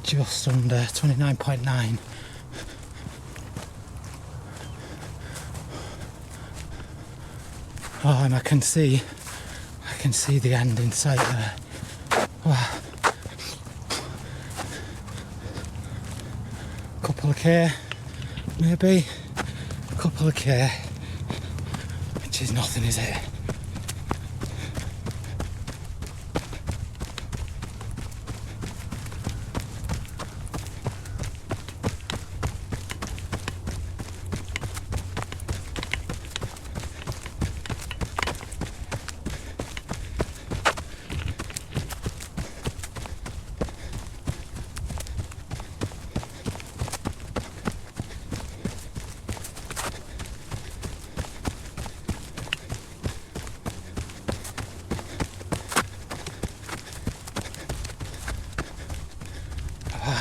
Just under 29.9. Oh, and I can see the end in sight there. Oh. Couple of K, maybe a couple of K, which is nothing, is it?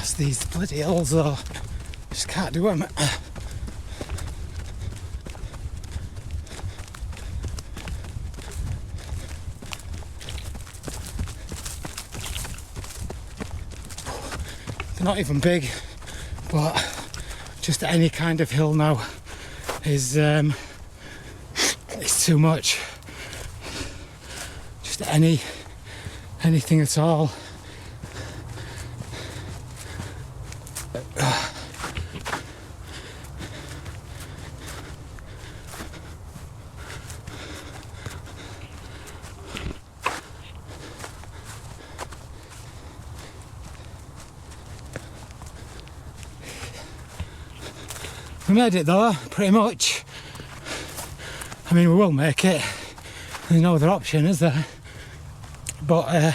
It's these bloody hills though, just can't do them. They're not even big, but just any kind of hill now is it's too much. Just anything at all. We made it though, pretty much. I mean, we will make it. There's no other option, is there? But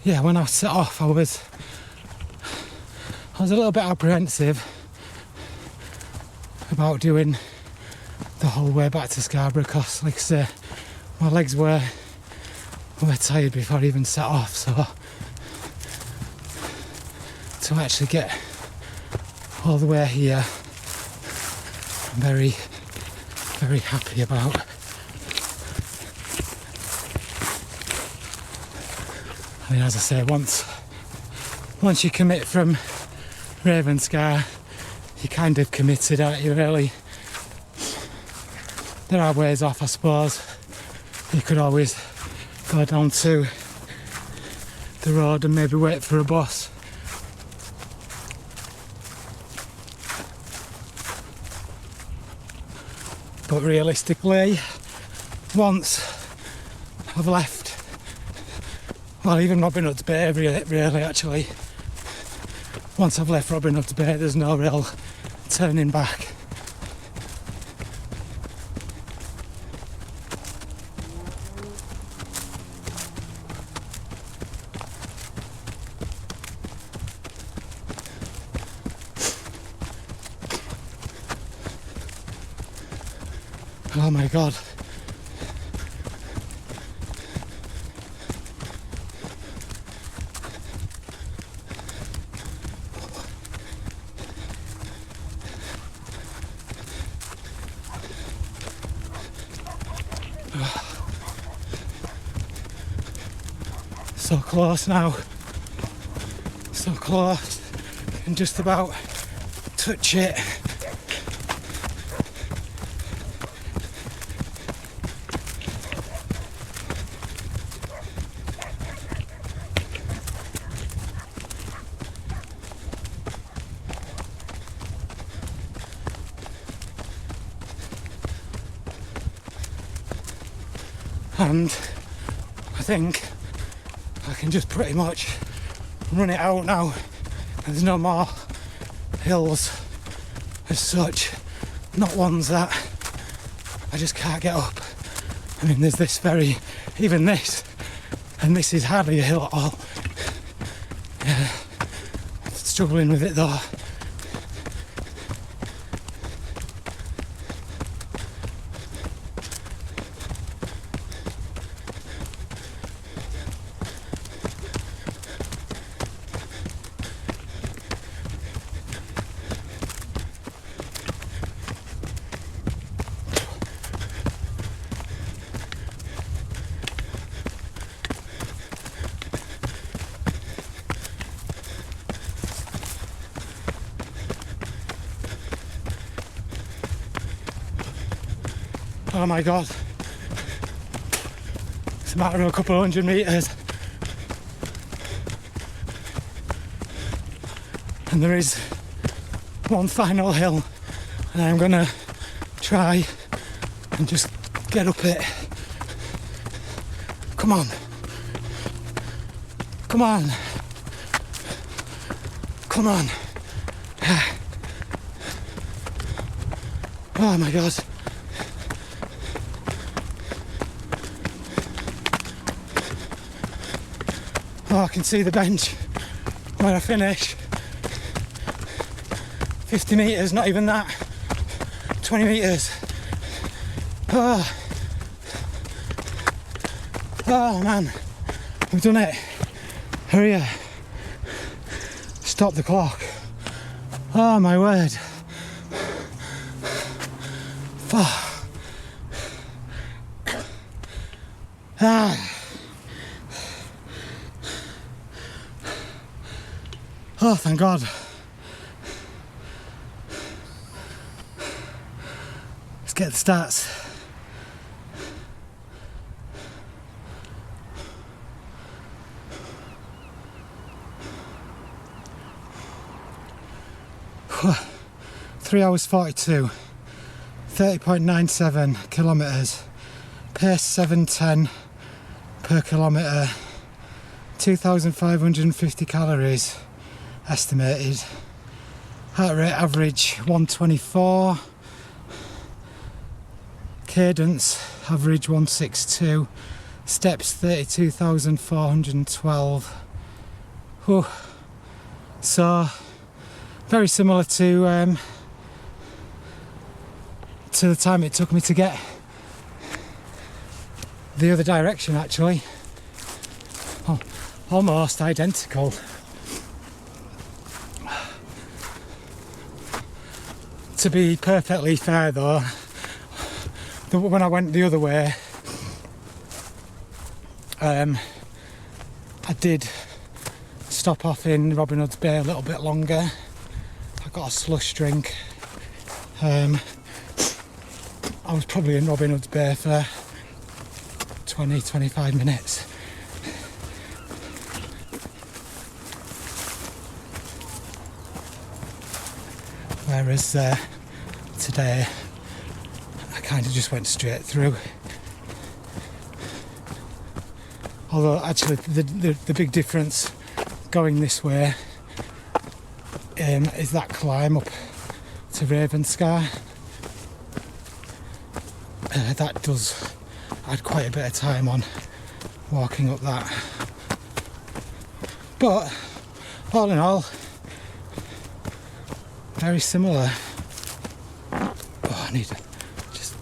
yeah, when I set off, I was a little bit apprehensive about doing the whole way back to Scarborough, because, like I say, my legs were tired before I even set off. So to actually get all the way here, I'm very, very happy about. I mean, as I say, once you commit from Ravenscar, you kind of committed, aren't you, really? There are ways off, I suppose. You could always go down to the road and maybe wait for a bus. But realistically, once I've left, well, even Robin Hood's Bay, really, actually, once I've left Robin Hood's Bay, there's no real turning back. Oh my god. So close now. So close. Can just about touch it. And I think I can just pretty much run it out now. There's no more hills as such, not ones that I just can't get up. I mean, there's this even this, and this is hardly a hill at all. Yeah, struggling with it though. Oh my god, it's a matter of a couple of 100 metres and there is one final hill and I'm gonna try and just get up it. Come on, come on, come on. Oh my god. Oh, I can see the bench when I finish. 50 metres, not even that. 20 metres. Oh. Oh man, we've done it. Hurry up. Stop the clock. Oh my word. Oh. Ah. Oh, thank God. Let's get the stats. Whew. 3 hours 42, 30.97 kilometres, pace 7:10 per kilometre, 2,550 calories. Estimated. Heart rate average 124. Cadence average 162. Steps 32,412. Whew. So very similar to the time it took me to get the other direction actually. Oh, almost identical. To be perfectly fair though, when I went the other way, I did stop off in Robin Hood's Bay a little bit longer. I got a slush drink. I was probably in Robin Hood's Bay for 20-25 minutes. Whereas today I kind of just went straight through. Although actually the big difference going this way is that climb up to Ravenscar. That does add quite a bit of time on walking up that. But all in all, very similar. Oh, I need just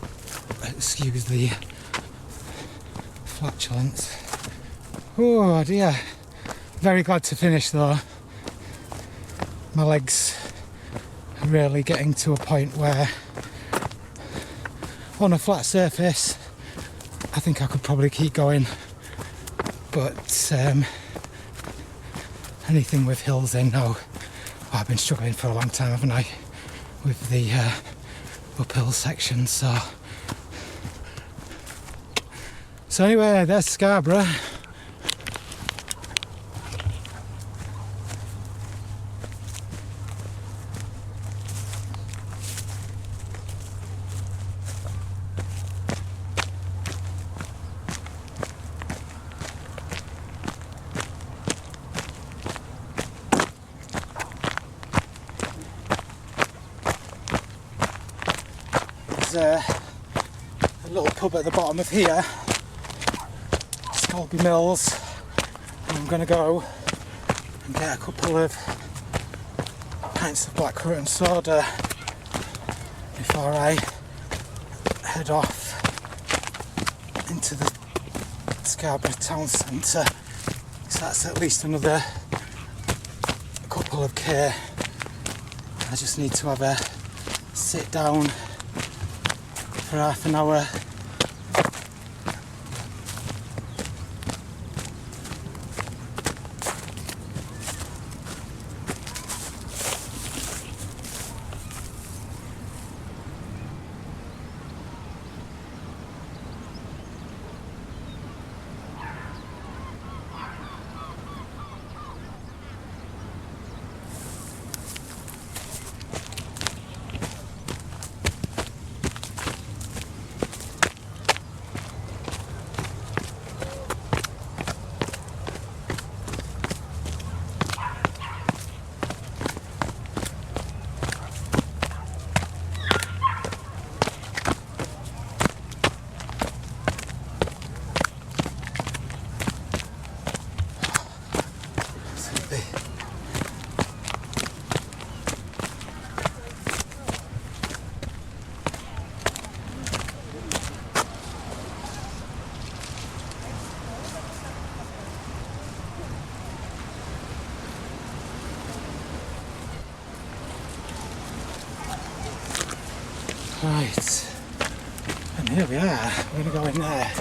excuse the flatulence. Oh dear. Very glad to finish though. My legs are really getting to a point where on a flat surface I think I could probably keep going, but anything with hills in now, I've been struggling for a long time, haven't I, with the uphill section. So anyway, there's Scarborough. There's a little pub at the bottom of here, Scarborough Mills, and I'm going to go and get a couple of pints of blackcurrant and soda before I head off into the Scarborough town centre. So that's at least another couple of K. I just need to have a sit down for half an hour. Right, and here we are, we're going to go in there.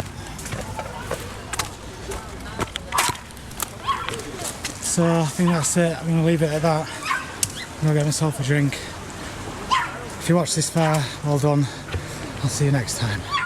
So I think that's it, I'm going to leave it at that. I'm going to get myself a drink. If you watched this far, well done. I'll see you next time.